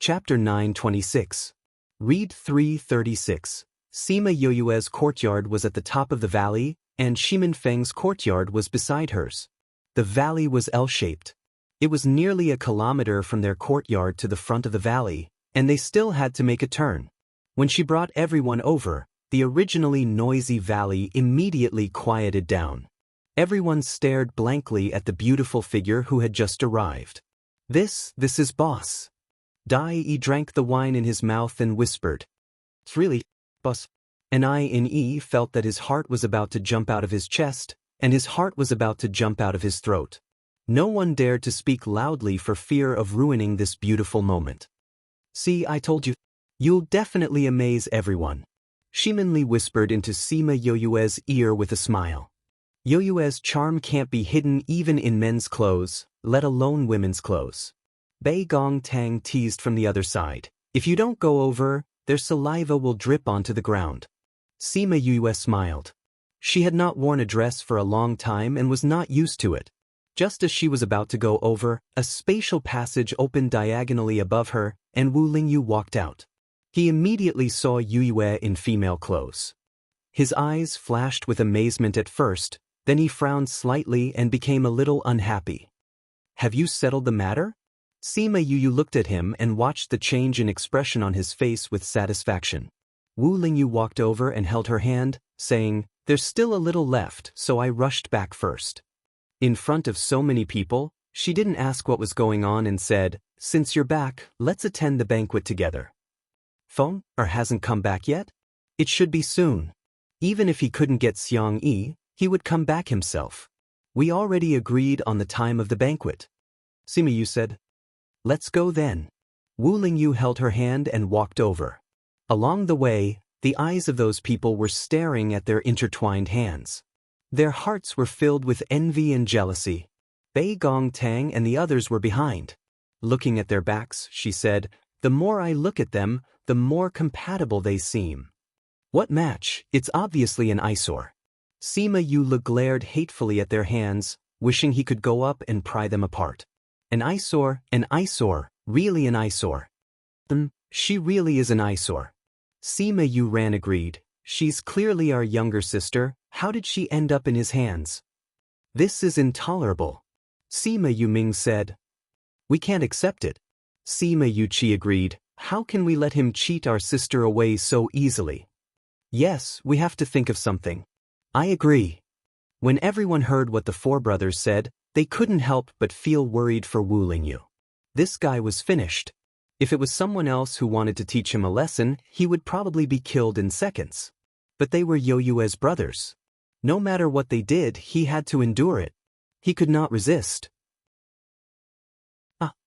Chapter 926. Read 336. Sima Yoyue's courtyard was at the top of the valley, and Shimin Feng's courtyard was beside hers. The valley was L-shaped. It was nearly a kilometer from their courtyard to the front of the valley, and they still had to make a turn. When she brought everyone over, the originally noisy valley immediately quieted down. Everyone stared blankly at the beautiful figure who had just arrived. This is boss. Dai drank the wine in his mouth and whispered, "It's really, boss." And I felt that his heart was about to jump out of his chest, and his heart was about to jump out of his throat. No one dared to speak loudly for fear of ruining this beautiful moment. "See, I told you. You'll definitely amaze everyone," Shimin whispered into Sima Yoyue's ear with a smile. Yoyue's charm can't be hidden even in men's clothes, let alone women's clothes. Bei Gong Tang teased from the other side. "If you don't go over, their saliva will drip onto the ground." Sima Yoyue smiled. She had not worn a dress for a long time and was not used to it. Just as she was about to go over, a spatial passage opened diagonally above her, and Wu Lingyu walked out. He immediately saw Yoyue in female clothes. His eyes flashed with amazement at first, then he frowned slightly and became a little unhappy. "Have you settled the matter?" Sima Yoyue looked at him and watched the change in expression on his face with satisfaction. Wu Lingyu walked over and held her hand, saying, "There's still a little left, so I rushed back first." In front of so many people, she didn't ask what was going on and said, "Since you're back, let's attend the banquet together." Feng, hasn't come back yet? It should be soon. Even if he couldn't get Xiang Yi, he would come back himself. We already agreed on the time of the banquet. Sima Yu said, "Let's go then." Wu Lingyu held her hand and walked over. Along the way, the eyes of those people were staring at their intertwined hands. Their hearts were filled with envy and jealousy. Bei Gong Tang and the others were behind. Looking at their backs, she said, "The more I look at them, the more compatible they seem." What match? It's obviously an eyesore. Sima Yoyue glared hatefully at their hands, wishing he could go up and pry them apart. An eyesore, really an eyesore. She really is an eyesore. Sima Yoyue agreed. She's clearly our younger sister. How did she end up in his hands? This is intolerable. Sima Yuming said. We can't accept it. Sima Yuqi agreed. How can we let him cheat our sister away so easily? Yes, we have to think of something. I agree. When everyone heard what the four brothers said, they couldn't help but feel worried for Wu Lingyu. This guy was finished. If it was someone else who wanted to teach him a lesson, he would probably be killed in seconds. But they were Yoyue's brothers. No matter what they did, he had to endure it. He could not resist.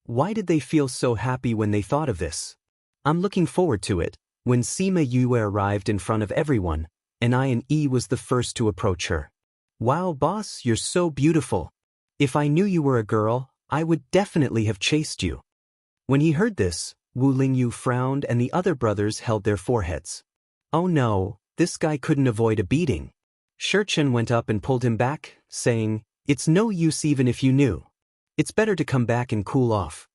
Why did they feel so happy when they thought of this? I'm looking forward to it. When Sima Yoyue arrived in front of everyone, I was the first to approach her. Wow, boss, you're so beautiful. If I knew you were a girl, I would definitely have chased you. When he heard this, Wu Lingyu frowned and the other brothers held their foreheads. Oh no, this guy couldn't avoid a beating. Shurchen went up and pulled him back, saying, "It's no use even if you knew. It's better to come back and cool off."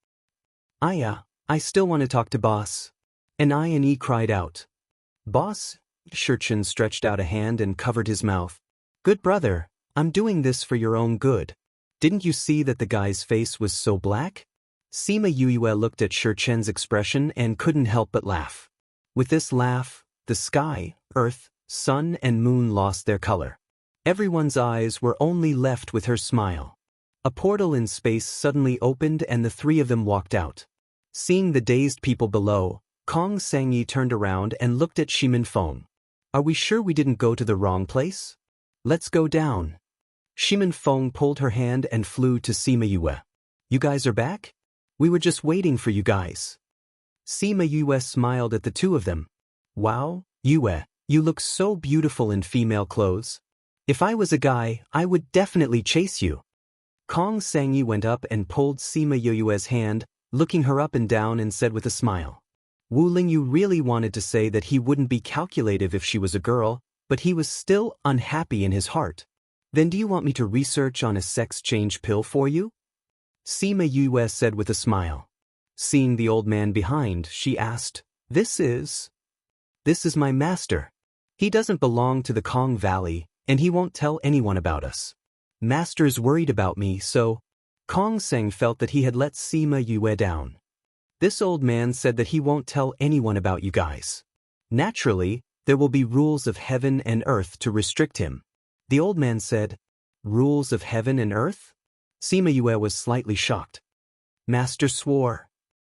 I still want to talk to boss. And cried out. Boss? Shurchen stretched out a hand and covered his mouth. Good brother, I'm doing this for your own good. Didn't you see that the guy's face was so black? Sima Yoyue looked at Shurchen's expression and couldn't help but laugh. With this laugh, the sky, earth, sun and moon lost their color. Everyone's eyes were only left with her smile. A portal in space suddenly opened and the three of them walked out. Seeing the dazed people below, Kong Sangyi turned around and looked at Shimin Feng. Are we sure we didn't go to the wrong place? Let's go down. Shimin Feng pulled her hand and flew to Sima Yoyue. You guys are back? We were just waiting for you guys. Sima Yoyue smiled at the two of them. Wow, Yoyue, you look so beautiful in female clothes. If I was a guy, I would definitely chase you. Kong Sangyi went up and pulled Sima Yoyue's hand, looking her up and down and said with a smile. Wu Lingyu really wanted to say that he wouldn't be calculative if she was a girl, but he was still unhappy in his heart. Then do you want me to research on a sex change pill for you? Sima Yoyue said with a smile. Seeing the old man behind, she asked, This is my master. He doesn't belong to the Kong Valley, and he won't tell anyone about us. Master's worried about me, so Kong Seng felt that he had let Sima Yue down. This old man said that he won't tell anyone about you guys. Naturally, there will be rules of heaven and earth to restrict him. The old man said, Rules of heaven and earth? Sima Yue was slightly shocked. Master swore.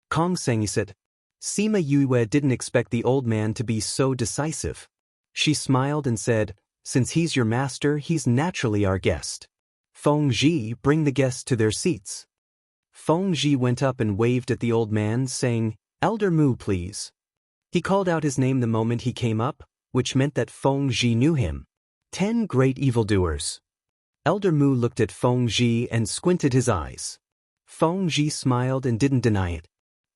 Kong Seng said. Sima Yue didn't expect the old man to be so decisive. She smiled and said, Since he's your master, he's naturally our guest. Feng Ji, bring the guests to their seats. Feng Ji went up and waved at the old man, saying, Elder Mu, please. He called out his name the moment he came up, which meant that Feng Ji knew him. 10 great evildoers. Elder Mu looked at Feng Ji and squinted his eyes. Feng Ji smiled and didn't deny it.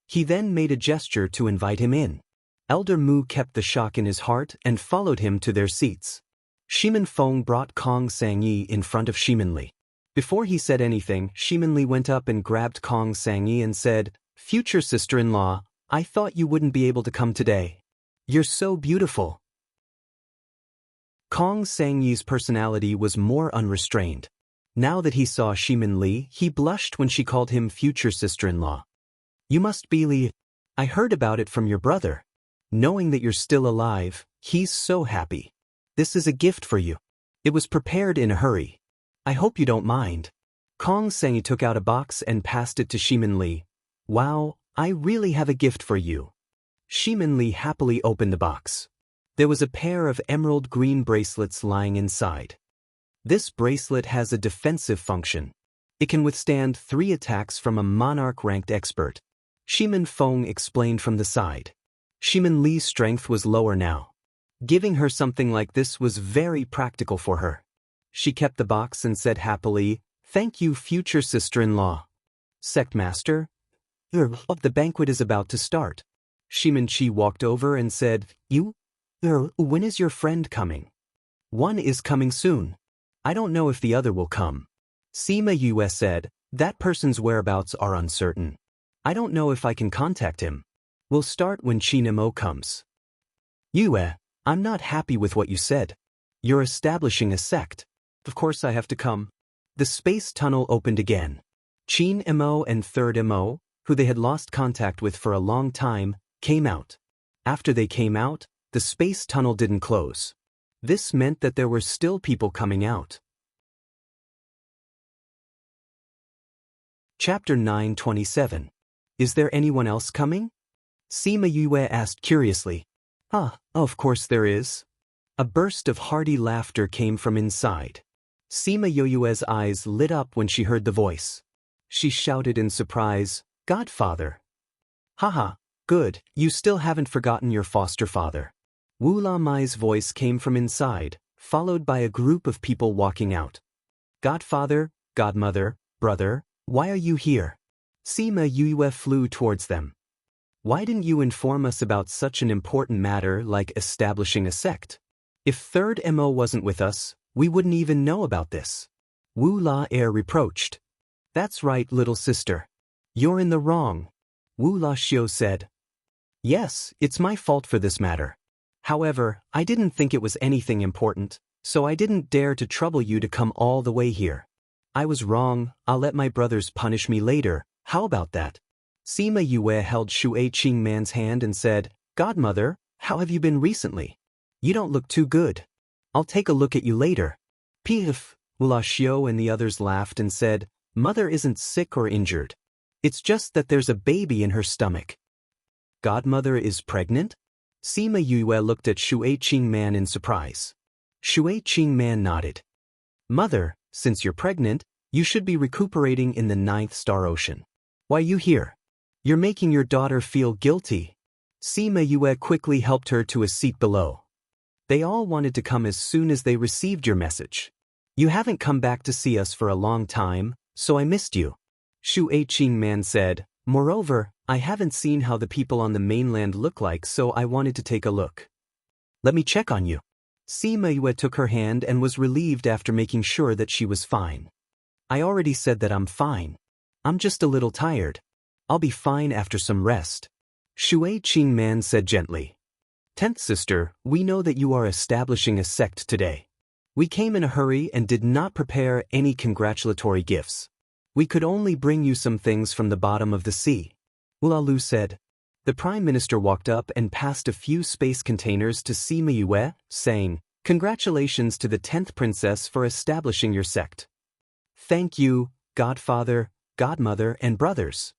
He then made a gesture to invite him in. Elder Mu kept the shock in his heart and followed him to their seats. Shimin Feng brought Kong Sangyi in front of Shimin Li. Before he said anything, Shimin Li went up and grabbed Kong Sangyi and said, Future sister-in-law, I thought you wouldn't be able to come today. You're so beautiful. Kong Sangyi's personality was more unrestrained. Now that he saw Shimin Li, he blushed when she called him future sister-in-law. You must be Li. I heard about it from your brother. Knowing that you're still alive, he's so happy. This is a gift for you. It was prepared in a hurry. I hope you don't mind. Kong Sangyi took out a box and passed it to Shimin Li. Wow, I really have a gift for you. Shimin Li happily opened the box. There was a pair of emerald green bracelets lying inside. This bracelet has a defensive function. It can withstand 3 attacks from a monarch-ranked expert. Shimin Feng explained from the side. Shimin Li's strength was lower now. Giving her something like this was very practical for her. She kept the box and said happily, Thank you, future sister-in-law. Sect Master, the banquet is about to start. Shimin Chi walked over and said, when is your friend coming? One is coming soon. I don't know if the other will come. Sima Yue said, that person's whereabouts are uncertain. I don't know if I can contact him. We'll start when Chinemo comes. Yue, I'm not happy with what you said. You're establishing a sect. Of course I have to come. The space tunnel opened again. Chin Mo and Third Mo, who they had lost contact with for a long time, came out. After they came out, the space tunnel didn't close. This meant that there were still people coming out. Chapter 927. Is there anyone else coming? Sima Yue asked curiously. Of course there is. A burst of hearty laughter came from inside. Sima Yue's eyes lit up when she heard the voice. She shouted in surprise, Godfather. Haha, good, you still haven't forgotten your foster father. Wu La Mai's voice came from inside, followed by a group of people walking out. Godfather, godmother, brother, why are you here? Sima Yue flew towards them. Why didn't you inform us about such an important matter like establishing a sect? If Third Mo wasn't with us, we wouldn't even know about this. Wu La Air reproached. That's right, little sister. You're in the wrong. Wu La Xiu said. Yes, it's my fault for this matter. However, I didn't think it was anything important, so I didn't dare to trouble you to come all the way here. I was wrong, I'll let my brothers punish me later, how about that? Sima Yue held Shui Qingman's hand and said, Godmother, how have you been recently? You don't look too good. I'll take a look at you later. Piff, Wu La Xiu and the others laughed and said, Mother isn't sick or injured. It's just that there's a baby in her stomach. Godmother is pregnant? Sima Yue looked at Shui Qingman in surprise. Shui Qingman nodded. Mother, since you're pregnant, you should be recuperating in the 9th star ocean. Why are you here? You're making your daughter feel guilty. Sima Yue quickly helped her to a seat below. They all wanted to come as soon as they received your message. You haven't come back to see us for a long time, so I missed you. Shui Qingman said, Moreover, I haven't seen how the people on the mainland look like, so I wanted to take a look. Let me check on you. Sima Yue took her hand and was relieved after making sure that she was fine. I already said that I'm fine. I'm just a little tired. I'll be fine after some rest. Shui Qingman said gently. 10th sister, we know that you are establishing a sect today. We came in a hurry and did not prepare any congratulatory gifts. We could only bring you some things from the bottom of the sea. Wu Lu said. The Prime Minister walked up and passed a few space containers to Sima Yue, saying, Congratulations to the 10th princess for establishing your sect. Thank you, godfather, godmother, and brothers.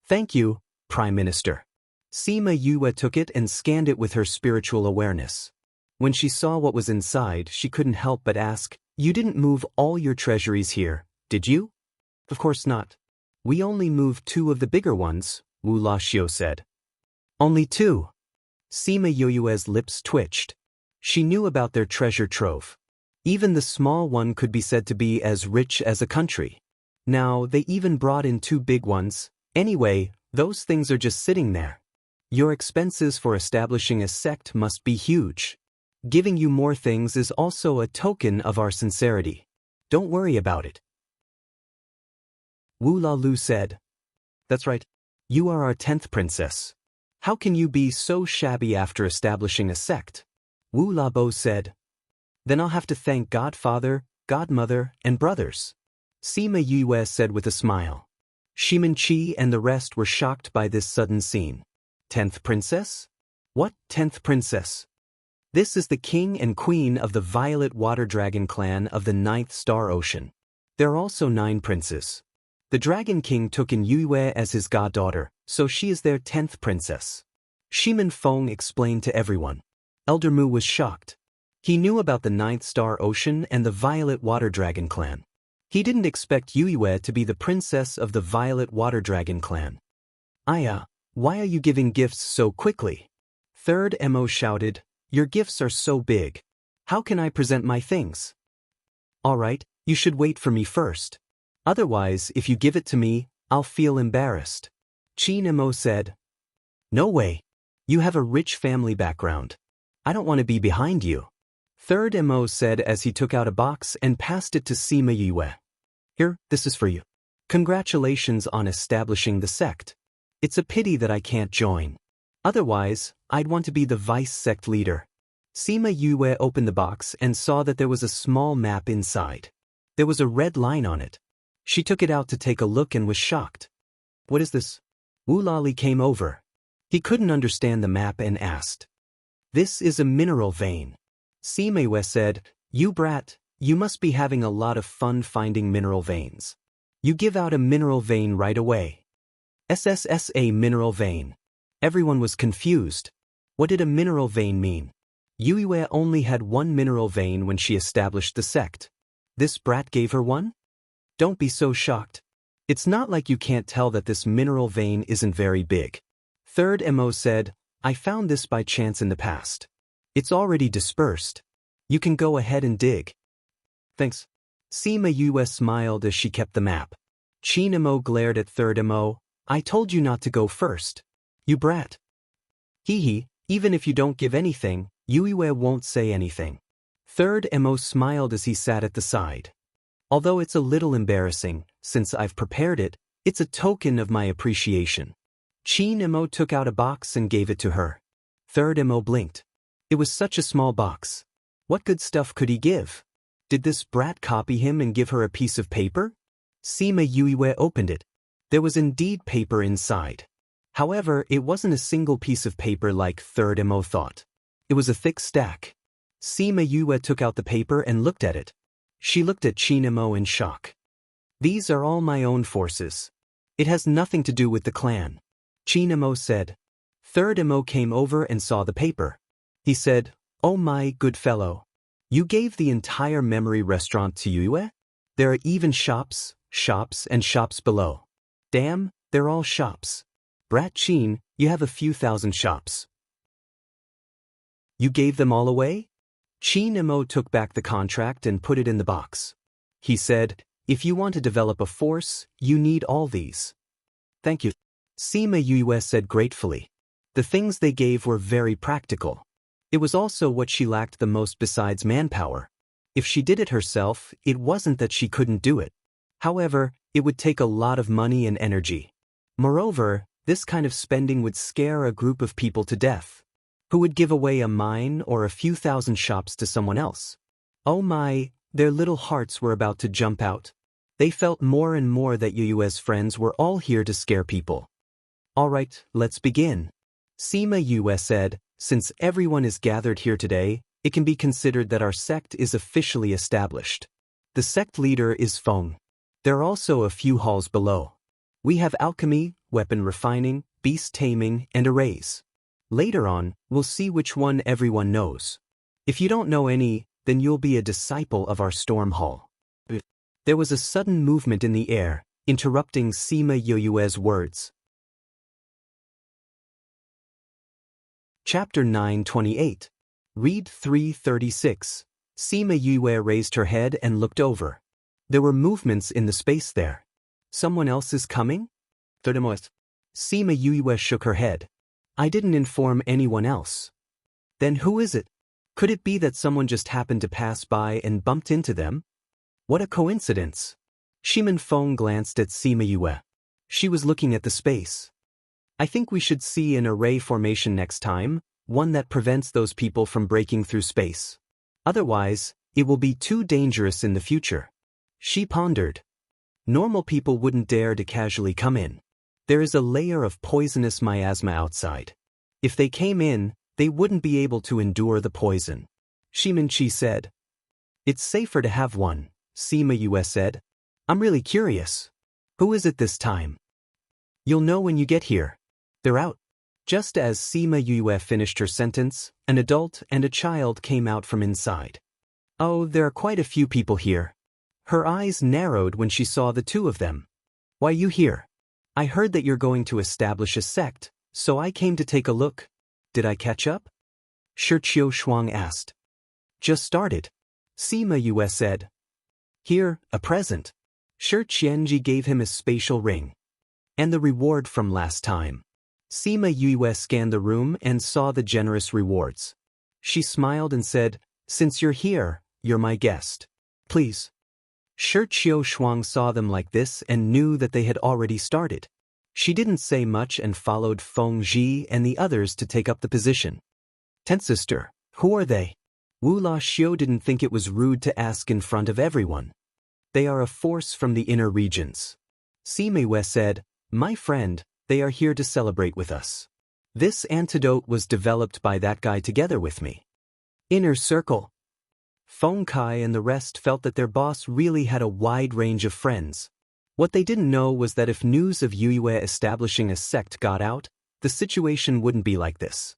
Thank you, Prime Minister. Sima Yue took it and scanned it with her spiritual awareness. When she saw what was inside, she couldn't help but ask, You didn't move all your treasuries here, did you? Of course not. We only moved 2 of the bigger ones, Wu Laxiu said. Only 2. Sima Yue's lips twitched. She knew about their treasure trove. Even the small one could be said to be as rich as a country. Now, they even brought in 2 big ones. Anyway, those things are just sitting there. Your expenses for establishing a sect must be huge. Giving you more things is also a token of our sincerity. Don't worry about it. Wu Lu said. That's right. You are our 10th princess. How can you be so shabby after establishing a sect? Wu Labo said. Then I'll have to thank godfather, godmother, and brothers. Sima Yue said with a smile. Shimin Qi and the rest were shocked by this sudden scene. 10th princess? What 10th princess? This is the king and queen of the Violet Water Dragon clan of the 9th Star Ocean. There are also 9 princes. The Dragon King took in Yue as his goddaughter, so she is their 10th princess. Shimin Feng explained to everyone. Elder Mu was shocked. He knew about the 9th Star Ocean and the Violet Water Dragon clan. He didn't expect Yue to be the princess of the Violet Water Dragon clan. Aya, why are you giving gifts so quickly? 3rd Mo shouted, Your gifts are so big. How can I present my things? All right, you should wait for me first. Otherwise, if you give it to me, I'll feel embarrassed. Qin Mo said. No way. You have a rich family background. I don't want to be behind you. 3rd Mo said as he took out a box and passed it to Sima Yue. Here, this is for you. Congratulations on establishing the sect. It's a pity that I can't join. Otherwise, I'd want to be the vice sect leader. Sima Yue opened the box and saw that there was a small map inside. There was a red line on it. She took it out to take a look and was shocked. What is this? Wu Lali came over. He couldn't understand the map and asked. This is a mineral vein. Sima Yue said, You brat, you must be having a lot of fun finding mineral veins. You give out a mineral vein right away. SSSA mineral vein. Everyone was confused. What did a mineral vein mean? Yue only had 1 mineral vein when she established the sect. This brat gave her one? Don't be so shocked. It's not like you can't tell that this mineral vein isn't very big. 3rd Mo said, I found this by chance in the past. It's already dispersed. You can go ahead and dig. Thanks. Sima Yue smiled as she kept the map. Qin Mo glared at 3rd Mo. I told you not to go first. You brat. Hee, even if you don't give anything, Yue won't say anything. 3rd Mo smiled as he sat at the side. Although it's a little embarrassing, since I've prepared it, it's a token of my appreciation. Qin Mo took out a box and gave it to her. 3rd Mo blinked. It was such a small box. What good stuff could he give? Did this brat copy him and give her a piece of paper? Sima Yue opened it. There was indeed paper inside. However, it wasn't a single piece of paper like 3rd Mo thought. It was a thick stack. Sima Yue took out the paper and looked at it. She looked at Qin Mo in shock. These are all my own forces. It has nothing to do with the clan. Qin Mo said. 3rd Mo came over and saw the paper. He said, Oh my good fellow. You gave the entire memory restaurant to Yue? There are even shops, and shops below. Damn, they're all shops. Brat Qin, you have a few thousand shops. You gave them all away? Qin Mo took back the contract and put it in the box. He said, If you want to develop a force, you need all these. Thank you. Sima Yue said gratefully. The things they gave were very practical. It was also what she lacked the most besides manpower. If she did it herself, it wasn't that she couldn't do it. However, it would take a lot of money and energy. Moreover, this kind of spending would scare a group of people to death. Who would give away a mine or a few thousand shops to someone else? Oh my, their little hearts were about to jump out. They felt more and more that Yu's friends were all here to scare people. Alright, let's begin. Sima Yue said, since everyone is gathered here today, it can be considered that our sect is officially established. The sect leader is Feng. There are also a few halls below. We have alchemy, weapon refining, beast taming, and arrays. Later on, we'll see which one everyone knows. If you don't know any, then you'll be a disciple of our storm hall. There was a sudden movement in the air, interrupting Sima Yue's words. Chapter 9:28. Read 3:36. Sima Yue raised her head and looked over. There were movements in the space there. Someone else is coming? Sima Yue shook her head. I didn't inform anyone else. Then who is it? Could it be that someone just happened to pass by and bumped into them? What a coincidence. Shimin Feng glanced at Sima Yue. She was looking at the space. I think we should see an array formation next time, one that prevents those people from breaking through space. Otherwise, it will be too dangerous in the future. She pondered. Normal people wouldn't dare to casually come in. There is a layer of poisonous miasma outside. If they came in, they wouldn't be able to endure the poison. Shimin-chi said. It's safer to have one, Sima Yue said. I'm really curious. Who is it this time? You'll know when you get here. They're out. Just as Sima Yue finished her sentence, an adult and a child came out from inside. Oh, there are quite a few people here. Her eyes narrowed when she saw the two of them. Why you here? I heard that you're going to establish a sect, so I came to take a look. Did I catch up? Shi Shuang asked. Just started. Sima Yue said. Here, a present. Shi Qianji gave him a spatial ring. And the reward from last time. Sima Yue scanned the room and saw the generous rewards. She smiled and said, Since you're here, you're my guest. Please. Shi Shuang saw them like this and knew that they had already started. She didn't say much and followed Feng Ji and the others to take up the position. Tenth sister, who are they? Wu La Xiu didn't think it was rude to ask in front of everyone. They are a force from the inner regions. Sima Yue said, My friend, they are here to celebrate with us. This antidote was developed by that guy together with me. Inner circle. Feng Kai and the rest felt that their boss really had a wide range of friends. What they didn't know was that if news of Yue establishing a sect got out, the situation wouldn't be like this.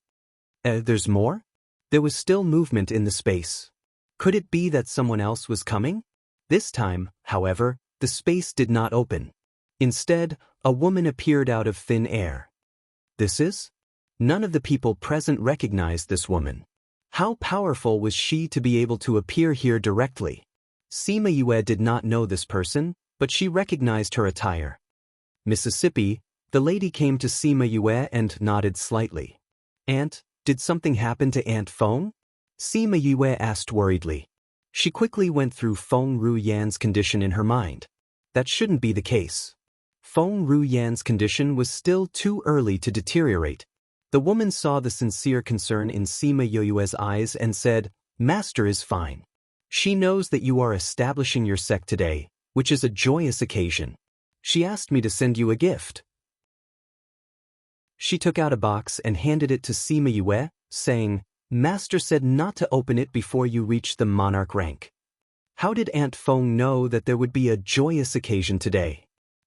There's more? There was still movement in the space. Could it be that someone else was coming? This time, however, the space did not open. Instead, a woman appeared out of thin air. This is? None of the people present recognized this woman. How powerful was she to be able to appear here directly? Sima Yue did not know this person, but she recognized her attire. Mississippi, the lady came to Sima Yue and nodded slightly. Aunt, did something happen to Aunt Feng? Sima Yue asked worriedly. She quickly went through Feng Ruyan's condition in her mind. That shouldn't be the case. Feng Ruyan's condition was still too early to deteriorate. The woman saw the sincere concern in Sima Yue's eyes and said, Master is fine. She knows that you are establishing your sect today, which is a joyous occasion. She asked me to send you a gift. She took out a box and handed it to Sima Yue, saying, Master said not to open it before you reach the monarch rank. How did Aunt Feng know that there would be a joyous occasion today?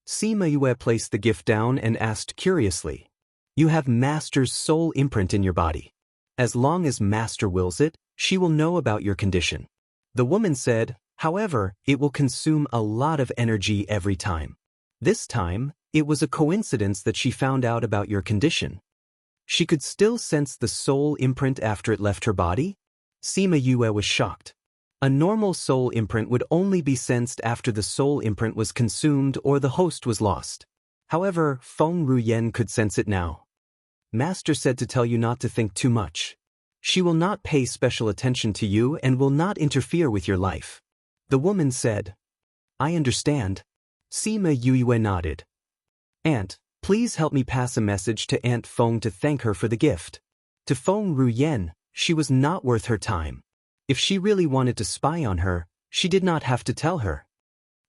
Sima Yue placed the gift down and asked curiously, You have Master's soul imprint in your body. As long as Master wills it, she will know about your condition. The woman said, However, it will consume a lot of energy every time. This time, it was a coincidence that she found out about your condition. She could still sense the soul imprint after it left her body? Sima Yue was shocked. A normal soul imprint would only be sensed after the soul imprint was consumed or the host was lost. However, Feng Ruyan could sense it now. Master said to tell you not to think too much. She will not pay special attention to you and will not interfere with your life. The woman said, I understand. Sima Yue nodded. Aunt, Please help me pass a message to Aunt Feng to thank her for the gift. To Feng Ruyen, she was not worth her time. If she really wanted to spy on her, she did not have to tell her.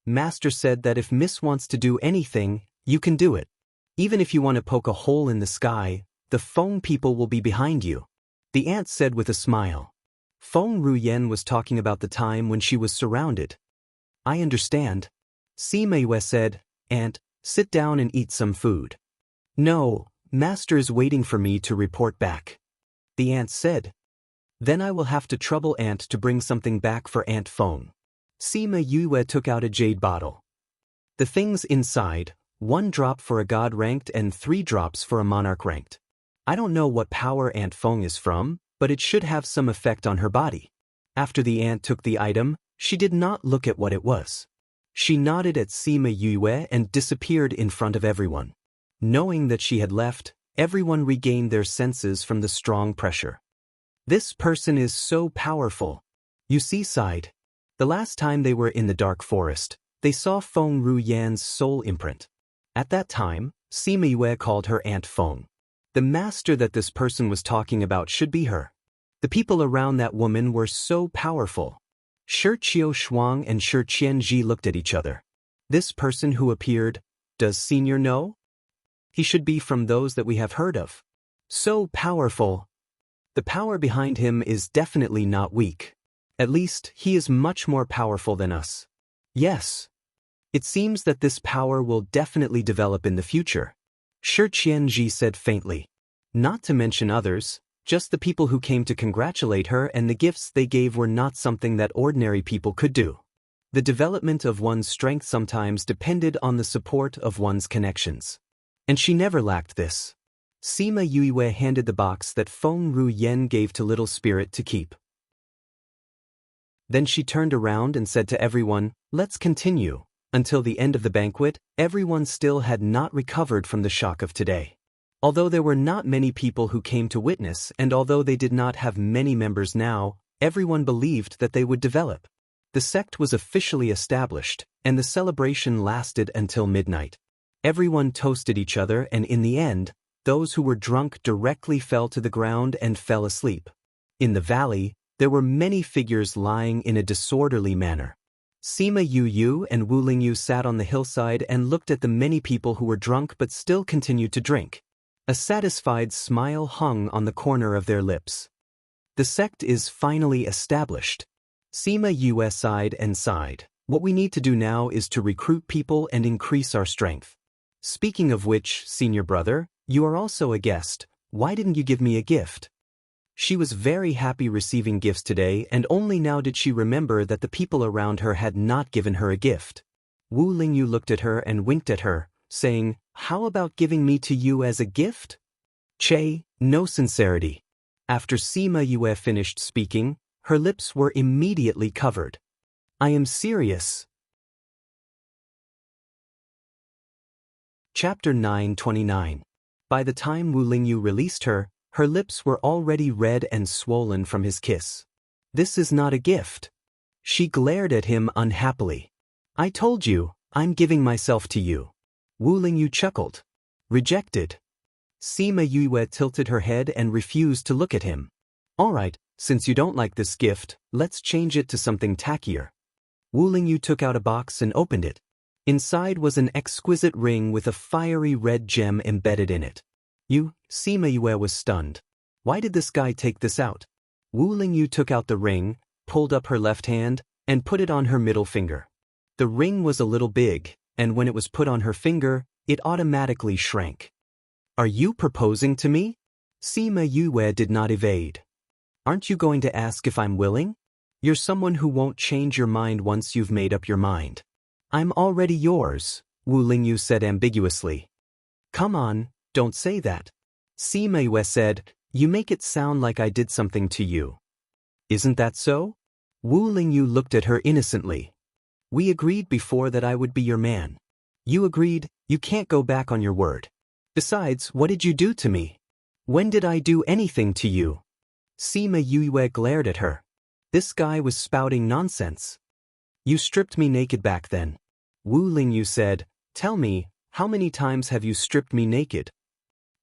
Master said that if Miss wants to do anything, you can do it. Even if you want to poke a hole in the sky, the Feng people will be behind you. The aunt said with a smile. Feng Ruyen was talking about the time when she was surrounded. I understand. Sima Yue said, Aunt, sit down and eat some food. No, Master is waiting for me to report back. The aunt said. Then I will have to trouble Aunt to bring something back for Aunt Feng. Sima Yue took out a jade bottle. The things inside, 1 drop for a god ranked and 3 drops for a monarch ranked. I don't know what power Aunt Feng is from, but it should have some effect on her body. After the aunt took the item, she did not look at what it was. She nodded at Sima Yue and disappeared in front of everyone. Knowing that she had left, everyone regained their senses from the strong pressure. This person is so powerful. You see, sighed. The last time they were in the dark forest, they saw Feng Ruyan's soul imprint. At that time, Sima Yue called her Aunt Feng. The master that this person was talking about should be her. The people around that woman were so powerful. Shi Qiu Shuang and Shi Qianji looked at each other. This person who appeared, does Senior know? He should be from those that we have heard of. So powerful. The power behind him is definitely not weak. At least, he is much more powerful than us. Yes. It seems that this power will definitely develop in the future. Shi Qianji said faintly. Not to mention others, just the people who came to congratulate her, and the gifts they gave were not something that ordinary people could do. The development of one's strength sometimes depended on the support of one's connections. And she never lacked this. Sima Yue handed the box that Feng Ruyen gave to Little Spirit to keep. Then she turned around and said to everyone, let's continue. Until the end of the banquet, everyone still had not recovered from the shock of today. Although there were not many people who came to witness, and although they did not have many members now, everyone believed that they would develop. The sect was officially established, and the celebration lasted until midnight. Everyone toasted each other, and in the end, those who were drunk directly fell to the ground and fell asleep. In the valley, there were many figures lying in a disorderly manner. Sima Yu and Wu Lingyu sat on the hillside and looked at the many people who were drunk but still continued to drink. A satisfied smile hung on the corner of their lips. The sect is finally established. Sima Yue sighed and sighed. What we need to do now is to recruit people and increase our strength. Speaking of which, senior brother, you are also a guest. Why didn't you give me a gift? She was very happy receiving gifts today, and only now did she remember that the people around her had not given her a gift. Wu Lingyu looked at her and winked at her, saying, how about giving me to you as a gift? Che, no sincerity. After Sima Yue finished speaking, her lips were immediately covered. I am serious. Chapter 929. By the time Wu Lingyu released her, her lips were already red and swollen from his kiss. This is not a gift. She glared at him unhappily. I told you, I'm giving myself to you. Wu Lingyu chuckled. Rejected. Sima Yue tilted her head and refused to look at him. All right, since you don't like this gift, let's change it to something tackier. Wu Lingyu took out a box and opened it. Inside was an exquisite ring with a fiery red gem embedded in it. Sima Yue was stunned. Why did this guy take this out? Wu Lingyu took out the ring, pulled up her left hand, and put it on her middle finger. The ring was a little big, and when it was put on her finger, it automatically shrank. Are you proposing to me? Sima Yue did not evade. Aren't you going to ask if I'm willing? You're someone who won't change your mind once you've made up your mind. I'm already yours, Wu Lingyu said ambiguously. Come on, don't say that. Sima Yue said, you make it sound like I did something to you. Isn't that so? Wu Lingyu looked at her innocently. We agreed before that I would be your man. You agreed, you can't go back on your word. Besides, what did you do to me? When did I do anything to you? Sima Yue glared at her. This guy was spouting nonsense. You stripped me naked back then. Wu Lingyu said, tell me, How many times have you stripped me naked?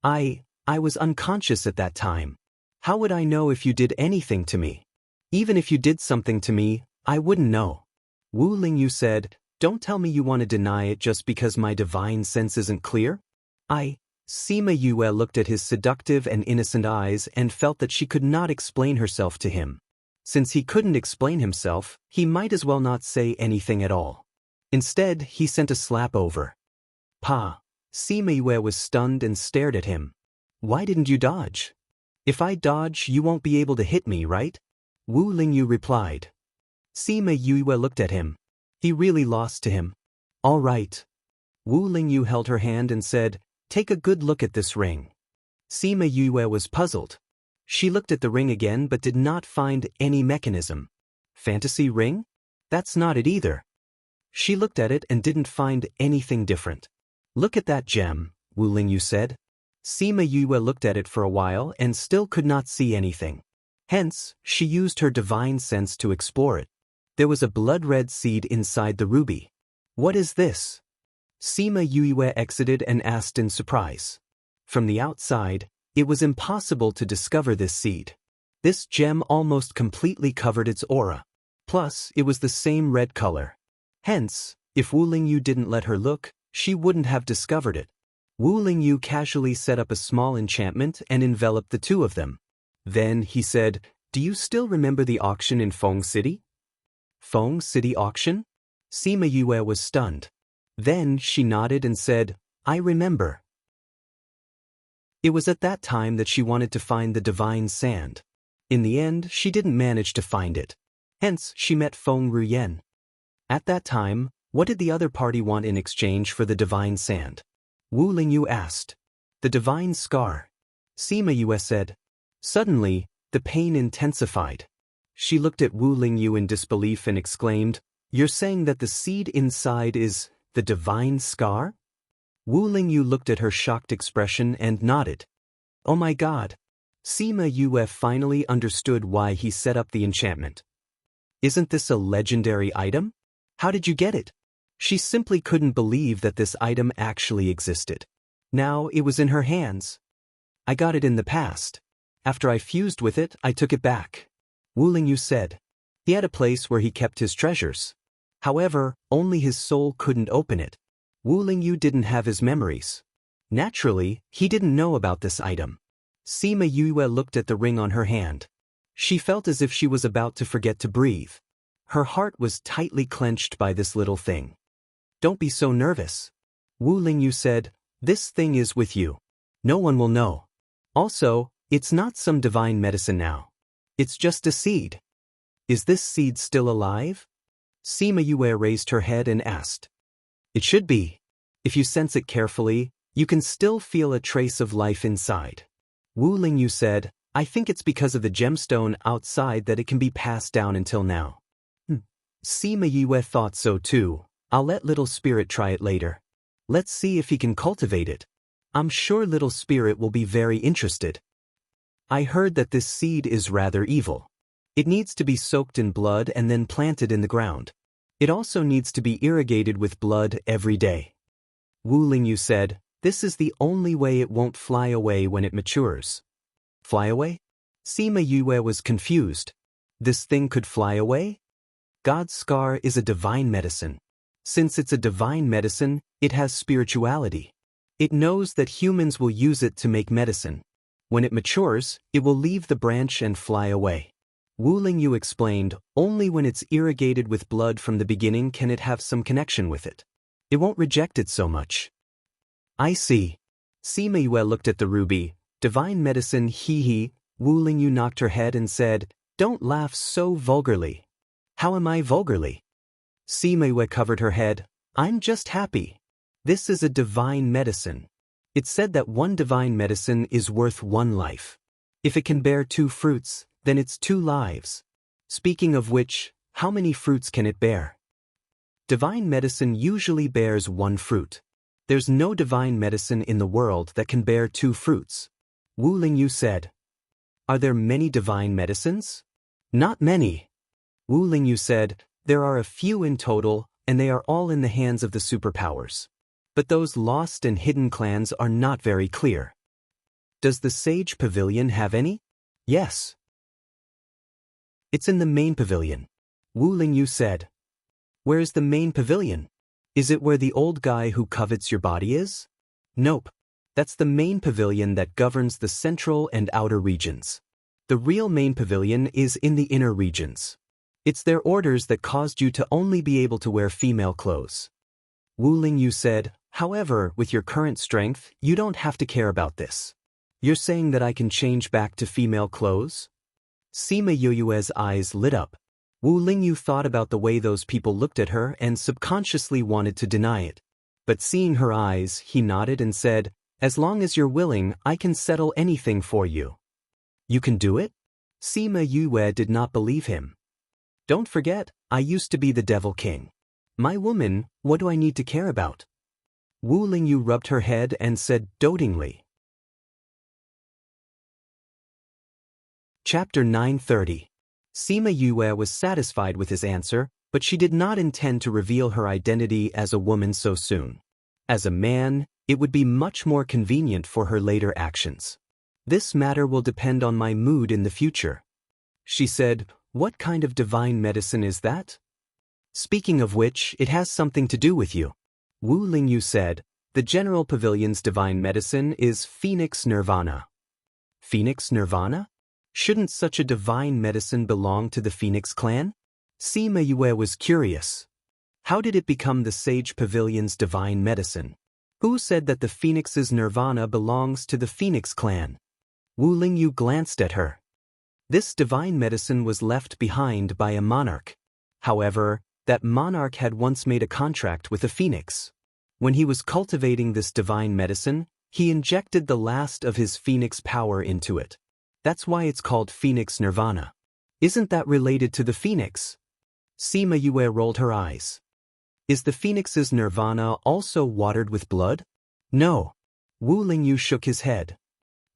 I was unconscious at that time. How would I know if you did anything to me? Even if you did something to me, I wouldn't know. Wu Lingyu said, don't tell me you want to deny it just because my divine sense isn't clear? Sima Yue looked at his seductive and innocent eyes and felt that she could not explain herself to him. Since he couldn't explain himself, he might as well not say anything at all. Instead, he sent a slap over. Pa. Sima Yue was stunned and stared at him. Why didn't you dodge? If I dodge, you won't be able to hit me, right? Wu Lingyu replied. Sima Yue looked at him. He really lost to him. All right. Wu Lingyu held her hand and said, take a good look at this ring. Sima Yue was puzzled. She looked at the ring again but did not find any mechanism. Fantasy ring? That's not it either. She looked at it and didn't find anything different. Look at that gem, Wu Lingyu said. Sima Yue looked at it for a while and still could not see anything. Hence, she used her divine sense to explore it. There was a blood-red seed inside the ruby. What is this? Sima Yue exited and asked in surprise. From the outside, it was impossible to discover this seed. This gem almost completely covered its aura. Plus, it was the same red color. Hence, if Wu Lingyu didn't let her look, she wouldn't have discovered it. Wu Lingyu casually set up a small enchantment and enveloped the two of them. Then he said, do you still remember the auction in Feng City? Feng City auction? Sima Yue was stunned. Then she nodded and said, I remember. It was at that time that she wanted to find the divine sand. In the end, she didn't manage to find it. Hence, she met Feng Ruyen. At that time, what did the other party want in exchange for the divine sand? Wu Lingyu asked. The divine scar. Sima Yue said. Suddenly, the pain intensified. She looked at Wu Lingyu in disbelief and exclaimed, you're saying that the seed inside is the divine scar? Wu Lingyu looked at her shocked expression and nodded. Oh my God. Sima Yue finally understood why he set up the enchantment. Isn't this a legendary item? How did you get it? She simply couldn't believe that this item actually existed. Now it was in her hands. I got it in the past. After I fused with it, I took it back. Wu Lingyu said. He had a place where he kept his treasures. However, only his soul couldn't open it. Wu Lingyu didn't have his memories. Naturally, he didn't know about this item. Sima Yue looked at the ring on her hand. She felt as if she was about to forget to breathe. Her heart was tightly clenched by this little thing. Don't be so nervous. Wu Lingyu said, this thing is with you. No one will know. Also, it's not some divine medicine now. It's just a seed. Is this seed still alive? Sima Yue raised her head and asked. It should be. If you sense it carefully, you can still feel a trace of life inside. Wu Lingyu said, I think it's because of the gemstone outside that it can be passed down until now. Sima Yue thought so too. I'll let Little Spirit try it later. Let's see if he can cultivate it. I'm sure Little Spirit will be very interested. I heard that this seed is rather evil. It needs to be soaked in blood and then planted in the ground. It also needs to be irrigated with blood every day. Wu Lingyu said, this is the only way it won't fly away when it matures. Fly away? Sima Yue was confused. This thing could fly away? God's scar is a divine medicine. Since it's a divine medicine, it has spirituality. It knows that humans will use it to make medicine. When it matures, it will leave the branch and fly away. Wu Lingyu explained, only when it's irrigated with blood from the beginning can it have some connection with it. It won't reject it so much. I see. Sima Yue looked at the ruby. Divine medicine, hee. Wu Lingyu knocked her head and said, don't laugh so vulgarly. How am I vulgarly? Sima Yue covered her head. I'm just happy. This is a divine medicine. It's said that one divine medicine is worth one life. If it can bear 2 fruits, then it's 2 lives. Speaking of which, how many fruits can it bear? Divine medicine usually bears 1 fruit. There's no divine medicine in the world that can bear 2 fruits. Wu Lingyu said. Are there many divine medicines? Not many. Wu Lingyu said, there are a few in total, and they are all in the hands of the superpowers. but those lost and hidden clans are not very clear. Does the Sage Pavilion have any? Yes. It's in the main pavilion. Wu Lingyu said. Where is the main pavilion? Is it where the old guy who covets your body is? Nope. That's the main pavilion that governs the central and outer regions. The real main pavilion is in the inner regions. It's their orders that caused you to only be able to wear female clothes. Wu Lingyu said, however, with your current strength, you don't have to care about this. You're saying that I can change back to female clothes? Sima Yoyue's eyes lit up. Wu Lingyu thought about the way those people looked at her and subconsciously wanted to deny it. But seeing her eyes, he nodded and said, as long as you're willing, I can settle anything for you. You can do it? Sima Yue did not believe him. Don't forget, I used to be the Devil King. My woman, what do I need to care about? Wu Lingyu rubbed her head and said dotingly. Chapter 930. Sima Yue was satisfied with his answer, but she did not intend to reveal her identity as a woman so soon. As a man, it would be much more convenient for her later actions. This matter will depend on my mood in the future. She said, what kind of divine medicine is that? Speaking of which, it has something to do with you. Wu Lingyu said, the General Pavilion's divine medicine is Phoenix Nirvana. Phoenix Nirvana? Shouldn't such a divine medicine belong to the Phoenix clan? Sima Yue was curious. How did it become the Sage Pavilion's divine medicine? Who said that the Phoenix's Nirvana belongs to the Phoenix clan? Wu Lingyu glanced at her. This divine medicine was left behind by a monarch. However, that monarch had once made a contract with a phoenix. When he was cultivating this divine medicine, he injected the last of his phoenix power into it. That's why it's called Phoenix Nirvana. Isn't that related to the phoenix? Sima Yue rolled her eyes. Is the phoenix's Nirvana also watered with blood? No. Wu Lingyu shook his head.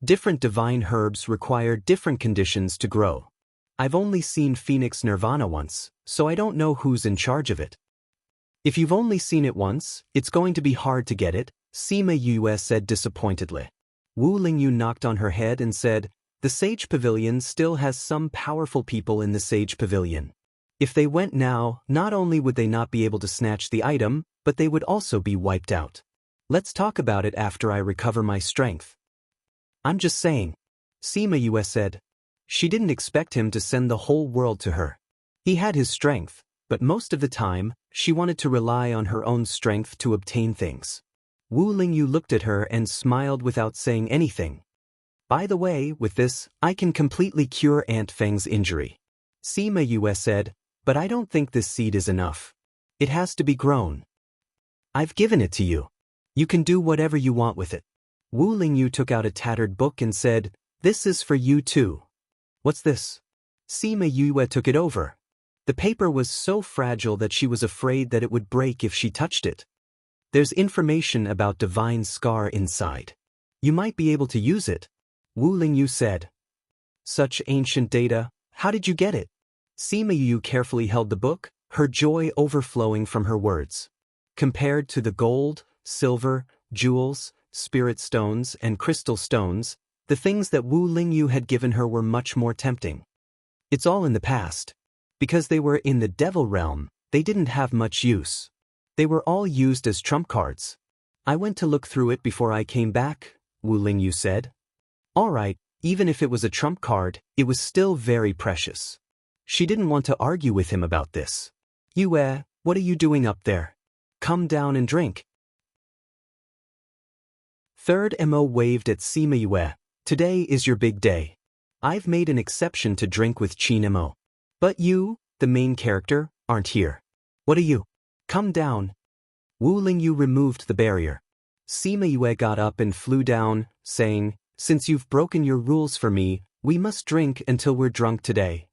Different divine herbs require different conditions to grow. I've only seen Phoenix Nirvana once, so I don't know who's in charge of it. If you've only seen it once, it's going to be hard to get it, Sima Yue said disappointedly. Wu Lingyu knocked on her head and said, the Sage Pavilion still has some powerful people in the Sage Pavilion. If they went now, not only would they not be able to snatch the item, but they would also be wiped out. Let's talk about it after I recover my strength. I'm just saying. Sima Yue said. She didn't expect him to send the whole world to her. He had his strength, but most of the time, she wanted to rely on her own strength to obtain things. Wu Lingyu looked at her and smiled without saying anything. By the way, with this, I can completely cure Aunt Feng's injury. Sima Yue said, but I don't think this seed is enough. It has to be grown. I've given it to you. You can do whatever you want with it. Wu Lingyu took out a tattered book and said, this is for you too. What's this? Sima Yue took it over. The paper was so fragile that she was afraid that it would break if she touched it. There's information about Divine Scar inside. You might be able to use it. Wu Lingyu said. Such ancient data, how did you get it? Sima Yue carefully held the book, her joy overflowing from her words. Compared to the gold, silver, jewels, spirit stones, and crystal stones, the things that Wu Lingyu had given her were much more tempting. It's all in the past. Because they were in the devil realm, they didn't have much use. They were all used as trump cards. I went to look through it before I came back, Wu Lingyu said. All right, even if it was a trump card, it was still very precious. She didn't want to argue with him about this. Yue, what are you doing up there? Come down and drink. Third Mo waved at Sima Yue. Today is your big day. I've made an exception to drink with Qin Mo. But you, the main character, aren't here. What are you? Come down. Wu Lingyu removed the barrier. Sima Yue got up and flew down, saying, since you've broken your rules for me, we must drink until we're drunk today.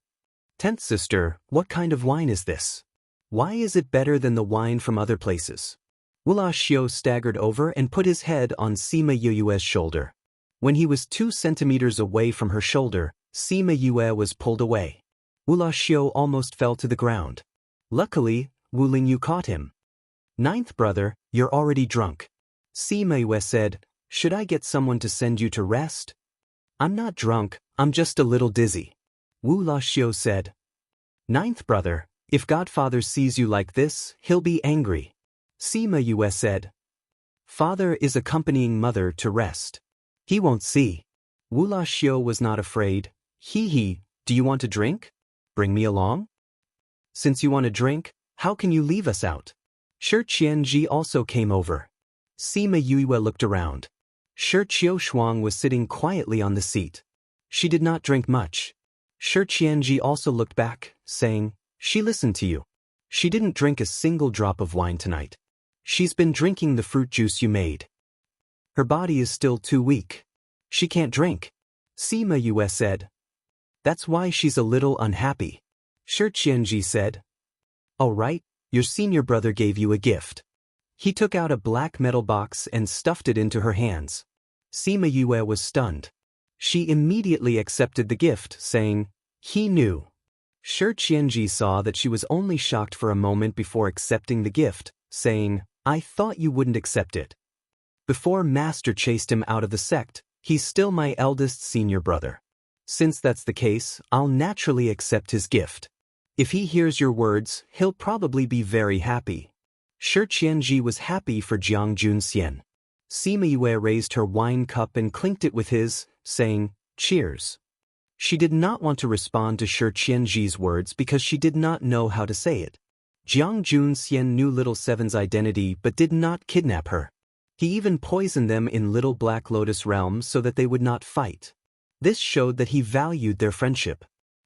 10th sister, what kind of wine is this? Why is it better than the wine from other places? Wula Xiu staggered over and put his head on Sima Yue's shoulder. When he was 2 centimeters away from her shoulder, Sima Yue was pulled away. Wula Xiu almost fell to the ground. Luckily, Wu Lingyu caught him. 9th brother, you're already drunk. Sima Yue said, "Should I get someone to send you to rest?" "I'm not drunk, I'm just a little dizzy." Wu Laxiu said. "Ninth brother, if Godfather sees you like this, he'll be angry." Sima Yue said. "Father is accompanying mother to rest. He won't see." Wu Laxiu was not afraid. He, do you want to drink? Bring me along? Since you want to drink, how can you leave us out? Shi Qianji also came over. Sima Yue looked around. Shi Qiushuang was sitting quietly on the seat. She did not drink much. Shi Qianji also looked back, saying, "She listened to you. She didn't drink a single drop of wine tonight. She's been drinking the fruit juice you made. Her body is still too weak. She can't drink." Sima Yue said. "That's why she's a little unhappy." Shi Qianji said. "All right, your senior brother gave you a gift." He took out a black metal box and stuffed it into her hands. Sima Yue was stunned. She immediately accepted the gift, saying, "He knew." Shi Qianji saw that she was only shocked for a moment before accepting the gift, saying, "I thought you wouldn't accept it. Before Master chased him out of the sect, he's still my eldest senior brother. Since that's the case, I'll naturally accept his gift. If he hears your words, he'll probably be very happy." Shi Qianji was happy for Jiang Junxian. Sima Yue raised her wine cup and clinked it with his, saying, "Cheers." She did not want to respond to Shi Qianji's words because she did not know how to say it. Jiang Junxian knew Little Seven's identity but did not kidnap her. He even poisoned them in Little Black Lotus realm so that they would not fight. This showed that he valued their friendship.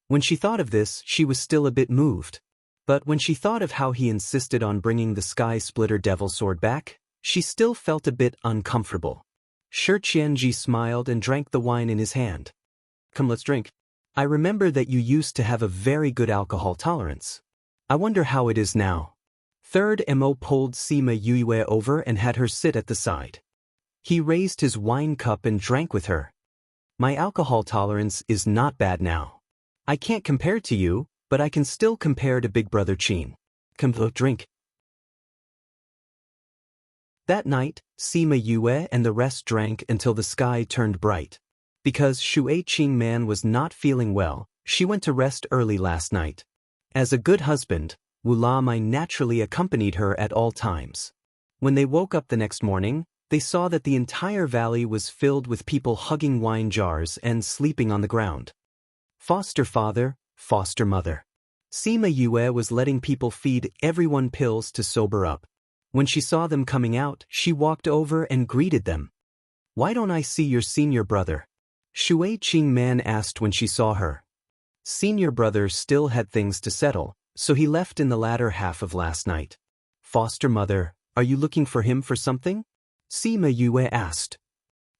When she thought of this, she was still a bit moved. But when she thought of how he insisted on bringing the Sky Splitter Devil Sword back, she still felt a bit uncomfortable. Shi Qianji smiled and drank the wine in his hand. "Come, let's drink. I remember that you used to have a very good alcohol tolerance. I wonder how it is now." Third Mo pulled Sima Yue over and had her sit at the side. He raised his wine cup and drank with her. "My alcohol tolerance is not bad now. I can't compare to you, but I can still compare to Big Brother Qin. Come, drink." That night, Sima Yue and the rest drank until the sky turned bright. Because Shui Qingman was not feeling well, she went to rest early last night. As a good husband, Wu Lamai naturally accompanied her at all times. When they woke up the next morning, they saw that the entire valley was filled with people hugging wine jars and sleeping on the ground. Foster father, foster mother. Sima Yue was letting people feed everyone pills to sober up. When she saw them coming out, she walked over and greeted them. "Why don't I see your senior brother?" Shui Qingman asked when she saw her. Senior brother still had things to settle, so he left in the latter half of last night. "Foster mother, are you looking for him for something?" Sima Yue asked.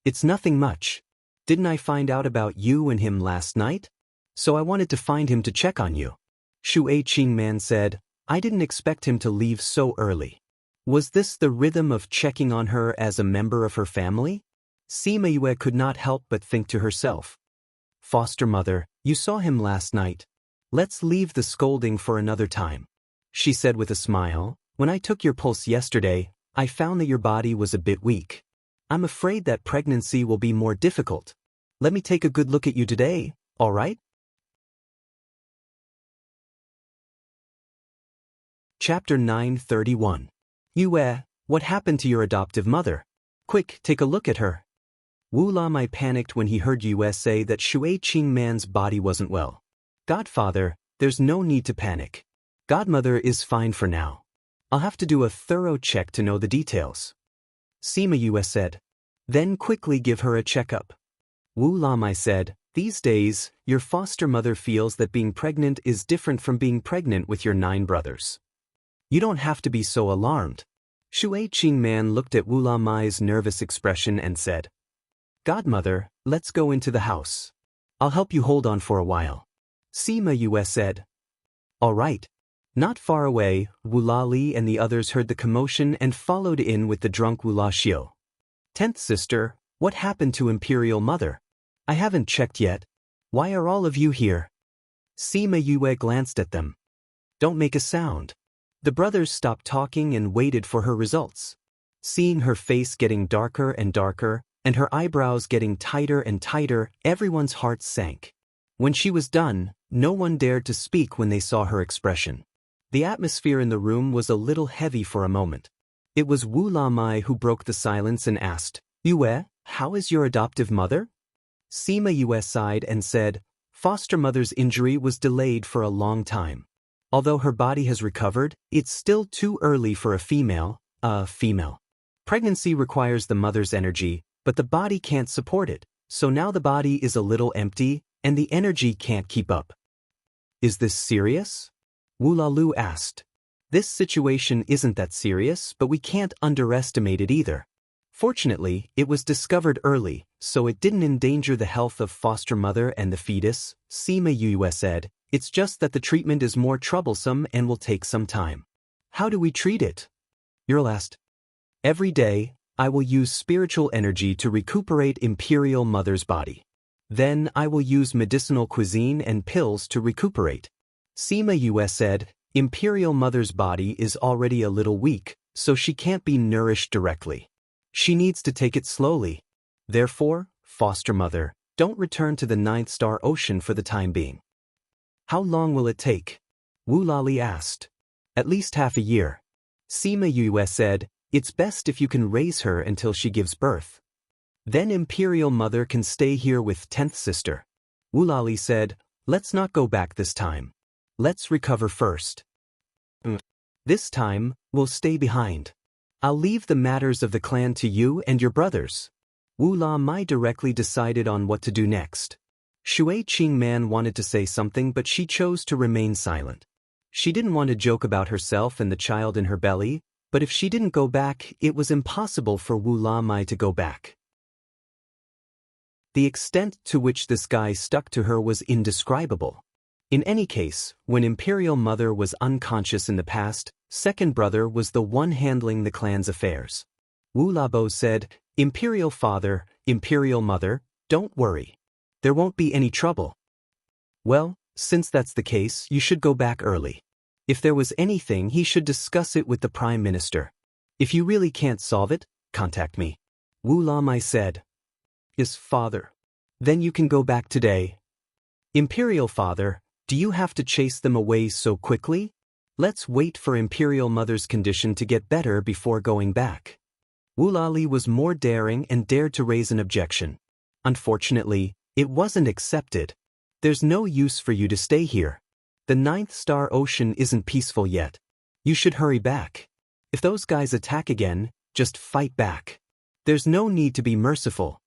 "It's nothing much. Didn't I find out about you and him last night? So I wanted to find him to check on you." Shui Qingman said, "I didn't expect him to leave so early." Was this the rhythm of checking on her as a member of her family? Sima Yue could not help but think to herself. "Foster mother, you saw him last night. Let's leave the scolding for another time," she said with a smile. "When I took your pulse yesterday, I found that your body was a bit weak. I'm afraid that pregnancy will be more difficult. Let me take a good look at you today, all right?" Chapter 931. Yue, what happened to your adoptive mother? Quick, take a look at her. Wu Lamai panicked when he heard Yue say that Shui Qingman's body wasn't well. "Godfather, there's no need to panic. Godmother is fine for now. I'll have to do a thorough check to know the details," Sima Yue said. "Then quickly give her a checkup." Wu Lamai said, "These days, your foster mother feels that being pregnant is different from being pregnant with your 9 brothers. You don't have to be so alarmed." Shui Qingman looked at Wu Lamai's nervous expression and said, "Godmother, let's go into the house. I'll help you hold on for a while," Sima Yue said. "All right." Not far away, Wu Lali and the others heard the commotion and followed in with the drunk Wu Laxiu. "10th sister, what happened to Imperial Mother? I haven't checked yet. Why are all of you here?" Sima Yue glanced at them. "Don't make a sound." The brothers stopped talking and waited for her results. Seeing her face getting darker and darker, and her eyebrows getting tighter and tighter, everyone's heart sank. When she was done, no one dared to speak when they saw her expression. The atmosphere in the room was a little heavy for a moment. It was Wu La Mai who broke the silence and asked, "Yue, how is your adoptive mother?" Sima Yue sighed and said, "Foster mother's injury was delayed for a long time. Although her body has recovered, it's still too early for a female. Pregnancy requires the mother's energy, but the body can't support it, so now the body is a little empty, and the energy can't keep up." "Is this serious?" Wu La Lu asked. "This situation isn't that serious, but we can't underestimate it either. Fortunately, it was discovered early, so it didn't endanger the health of foster mother and the fetus," Sima Yue said. "It's just that the treatment is more troublesome and will take some time." "How do we treat it?" Earl asked. "Every day, I will use spiritual energy to recuperate Imperial Mother's body. Then I will use medicinal cuisine and pills to recuperate." Sima Yue said, "Imperial Mother's body is already a little weak, so she can't be nourished directly. She needs to take it slowly. Therefore, foster mother, don't return to the Ninth Star Ocean for the time being." "How long will it take?" Wu Lali asked. "At least half a year." Sima Yue said, "It's best if you can raise her until she gives birth. Then Imperial Mother can stay here with 10th sister." Wu Lali said, "Let's not go back this time. Let's recover first. This time, we'll stay behind. I'll leave the matters of the clan to you and your brothers." Wu La Mai directly decided on what to do next. Shui Qingman wanted to say something, but she chose to remain silent. She didn't want to joke about herself and the child in her belly, but if she didn't go back, it was impossible for Wu La Mai to go back. The extent to which this guy stuck to her was indescribable. In any case, when Imperial Mother was unconscious in the past, second brother was the one handling the clan's affairs. Wu Labo said, "Imperial Father, Imperial Mother, don't worry. There won't be any trouble." "Well, since that's the case, you should go back early. If there was anything, he should discuss it with the Prime Minister. If you really can't solve it, contact me," Wu Lamai said. "Yes, Father. Then you can go back today." "Imperial Father, do you have to chase them away so quickly? Let's wait for Imperial Mother's condition to get better before going back." Wu Lali was more daring and dared to raise an objection. Unfortunately, it wasn't accepted. "There's no use for you to stay here. The Ninth Star Ocean isn't peaceful yet. You should hurry back. If those guys attack again, just fight back. There's no need to be merciful."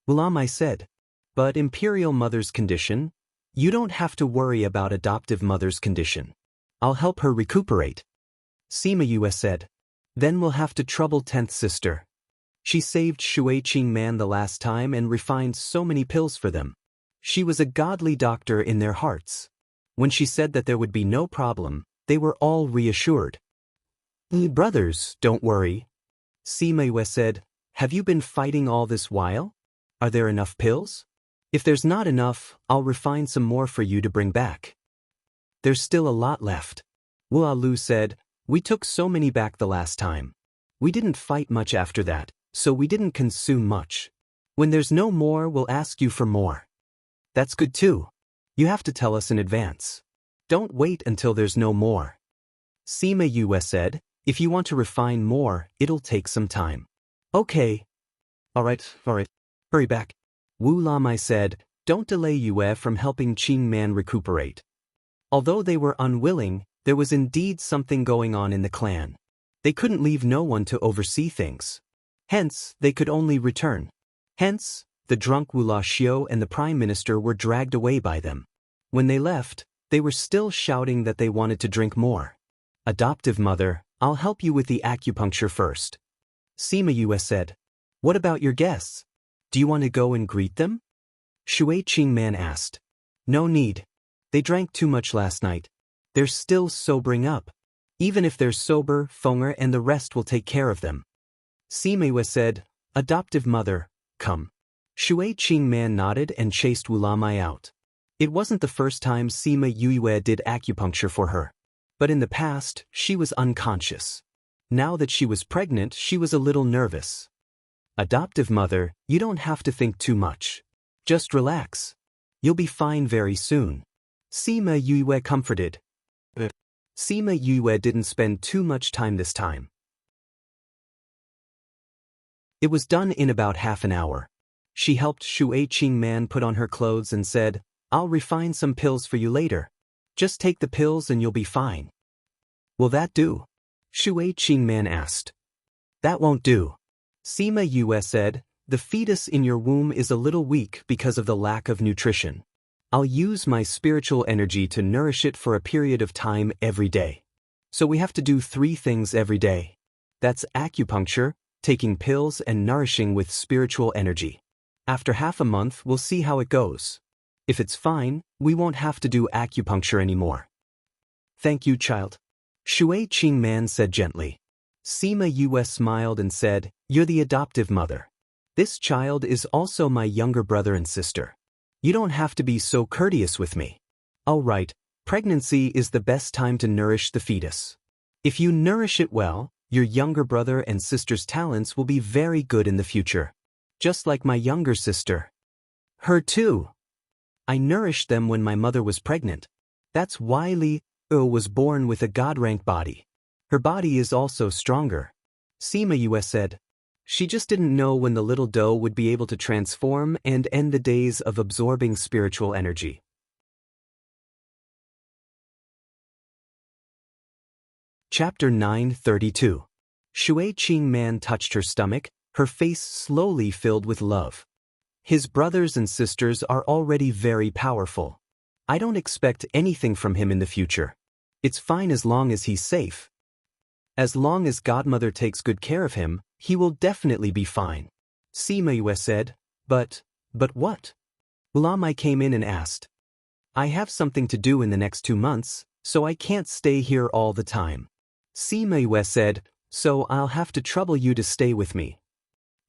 Wu Lamai said. "But Imperial Mother's condition? You don't have to worry about adoptive mother's condition. I'll help her recuperate." Sima Yue said. "Then we'll have to trouble 10th sister. She saved Shui Qingman the last time and refined so many pills for them. She was a godly doctor in their hearts. When she said that there would be no problem, they were all reassured." "Brothers, don't worry." Sima Yue said, "Have you been fighting all this while? Are there enough pills? If there's not enough, I'll refine some more for you to bring back." "There's still a lot left." Wu Lu said, "We took so many back the last time. We didn't fight much after that, so we didn't consume much. When there's no more, we'll ask you for more." "That's good too. You have to tell us in advance. Don't wait until there's no more." Sima Yue said, "If you want to refine more, it'll take some time." "Okay." All right. Hurry back." Wu Lamai said, "Don't delay Yue from helping Qingman recuperate." Although they were unwilling, there was indeed something going on in the clan. They couldn't leave no one to oversee things. Hence, they could only return. Hence, the drunk Wu La Xiu and the Prime Minister were dragged away by them. When they left, they were still shouting that they wanted to drink more. "Adoptive mother, I'll help you with the acupuncture first." Sima Yue said. "What about your guests? Do you want to go and greet them?" Shui Qingman asked. "No need. They drank too much last night. They're still sobering up. Even if they're sober, Fenger and the rest will take care of them." Sima Yue said, "Adoptive mother, come." Shui Qingman nodded and chased Wu Lamai out. It wasn't the first time Sima Yue did acupuncture for her. But in the past, she was unconscious. Now that she was pregnant, she was a little nervous. Adoptive mother, you don't have to think too much. Just relax. You'll be fine very soon. Sima Yue comforted. Sima Yue didn't spend too much time this time. It was done in about half an hour. She helped Shui Qingman put on her clothes and said, "I'll refine some pills for you later. Just take the pills and you'll be fine." "Will that do?" Shui Qingman asked. "That won't do." Sima Yue said, "The fetus in your womb is a little weak because of the lack of nutrition. I'll use my spiritual energy to nourish it for a period of time every day. So we have to do 3 things every day. That's acupuncture, taking pills, and nourishing with spiritual energy. After half a month, we'll see how it goes. If it's fine, we won't have to do acupuncture anymore." "Thank you, child," Shui Qingman said gently. Sima Yue smiled and said, "You're the adoptive mother. This child is also my younger brother and sister. You don't have to be so courteous with me. All right, pregnancy is the best time to nourish the fetus. If you nourish it well, your younger brother and sister's talents will be very good in the future. Just like my younger sister. Her too. I nourished them when my mother was pregnant. That's why Li Yu was born with a god-rank body. Her body is also stronger." Sima Yue said. She just didn't know when the little doe would be able to transform and end the days of absorbing spiritual energy. Chapter 932. Shui Qingman touched her stomach, her face slowly filled with love. His brothers and sisters are already very powerful. I don't expect anything from him in the future. It's fine as long as he's safe. As long as Godmother takes good care of him, he will definitely be fine. Sima Yue said, But what? Wulamai came in and asked. "I have something to do in the next 2 months, so I can't stay here all the time." Sima Yue said, "So I'll have to trouble you to stay with me."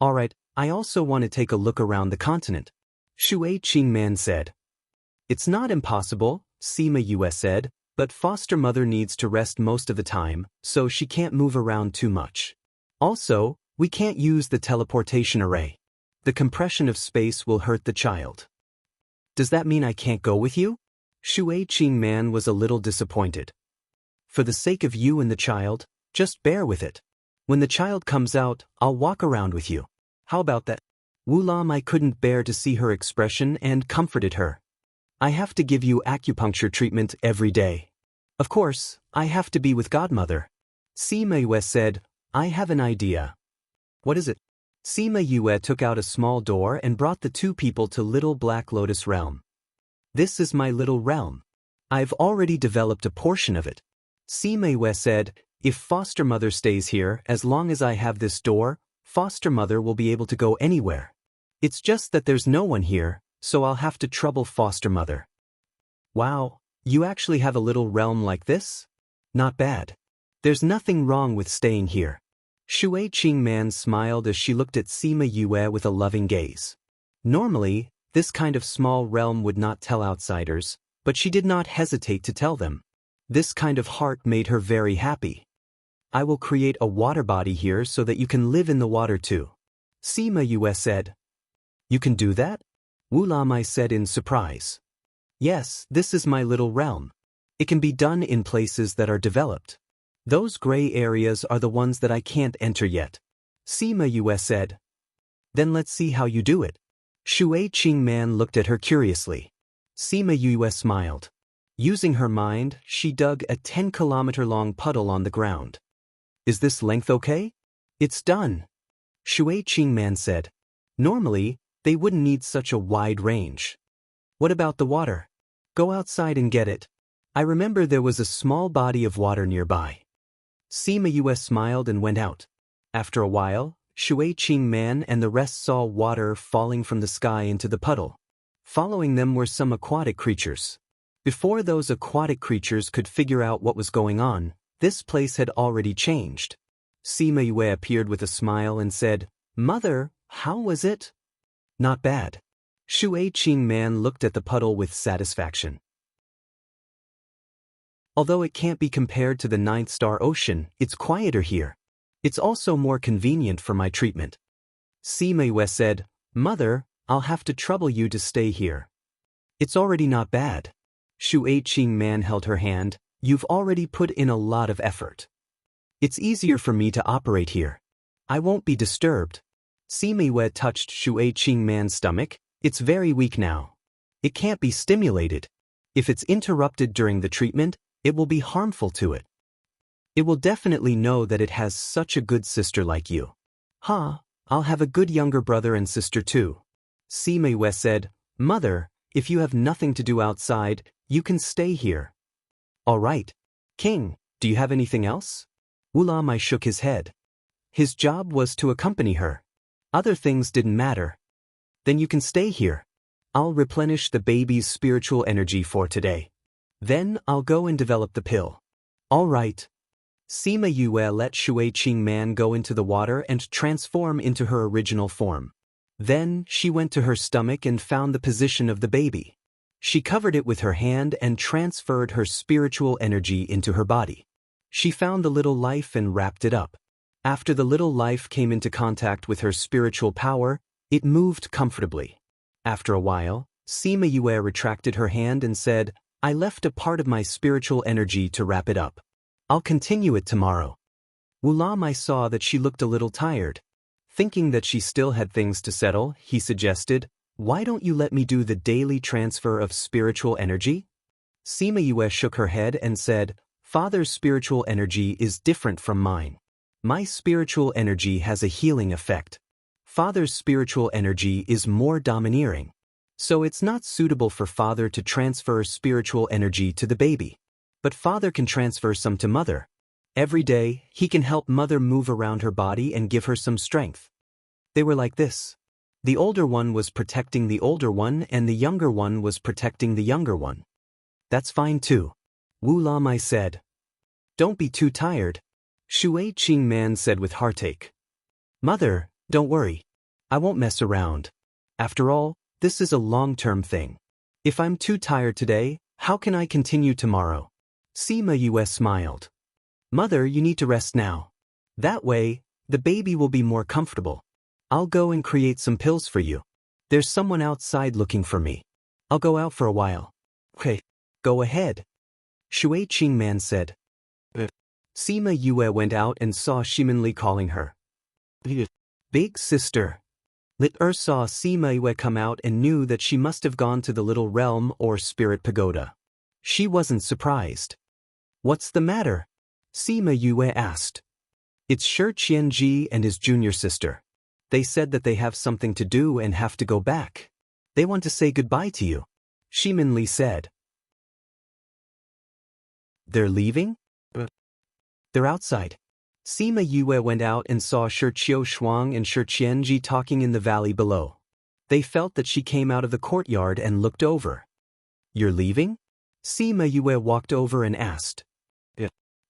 "Alright, I also want to take a look around the continent," Shui Qingman said. "It's not impossible," Sima Yue said, "but foster mother needs to rest most of the time, so she can't move around too much. Also, we can't use the teleportation array. The compression of space will hurt the child." "Does that mean I can't go with you?" Shui Qingman was a little disappointed. "For the sake of you and the child, just bear with it. When the child comes out, I'll walk around with you. How about that?" Wulamai couldn't bear to see her expression and comforted her. "I have to give you acupuncture treatment every day. Of course, I have to be with Godmother." Sima Yue said, "I have an idea." "What is it?" Sima Yue took out a small door and brought the 2 people to Little Black Lotus Realm. "This is my little realm. I've already developed a portion of it." Sima Yue said, "If foster mother stays here, as long as I have this door, foster mother will be able to go anywhere. It's just that there's no one here, so I'll have to trouble foster mother." "Wow, you actually have a little realm like this? Not bad. There's nothing wrong with staying here." Shui Qingman smiled as she looked at Sima Yue with a loving gaze. Normally, this kind of small realm would not tell outsiders, but she did not hesitate to tell them. This kind of heart made her very happy. "I will create a water body here so that you can live in the water too," Sima Yue said. "You can do that?" Wulamai said in surprise. "Yes, this is my little realm. It can be done in places that are developed. Those gray areas are the ones that I can't enter yet," Sima Yue said. "Then let's see how you do it." Shui Qingman looked at her curiously. Sima Yue smiled. Using her mind, she dug a 10-kilometer-long puddle on the ground. "Is this length okay?" "It's done," Shui Qingman said. "Normally, they wouldn't need such a wide range." "What about the water?" "Go outside and get it. I remember there was a small body of water nearby." Sima Yue smiled and went out. After a while, Shui Qingman and the rest saw water falling from the sky into the puddle. Following them were some aquatic creatures. Before those aquatic creatures could figure out what was going on, this place had already changed. Sima Yue appeared with a smile and said, "Mother, how was it?" "Not bad." Shui Qingman looked at the puddle with satisfaction. "Although it can't be compared to the Ninth Star Ocean, it's quieter here. It's also more convenient for my treatment. Sima Yue said, Mother, I'll have to trouble you to stay here. It's already not bad. Shu Qing Man held her hand. You've already put in a lot of effort. It's easier for me to operate here. I won't be disturbed. Sima Yue touched Shu Qing Man's stomach. It's very weak now. It can't be stimulated. If it's interrupted during the treatment, it will be harmful to it. It will definitely know that it has such a good sister like you. I'll have a good younger brother and sister too. Sima Yue said, Mother, if you have nothing to do outside, you can stay here. All right. King, do you have anything else? Wu Lamai shook his head. His job was to accompany her. Other things didn't matter. Then you can stay here. I'll replenish the baby's spiritual energy for today. Then I'll go and develop the pill. All right. Sima Yue let Shu Qing Man go into the water and transform into her original form. Then she went to her stomach and found the position of the baby. She covered it with her hand and transferred her spiritual energy into her body. She found the little life and wrapped it up. After the little life came into contact with her spiritual power, it moved comfortably. After a while, Sima Yue retracted her hand and said, I left a part of my spiritual energy to wrap it up. I'll continue it tomorrow. Wu Lamai saw that she looked a little tired. Thinking that she still had things to settle, he suggested, Why don't you let me do the daily transfer of spiritual energy? Sima Yue shook her head and said, Father's spiritual energy is different from mine. My spiritual energy has a healing effect. Father's spiritual energy is more domineering. So it's not suitable for Father to transfer spiritual energy to the baby. But Father can transfer some to Mother. Every day, he can help Mother move around her body and give her some strength. They were like this. The older one was protecting the older one and the younger one was protecting the younger one. That's fine too. Wu Lamai said. Don't be too tired. Shu Qing Man said with heartache. Mother, don't worry. I won't mess around. After all, this is a long-term thing. If I'm too tired today, how can I continue tomorrow? Sima Yue smiled. Mother, you need to rest now. That way, the baby will be more comfortable. I'll go and create some pills for you. There's someone outside looking for me. I'll go out for a while. Okay, go ahead. Shu Qing Man said. Sima Yue went out and saw Shiminli calling her. Big sister. Lit-Er saw Sima Yue come out and knew that she must have gone to the little realm or spirit pagoda. She wasn't surprised. What's the matter? Sima Yue asked. It's Shi Qianji and his junior sister. They said that they have something to do and have to go back. They want to say goodbye to you. Shiminli said. They're leaving? They're outside. Sima Yue went out and saw Shi Qiushuang and Shi Qianji talking in the valley below. They felt that she came out of the courtyard and looked over. You're leaving? Sima Yue walked over and asked.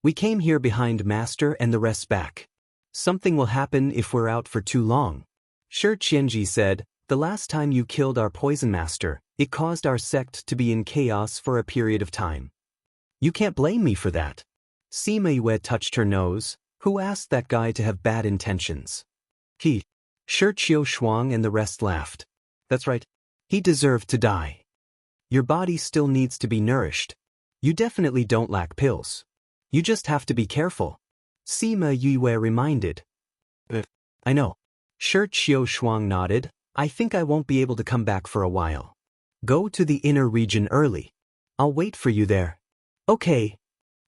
We came here behind Master and the rest back. Something will happen if we're out for too long. Shi Qianji said, the last time you killed our poison master, it caused our sect to be in chaos for a period of time. You can't blame me for that. Sima Yue touched her nose. Who asked that guy to have bad intentions? He. Shi Qiushuang and the rest laughed. That's right. He deserved to die. Your body still needs to be nourished. You definitely don't lack pills. You just have to be careful. Sima Yue reminded. I know. Shi Qiushuang nodded. I think I won't be able to come back for a while. Go to the inner region early. I'll wait for you there. Okay.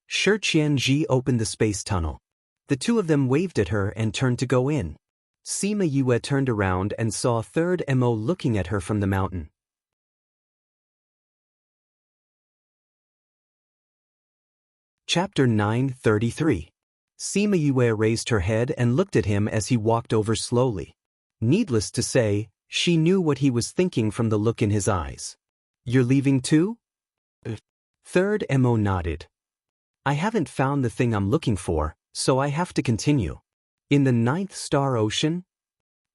Shi Qianji opened the space tunnel. The two of them waved at her and turned to go in. Sima Yue turned around and saw Third Mo looking at her from the mountain. Chapter 933. Sima Yue raised her head and looked at him as he walked over slowly. Needless to say, she knew what he was thinking from the look in his eyes. You're leaving too? Third Mo nodded. I haven't found the thing I'm looking for, so I have to continue. In the 9th star ocean?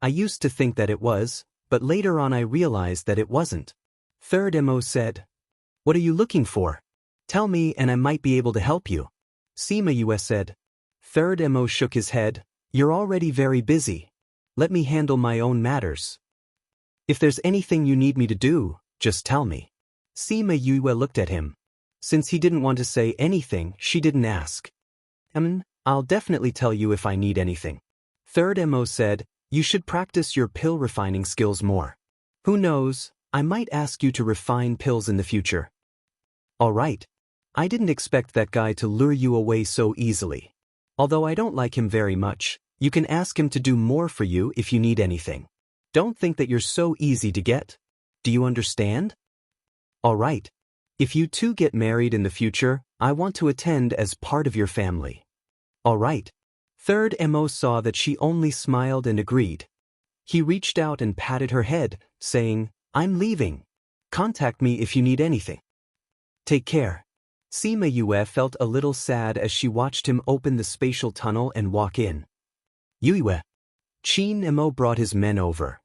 I used to think that it was, but later on I realized that it wasn't. Third Mo said. What are you looking for? Tell me and I might be able to help you. Sima Yue said. Third Mo shook his head. You're already very busy. Let me handle my own matters. If there's anything you need me to do, just tell me. Sima Yue looked at him. Since he didn't want to say anything, she didn't ask. I'll definitely tell you if I need anything. Third Mo said, you should practice your pill refining skills more. Who knows, I might ask you to refine pills in the future. Alright. I didn't expect that guy to lure you away so easily. Although I don't like him very much, you can ask him to do more for you if you need anything. Don't think that you're so easy to get. Do you understand? Alright. If you two get married in the future, I want to attend as part of your family. Alright. Third Mo saw that she only smiled and agreed. He reached out and patted her head, saying, I'm leaving. Contact me if you need anything. Take care. Sima Yue felt a little sad as she watched him open the spatial tunnel and walk in. Yue. Qin Mo brought his men over.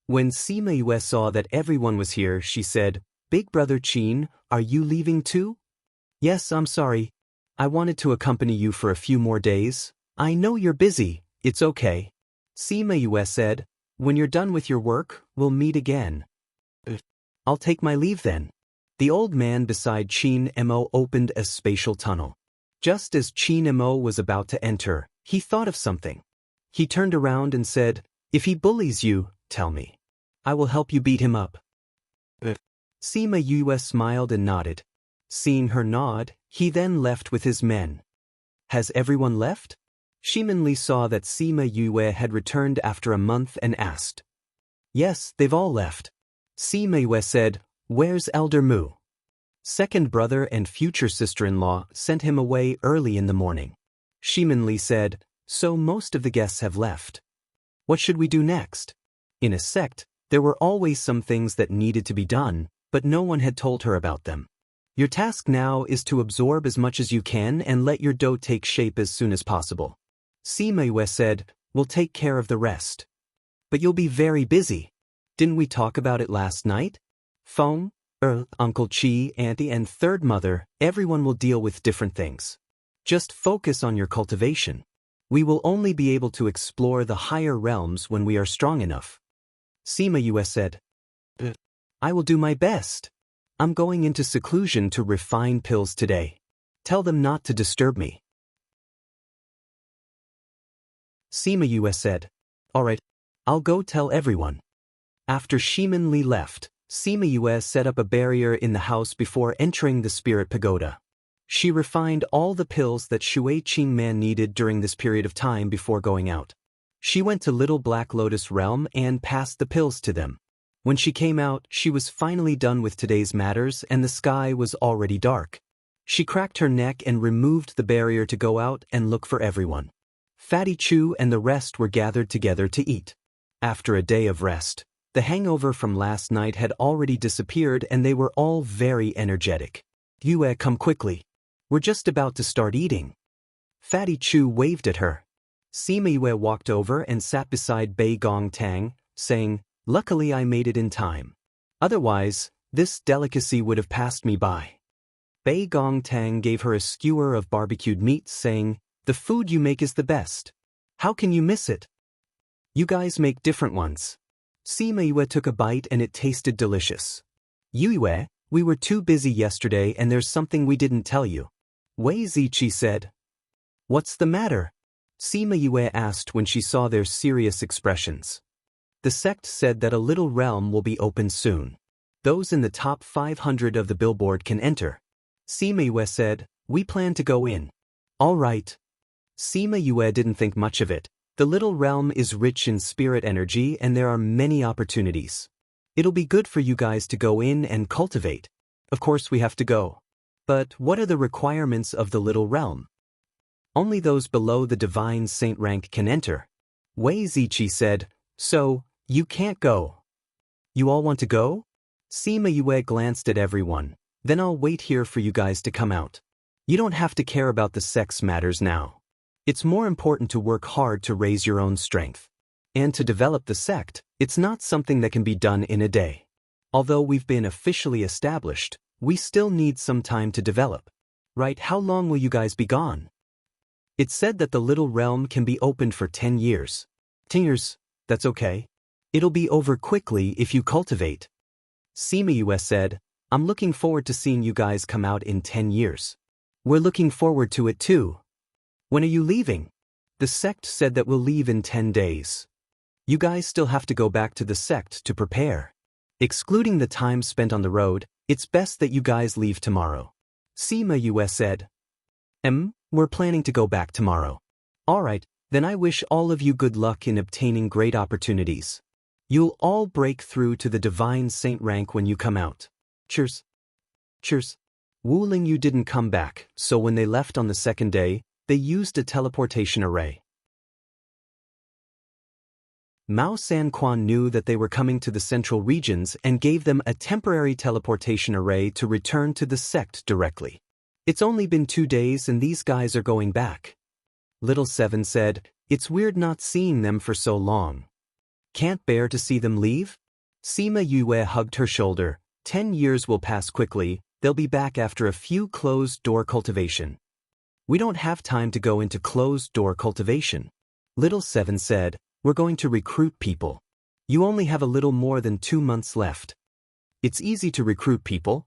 When Sima Yue saw that everyone was here, she said, Big brother Qin, are you leaving too? Yes, I'm sorry. I wanted to accompany you for a few more days. I know you're busy, it's okay. Sima Yue said, when you're done with your work, we'll meet again. I'll take my leave then. The old man beside Qin Mo opened a spatial tunnel. Just as Qin Mo was about to enter, he thought of something. He turned around and said, if he bullies you, tell me. I will help you beat him up. Sima Yue smiled and nodded. Seeing her nod, he then left with his men. Has everyone left? Shimin Li saw that Sima Yue had returned after a month and asked. Yes, they've all left. Sima Yue said, where's Elder Mu? Second brother and future sister-in-law sent him away early in the morning. Shimin Li said, so most of the guests have left. What should we do next? In a sect, there were always some things that needed to be done, but no one had told her about them. Your task now is to absorb as much as you can and let your dough take shape as soon as possible. Sima Yue said, we'll take care of the rest. But you'll be very busy. Didn't we talk about it last night? Feng, Uncle Chi, Auntie and third mother, everyone will deal with different things. Just focus on your cultivation. We will only be able to explore the higher realms when we are strong enough. Sima Yue said, I will do my best. I'm going into seclusion to refine pills today. Tell them not to disturb me. Sima Yue said, alright, I'll go tell everyone. After Shimin Li left, Sima Yue set up a barrier in the house before entering the spirit pagoda. She refined all the pills that Shui Qingman needed during this period of time before going out. She went to Little Black Lotus Realm and passed the pills to them. When she came out, she was finally done with today's matters and the sky was already dark. She cracked her neck and removed the barrier to go out and look for everyone. Fatty Chu and the rest were gathered together to eat. After a day of rest, the hangover from last night had already disappeared and they were all very energetic. Yue, come quickly. We're just about to start eating. Fatty Chu waved at her. Sima Yue walked over and sat beside Bei Gong Tang, saying, luckily I made it in time. Otherwise, this delicacy would have passed me by. Bei Gong Tang gave her a skewer of barbecued meat, saying, the food you make is the best. How can you miss it? You guys make different ones. Sima Yue took a bite and it tasted delicious. Yue, we were too busy yesterday and there's something we didn't tell you. Wei Ziqi said. What's the matter? Sima Yue asked when she saw their serious expressions. The sect said that a little realm will be opened soon. Those in the top 500 of the billboard can enter. Sima Yue said, we plan to go in. All right. Sima Yue didn't think much of it. The little realm is rich in spirit energy and there are many opportunities. It'll be good for you guys to go in and cultivate. Of course we have to go. But what are the requirements of the little realm? Only those below the divine saint rank can enter. Wei Ziqi said, so, you can't go. You all want to go? Sima Yue glanced at everyone. Then I'll wait here for you guys to come out. You don't have to care about the sex matters now. It's more important to work hard to raise your own strength. And to develop the sect, it's not something that can be done in a day. Although we've been officially established, we still need some time to develop. Right, how long will you guys be gone? It said that the little realm can be opened for 10 years. 10 years, that's okay. It'll be over quickly if you cultivate. Sima said, I'm looking forward to seeing you guys come out in 10 years. We're looking forward to it too. When are you leaving? The sect said that we'll leave in 10 days. You guys still have to go back to the sect to prepare. Excluding the time spent on the road, it's best that you guys leave tomorrow. Sima said. We're planning to go back tomorrow. Alright, then I wish all of you good luck in obtaining great opportunities. You'll all break through to the divine saint rank when you come out. Cheers. Cheers. Wu Lingyu didn't come back, so when they left on the second day, they used a teleportation array. Mao Sanquan knew that they were coming to the central regions and gave them a temporary teleportation array to return to the sect directly. It's only been 2 days and these guys are going back. Little Seven said, it's weird not seeing them for so long. Can't bear to see them leave? Sima Yue hugged her shoulder. 10 years will pass quickly, they'll be back after a few closed-door cultivation. We don't have time to go into closed-door cultivation. Little Seven said, we're going to recruit people. You only have a little more than 2 months left. It's easy to recruit people.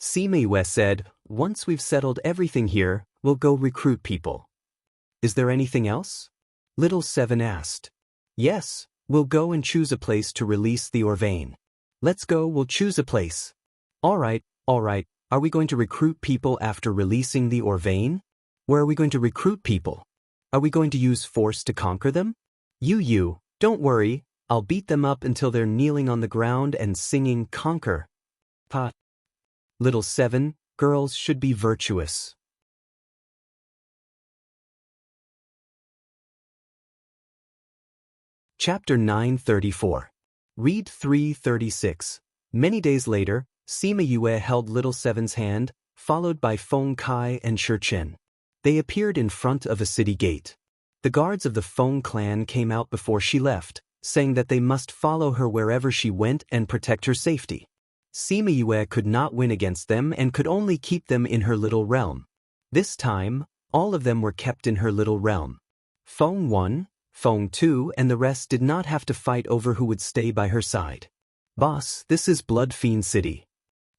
Sima Yue said, once we've settled everything here, we'll go recruit people. Is there anything else? Little Seven asked. Yes, we'll go and choose a place to release the Orvane. Let's go, we'll choose a place. Alright, are we going to recruit people after releasing the Orvane? Where are we going to recruit people? Are we going to use force to conquer them? You, don't worry, I'll beat them up until they're kneeling on the ground and singing conquer. Pa. Little Seven, girls should be virtuous. Chapter 934. Read 336. Many days later, Sima Yue held Little Seven's hand, followed by Feng Kai and Shi Chen. They appeared in front of a city gate. The guards of the Feng clan came out before she left, saying that they must follow her wherever she went and protect her safety. Sima Yue could not win against them and could only keep them in her little realm. This time, all of them were kept in her little realm. Feng 1, Feng 2 and the rest did not have to fight over who would stay by her side. Boss, this is Blood Fiend City.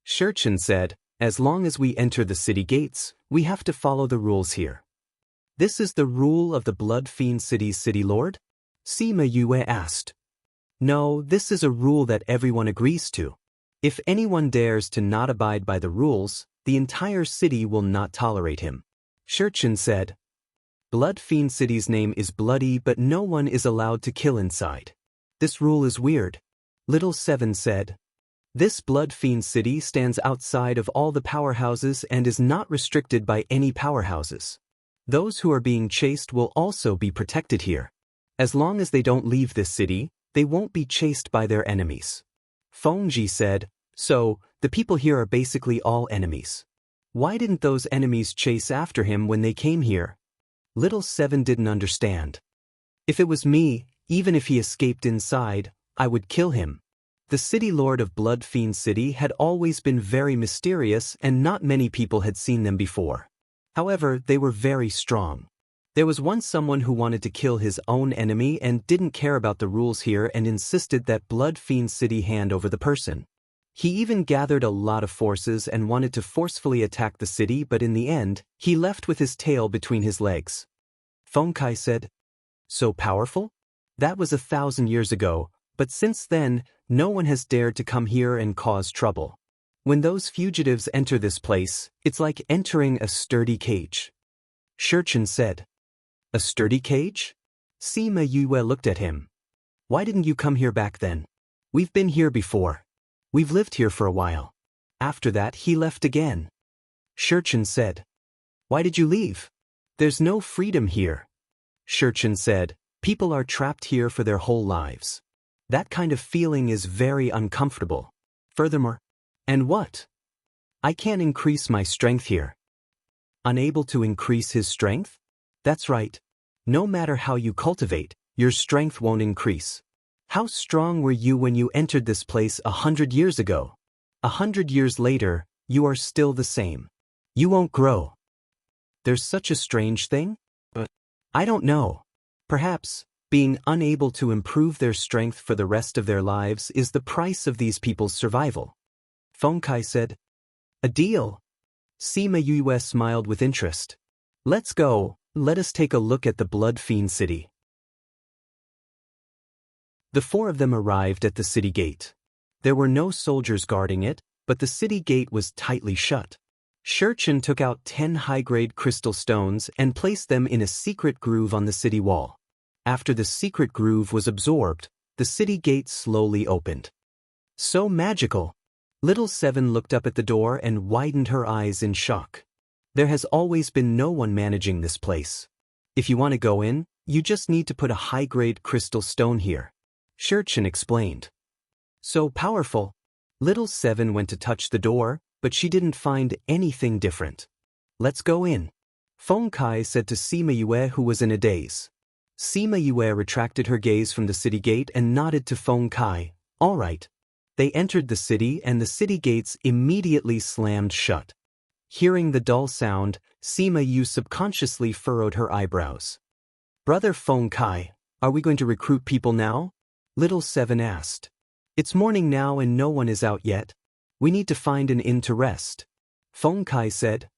Shi Chen said, as long as we enter the city gates, we have to follow the rules here. This is the rule of the Blood Fiend City's city lord? Sima Yue asked. No, this is a rule that everyone agrees to. If anyone dares to not abide by the rules, the entire city will not tolerate him. Shi Chen said. Blood Fiend City's name is bloody, but no one is allowed to kill inside. This rule is weird. Little Seven said. This Blood Fiend City stands outside of all the powerhouses and is not restricted by any powerhouses. Those who are being chased will also be protected here. As long as they don't leave this city, they won't be chased by their enemies. Feng Ji said, so, the people here are basically all enemies. Why didn't those enemies chase after him when they came here? Little Seven didn't understand. If it was me, even if he escaped inside, I would kill him. The city lord of Blood Fiend City had always been very mysterious and not many people had seen them before. However, they were very strong. There was once someone who wanted to kill his own enemy and didn't care about the rules here and insisted that Blood Fiend City hand over the person. He even gathered a lot of forces and wanted to forcefully attack the city, but in the end, he left with his tail between his legs. Feng Kai said, so powerful? That was 1,000 years ago, but since then, no one has dared to come here and cause trouble. When those fugitives enter this place, it's like entering a sturdy cage. Shi Chen said. A sturdy cage? Sima Yue looked at him. Why didn't you come here back then? We've been here before. We've lived here for a while. After that, he left again. Shi Chen said. Why did you leave? There's no freedom here. Shi Chen said, people are trapped here for their whole lives. That kind of feeling is very uncomfortable. Furthermore, and what? I can't increase my strength here. Unable to increase his strength? That's right. No matter how you cultivate, your strength won't increase. How strong were you when you entered this place 100 years ago? 100 years later, you are still the same. You won't grow. There's such a strange thing? I don't know. Perhaps, being unable to improve their strength for the rest of their lives is the price of these people's survival. Feng Kai said. A deal. Sima Yue smiled with interest. Let's go, let us take a look at the Blood Fiend City. The four of them arrived at the city gate. There were no soldiers guarding it, but the city gate was tightly shut. Shurchen took out 10 high-grade crystal stones and placed them in a secret groove on the city wall. After the secret groove was absorbed, the city gate slowly opened. So magical! Little Seven looked up at the door and widened her eyes in shock. There has always been no one managing this place. If you want to go in, you just need to put a high-grade crystal stone here. Shurchen explained. So powerful. Little Seven went to touch the door, but she didn't find anything different. Let's go in. Feng Kai said to Sima Yue, who was in a daze. Sima Yue retracted her gaze from the city gate and nodded to Feng Kai. All right. They entered the city and the city gates immediately slammed shut. Hearing the dull sound, Sima Yue subconsciously furrowed her eyebrows. Brother Feng Kai, are we going to recruit people now? Little Seven asked. It's morning now and no one is out yet. We need to find an inn to rest. Feng Kai said.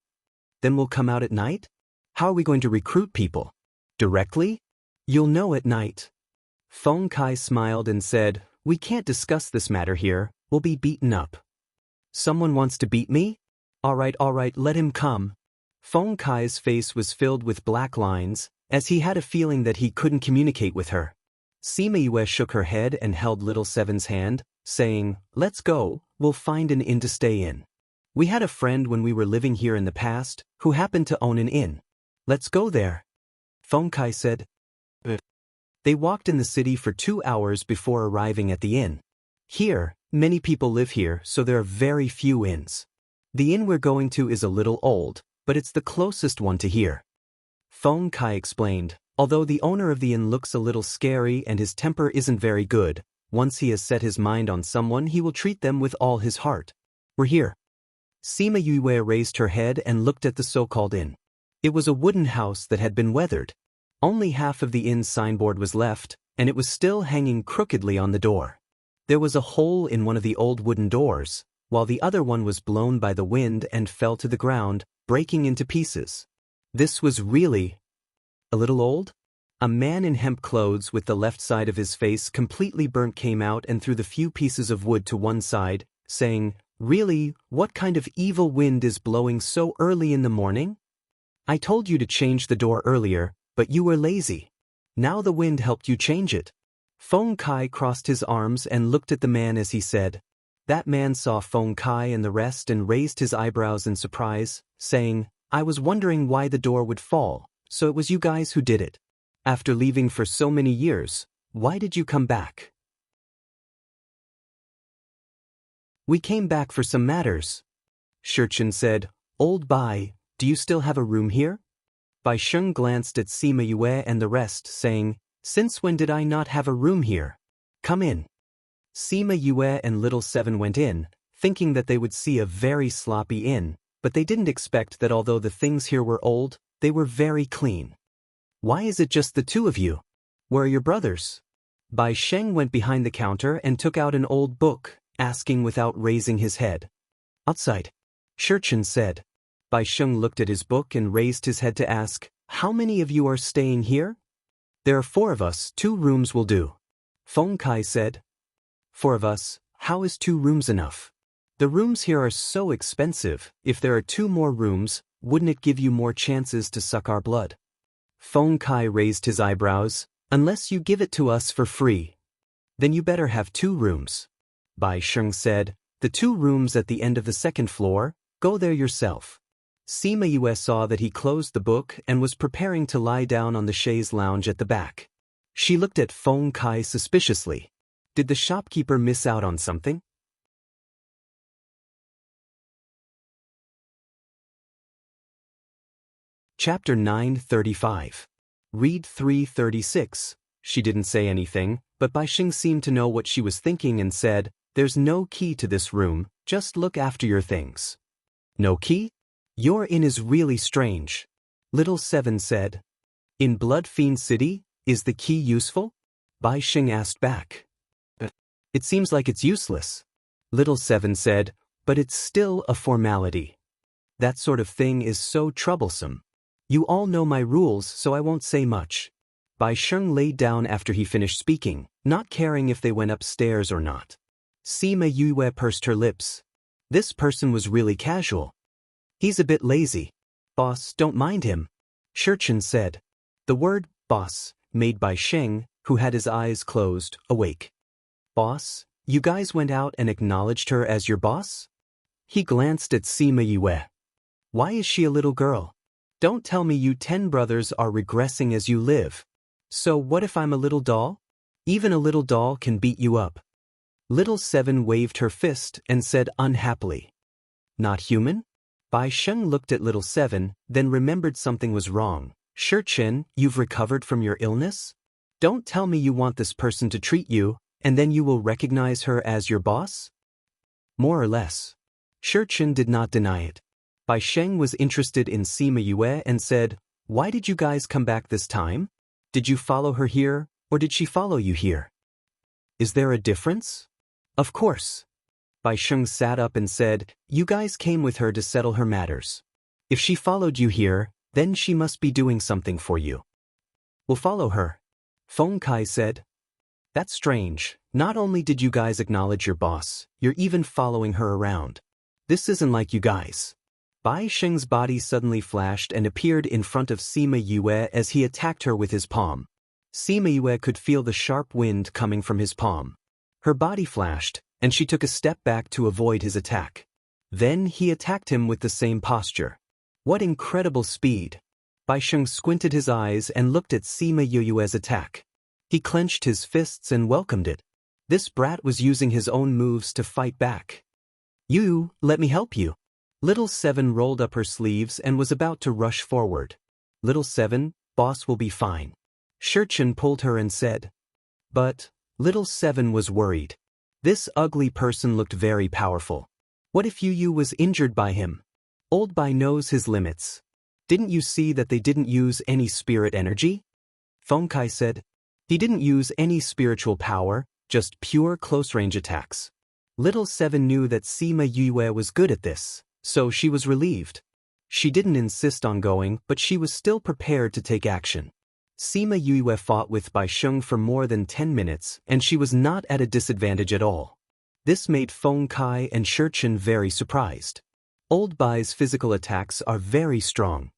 Then we'll come out at night? How are we going to recruit people? Directly? You'll know at night. Feng Kai smiled and said, We can't discuss this matter here, we'll be beaten up. Someone wants to beat me? All right, let him come. Feng Kai's face was filled with black lines, as he had a feeling that he couldn't communicate with her. Sima Yue shook her head and held Little Seven's hand, saying, Let's go, we'll find an inn to stay in. We had a friend when we were living here in the past, who happened to own an inn. Let's go there. Feng Kai said. They walked in the city for 2 hours before arriving at the inn. Here, many people live here, so there are very few inns. The inn we're going to is a little old, but it's the closest one to here. Feng Kai explained, although the owner of the inn looks a little scary and his temper isn't very good, once he has set his mind on someone he will treat them with all his heart. We're here. Sima Yue raised her head and looked at the so-called inn. It was a wooden house that had been weathered. Only half of the inn's signboard was left, and it was still hanging crookedly on the door. There was a hole in one of the old wooden doors, while the other one was blown by the wind and fell to the ground, breaking into pieces. This was really a little old? A man in hemp clothes with the left side of his face completely burnt came out and threw the few pieces of wood to one side, saying, Really, what kind of evil wind is blowing so early in the morning? I told you to change the door earlier, but you were lazy. Now the wind helped you change it. Feng Kai crossed his arms and looked at the man as he said. That man saw Feng Kai and the rest and raised his eyebrows in surprise, saying, I was wondering why the door would fall, so it was you guys who did it. After leaving for so many years, why did you come back? We came back for some matters. Shurchen said, Old Bai, do you still have a room here? Bai Sheng glanced at Sima Yue and the rest, saying, Since when did I not have a room here? Come in. Sima Yue and Little Seven went in, thinking that they would see a very sloppy inn, but they didn't expect that although the things here were old, they were very clean. Why is it just the two of you? Where are your brothers? Bai Sheng went behind the counter and took out an old book, asking without raising his head. Outside. Shurchen said. Bai Sheng looked at his book and raised his head to ask, How many of you are staying here? There are 4 of us, 2 rooms will do. Feng Kai said. 4 of us, how is 2 rooms enough? The rooms here are so expensive, if there are 2 more rooms, wouldn't it give you more chances to suck our blood? Feng Kai raised his eyebrows. Unless you give it to us for free. Then you better have 2 rooms. Bai Sheng said, The 2 rooms at the end of the 2nd floor, go there yourself. Sima Yue saw that he closed the book and was preparing to lie down on the chaise lounge at the back. She looked at Feng Kai suspiciously. Did the shopkeeper miss out on something? Chapter 935. Read 336. She didn't say anything, but Bai Sheng seemed to know what she was thinking and said, There's no key to this room, just look after your things. No key? Your inn is really strange. Little Seven said. In Blood Fiend City, is the key useful? Bai Xing asked back. It seems like it's useless. Little Seven said, but it's still a formality. That sort of thing is so troublesome. You all know my rules, so I won't say much. Bai Sheng laid down after he finished speaking, not caring if they went upstairs or not. Sima Yue pursed her lips. This person was really casual. He's a bit lazy. Boss, don't mind him. Shurchen said. The word, boss, made Bai Sheng, who had his eyes closed, awake. Boss, you guys went out and acknowledged her as your boss? He glanced at Sima Yue. Why is she a little girl? Don't tell me you 10 brothers are regressing as you live. So what if I'm a little doll? Even a little doll can beat you up. Little Seven waved her fist and said unhappily. Not human? Bai Sheng looked at Little Seven, then remembered something was wrong. Shurchen, you've recovered from your illness? Don't tell me you want this person to treat you, and then you will recognize her as your boss? More or less. Shurchen did not deny it. Bai Sheng was interested in Sima Yue and said, why did you guys come back this time? Did you follow her here, or did she follow you here? Is there a difference? Of course. Bai Sheng sat up and said, you guys came with her to settle her matters. If she followed you here, then she must be doing something for you. We'll follow her. Feng Kai said. That's strange. Not only did you guys acknowledge your boss, you're even following her around. This isn't like you guys. Bai Sheng's body suddenly flashed and appeared in front of Sima Yue as he attacked her with his palm. Sima Yue could feel the sharp wind coming from his palm. Her body flashed, and she took a step back to avoid his attack. Then he attacked him with the same posture. What incredible speed! Bai Sheng squinted his eyes and looked at Sima Yue's attack. He clenched his fists and welcomed it. This brat was using his own moves to fight back. You, let me help you. Little Seven rolled up her sleeves and was about to rush forward. Little Seven, boss will be fine. Shurchen pulled her and said. But, Little Seven was worried. This ugly person looked very powerful. What if Yu was injured by him? Old Bai knows his limits. Didn't you see that they didn't use any spirit energy? Feng Kai said. He didn't use any spiritual power, just pure close-range attacks. Little Seven knew that Sima Yue was good at this, so she was relieved. She didn't insist on going, but she was still prepared to take action. Sima Yue fought with Bai Sheng for more than 10 minutes, and she was not at a disadvantage at all. This made Feng Kai and Shurchen very surprised. Old Bai's physical attacks are very strong.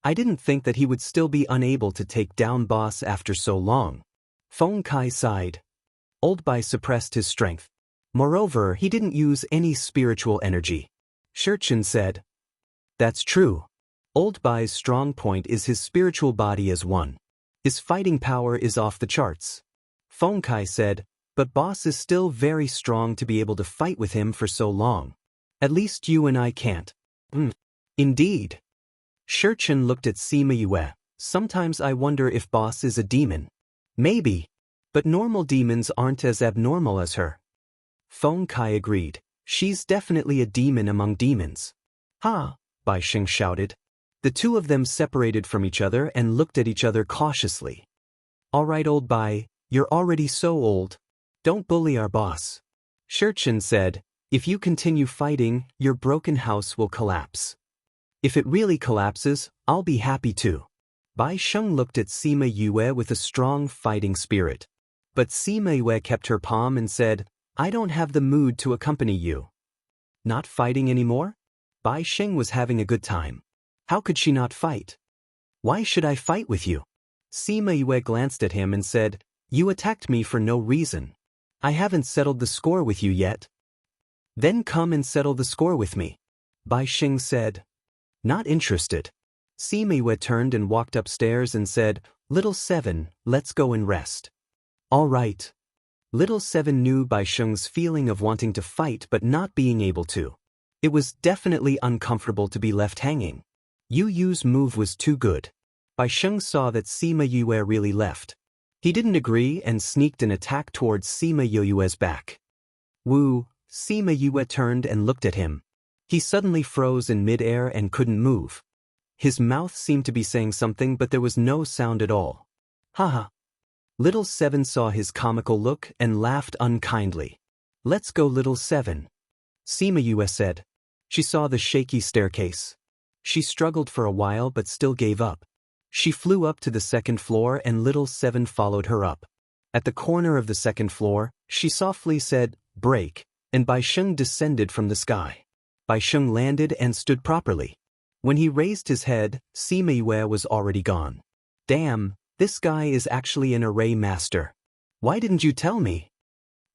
I didn't think that he would still be unable to take down boss after so long. Feng Kai sighed. Old Bai suppressed his strength. Moreover, he didn't use any spiritual energy. Shurchen said. That's true. Old Bai's strong point is his spiritual body as one. His fighting power is off the charts. Feng Kai said, but boss is still very strong to be able to fight with him for so long. At least you and I can't. Indeed. Shurchen looked at Sima Yue. Sometimes I wonder if boss is a demon. Maybe. But normal demons aren't as abnormal as her. Feng Kai agreed. She's definitely a demon among demons. Ha! Bai Sheng shouted. The two of them separated from each other and looked at each other cautiously. All right, Old Bai, you're already so old. Don't bully our boss. Shurchen said, if you continue fighting, your broken house will collapse. If it really collapses, I'll be happy too. Bai Sheng looked at Sima Yue with a strong fighting spirit. But Sima Yue kept her palm and said, I don't have the mood to accompany you. Not fighting anymore? Bai Sheng was having a good time. How could she not fight? Why should I fight with you? Sima Yue glanced at him and said, you attacked me for no reason. I haven't settled the score with you yet. Then come and settle the score with me. Bai Sheng said. Not interested. Sima Yue turned and walked upstairs and said, Little Seven, let's go and rest. All right. Little Seven knew Bai Sheng's feeling of wanting to fight but not being able to. It was definitely uncomfortable to be left hanging. Yu Yu's move was too good. Bai Sheng saw that Sima Yue really left. He didn't agree and sneaked an attack towards Sima Yue's back. Woo! Sima Yue turned and looked at him. He suddenly froze in midair and couldn't move. His mouth seemed to be saying something, but there was no sound at all. Haha. Little Seven saw his comical look and laughed unkindly. Let's go, Little Seven, Sima said. She saw the shaky staircase. She struggled for a while but still gave up. She flew up to the second floor and Little Seven followed her up. At the corner of the second floor, she softly said, "Break," and Bai Sheng descended from the sky. Bai Sheng landed and stood properly. When he raised his head, Sima Yue was already gone. Damn, this guy is actually an array master. Why didn't you tell me?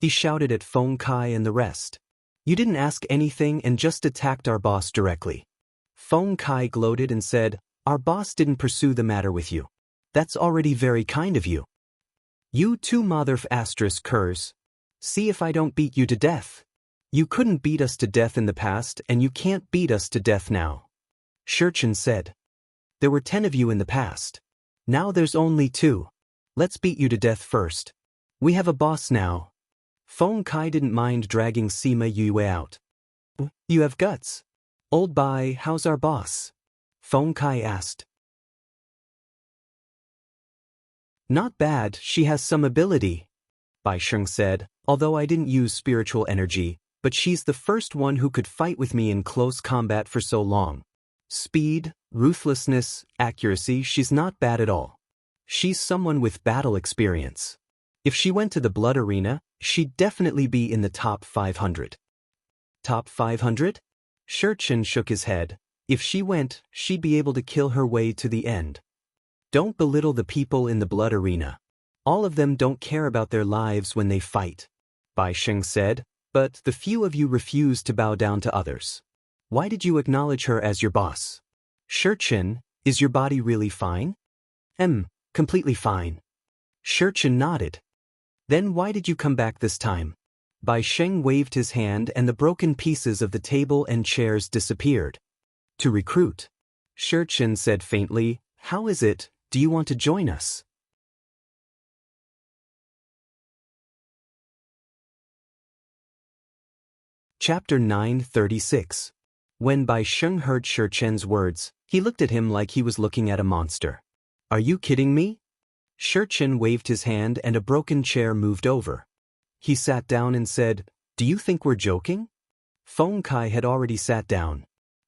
He shouted at Feng Kai and the rest. You didn't ask anything and just attacked our boss directly. Feng Kai gloated and said, our boss didn't pursue the matter with you. That's already very kind of you. You too, mother of asterisk curs. See if I don't beat you to death. You couldn't beat us to death in the past and you can't beat us to death now. Shurchen said. There were 10 of you in the past. Now there's only 2. Let's beat you to death first. We have a boss now. Feng Kai didn't mind dragging Sima Yue out. You have guts. Old Bai, how's our boss? Feng Kai asked. Not bad, she has some ability, Bai Sheng said, although I didn't use spiritual energy, but she's the first one who could fight with me in close combat for so long. Speed, ruthlessness, accuracy, she's not bad at all. She's someone with battle experience. If she went to the blood arena, she'd definitely be in the top 500. Top 500? Shurchen shook his head. If she went, she'd be able to kill her way to the end. Don't belittle the people in the blood arena. All of them don't care about their lives when they fight, Bai Sheng said, but the few of you refuse to bow down to others. Why did you acknowledge her as your boss? Shurchen, is your body really fine? Completely fine. Shurchen nodded. Then why did you come back this time? Bai Sheng waved his hand and the broken pieces of the table and chairs disappeared. To recruit. Shurchen said faintly, how is it, do you want to join us? Chapter 936. When Bai Sheng heard Shurchen's words, he looked at him like he was looking at a monster. Are you kidding me? Shurchen waved his hand and a broken chair moved over. He sat down and said, do you think we're joking? Feng Kai had already sat down.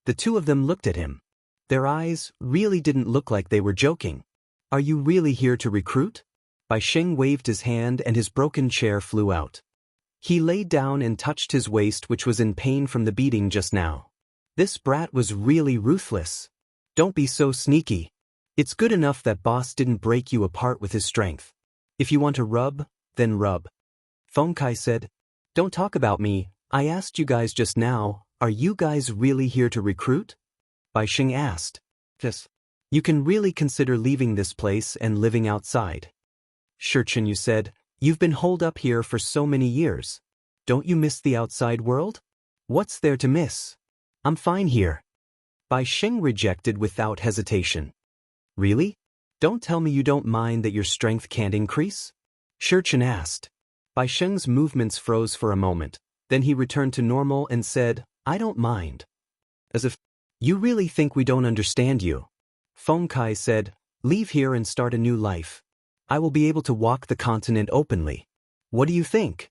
The two of them looked at him. Their eyes really didn't look like they were joking. Are you really here to recruit? Bai Sheng waved his hand and his broken chair flew out. He lay down and touched his waist, which was in pain from the beating just now. This brat was really ruthless. Don't be so sneaky. It's good enough that boss didn't break you apart with his strength. If you want to rub, then rub. Feng Kai said, don't talk about me, I asked you guys just now, are you guys really here to recruit? Bai Sheng asked. Yes. You can really consider leaving this place and living outside. Shurchen, you said, you've been holed up here for so many years. Don't you miss the outside world? What's there to miss? I'm fine here. Bai Sheng rejected without hesitation. Really? Don't tell me you don't mind that your strength can't increase? Shurchen asked. Bai Sheng's movements froze for a moment, then he returned to normal and said, I don't mind. As if, you really think we don't understand you? Feng Kai said, leave here and start a new life. I will be able to walk the continent openly. What do you think?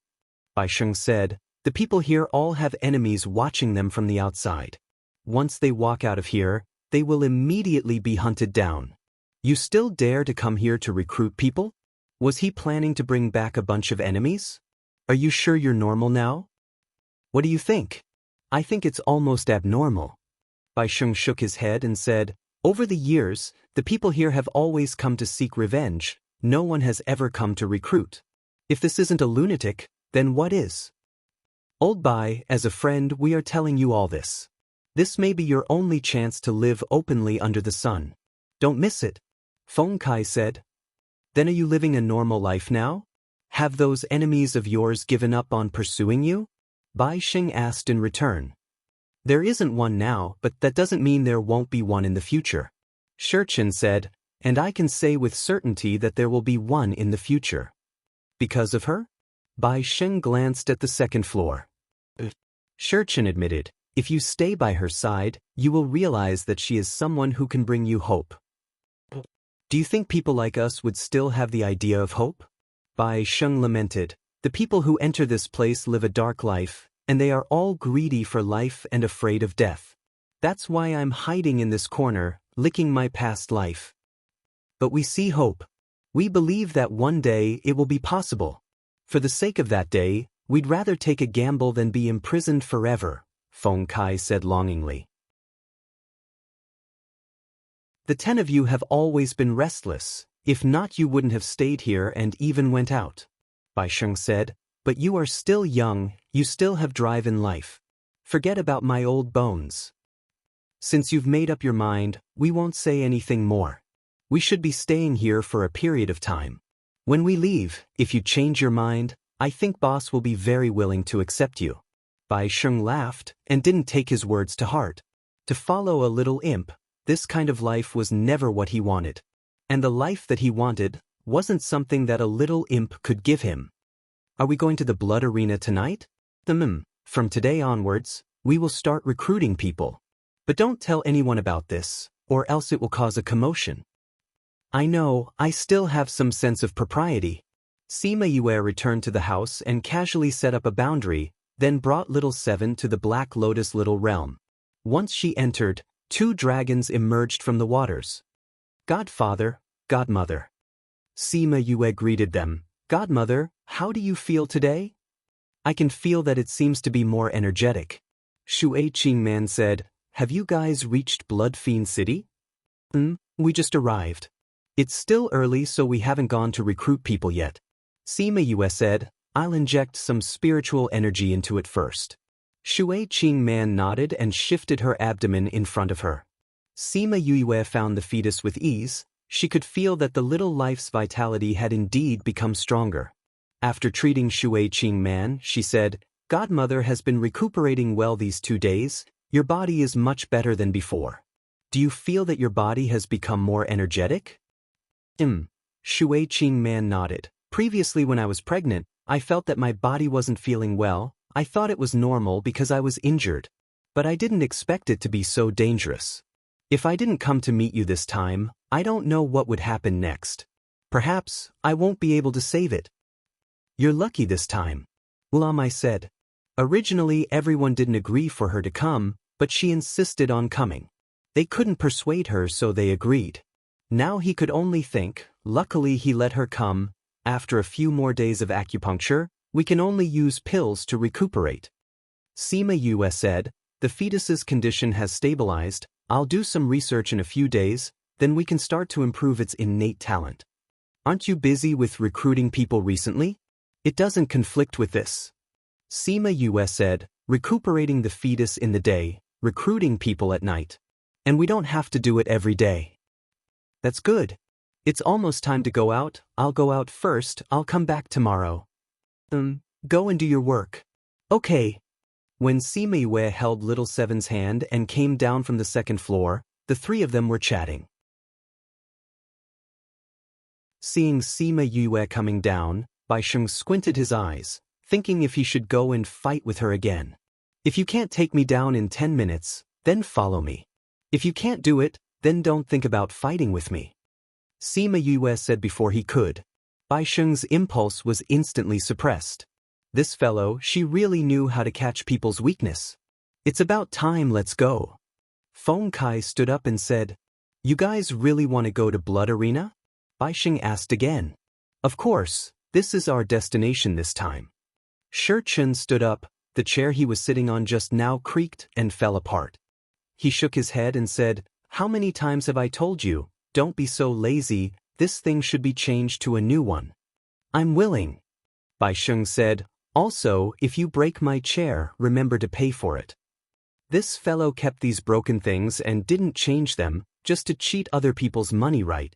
Bai Sheng said, the people here all have enemies watching them from the outside. Once they walk out of here, they will immediately be hunted down. You still dare to come here to recruit people? Was he planning to bring back a bunch of enemies? Are you sure you're normal now? What do you think? I think it's almost abnormal. Bai Sheng shook his head and said, over the years, the people here have always come to seek revenge. No one has ever come to recruit. If this isn't a lunatic, then what is? Old Bai, as a friend, we are telling you all this. This may be your only chance to live openly under the sun. Don't miss it. Feng Kai said. Then are you living a normal life now? Have those enemies of yours given up on pursuing you? Bai Sheng asked in return. There isn't one now, but that doesn't mean there won't be one in the future. Shurchen said, and I can say with certainty that there will be one in the future. Because of her? Bai Sheng glanced at the second floor. Shurchen admitted, If you stay by her side, you will realize that she is someone who can bring you hope. Do you think people like us would still have the idea of hope? Bai Sheng lamented, the people who enter this place live a dark life, and they are all greedy for life and afraid of death. That's why I'm hiding in this corner, licking my past life. But we see hope. We believe that one day it will be possible. For the sake of that day, we'd rather take a gamble than be imprisoned forever, Feng Kai said longingly. The 10 of you have always been restless, if not you wouldn't have stayed here and even went out. Bai Sheng said, but you are still young, you still have drive in life. Forget about my old bones. Since you've made up your mind, we won't say anything more. We should be staying here for a period of time. When we leave, if you change your mind, I think boss will be very willing to accept you. Bai Sheng laughed and didn't take his words to heart. To follow a little imp, this kind of life was never what he wanted. And the life that he wanted wasn't something that a little imp could give him. Are we going to the blood arena tonight? From today onwards, we will start recruiting people. But don't tell anyone about this, or else it will cause a commotion. I know, I still have some sense of propriety. Sima Yue returned to the house and casually set up a boundary, then brought Little Seven to the Black Lotus Little Realm. Once she entered, 2 dragons emerged from the waters. Godfather, Godmother. Sima Yue greeted them. Godmother, how do you feel today? I can feel that it seems to be more energetic. Shui Qingman said, have you guys reached Blood Fiend City? We just arrived. It's still early so we haven't gone to recruit people yet. Sima Yue said, I'll inject some spiritual energy into it first. Shui Qingman nodded and shifted her abdomen in front of her. Sima Yue found the fetus with ease. She could feel that the little life's vitality had indeed become stronger. After treating Shui Qingman, she said, Godmother has been recuperating well these 2 days. Your body is much better than before. Do you feel that your body has become more energetic? Shui Qingman nodded. Previously when I was pregnant, I felt that my body wasn't feeling well. I thought it was normal because I was injured. But I didn't expect it to be so dangerous. If I didn't come to meet you this time, I don't know what would happen next. Perhaps I won't be able to save it. You're lucky this time, Ulamai said. Originally everyone didn't agree for her to come, but she insisted on coming. They couldn't persuade her so they agreed. Now he could only think, luckily he let her come. After a few more days of acupuncture, we can only use pills to recuperate. Sima Yue said, the fetus's condition has stabilized. I'll do some research in a few days, then we can start to improve its innate talent. Aren't you busy with recruiting people recently? It doesn't conflict with this. Sima Yue said, recuperating the fetus in the day, recruiting people at night. And we don't have to do it every day. That's good. It's almost time to go out. I'll go out first. I'll come back tomorrow. Go and do your work. Okay. When Sima Yue held Little Seven's hand and came down from the 2nd floor, the 3 of them were chatting. Seeing Sima Yue coming down, Bai Sheng squinted his eyes, thinking if he should go and fight with her again. If you can't take me down in 10 minutes, then follow me. If you can't do it, then don't think about fighting with me. Sima Yue said before he could. Bai Sheng's impulse was instantly suppressed. This fellow, she really knew how to catch people's weakness. It's about time, let's go. Feng Kai stood up and said, you guys really want to go to Blood Arena? Bai Sheng asked again. Of course, this is our destination this time. Shi Chen stood up. The chair he was sitting on just now creaked and fell apart. He shook his head and said, how many times have I told you, don't be so lazy, this thing should be changed to a new one. I'm willing. Bai Sheng said, also, if you break my chair, remember to pay for it. This fellow kept these broken things and didn't change them, just to cheat other people's money, right?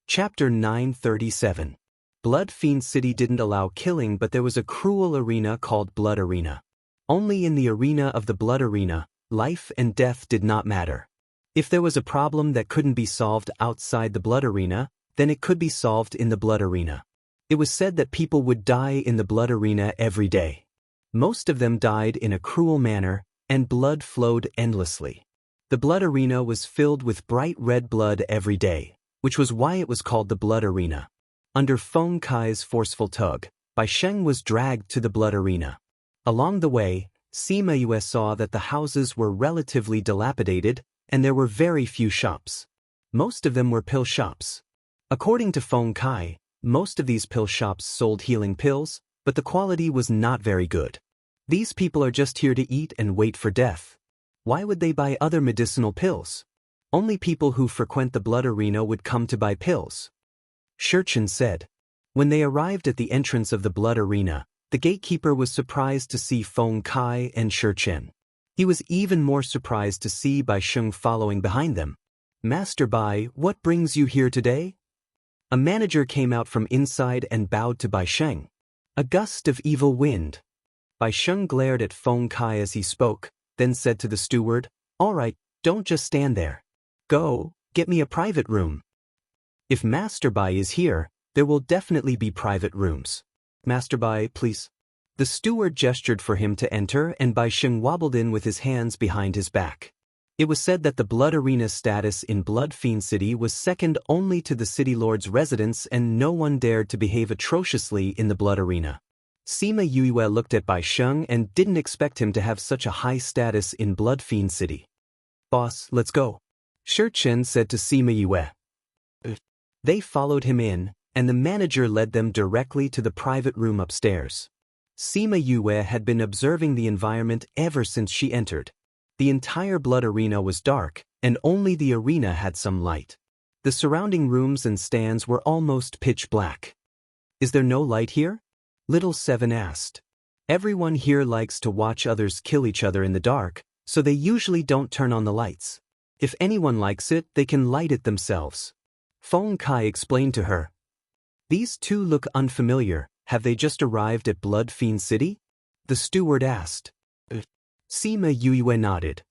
Chapter 937. Blood Fiend City didn't allow killing, but there was a cruel arena called Blood Arena. Only in the arena of the Blood Arena, life and death did not matter. If there was a problem that couldn't be solved outside the Blood Arena, then it could be solved in the Blood Arena. It was said that people would die in the blood arena every day. Most of them died in a cruel manner, and blood flowed endlessly. The blood arena was filled with bright red blood every day, which was why it was called the blood arena. Under Feng Kai's forceful tug, Bai Sheng was dragged to the blood arena. Along the way, Sima Yue saw that the houses were relatively dilapidated, and there were very few shops. Most of them were pill shops. According to Feng Kai, most of these pill shops sold healing pills, but the quality was not very good. These people are just here to eat and wait for death. Why would they buy other medicinal pills? Only people who frequent the blood arena would come to buy pills. Shurchen said. When they arrived at the entrance of the blood arena, the gatekeeper was surprised to see Feng Kai and Shurchen. He was even more surprised to see Bai Sheng following behind them. Master Bai, what brings you here today? A manager came out from inside and bowed to Bai Sheng. A gust of evil wind. Bai Sheng glared at Feng Kai as he spoke, then said to the steward, "All right, don't just stand there. Go, get me a private room. If Master Bai is here, there will definitely be private rooms. Master Bai, please." The steward gestured for him to enter, and Bai Sheng wobbled in with his hands behind his back. It was said that the blood arena's status in Blood Fiend City was second only to the city lord's residence, and no one dared to behave atrociously in the blood arena. Sima Yue looked at Bai Sheng and didn't expect him to have such a high status in Blood Fiend City. "Boss, let's go," Shurchen said to Sima Yue. They followed him in, and the manager led them directly to the private room upstairs. Sima Yue had been observing the environment ever since she entered. The entire blood arena was dark, and only the arena had some light. The surrounding rooms and stands were almost pitch black. "Is there no light here?" Little Seven asked. "Everyone here likes to watch others kill each other in the dark, so they usually don't turn on the lights. If anyone likes it, they can light it themselves." Feng Kai explained to her. "These two look unfamiliar. Have they just arrived at Blood Fiend City?" the steward asked. Sima Yue nodded.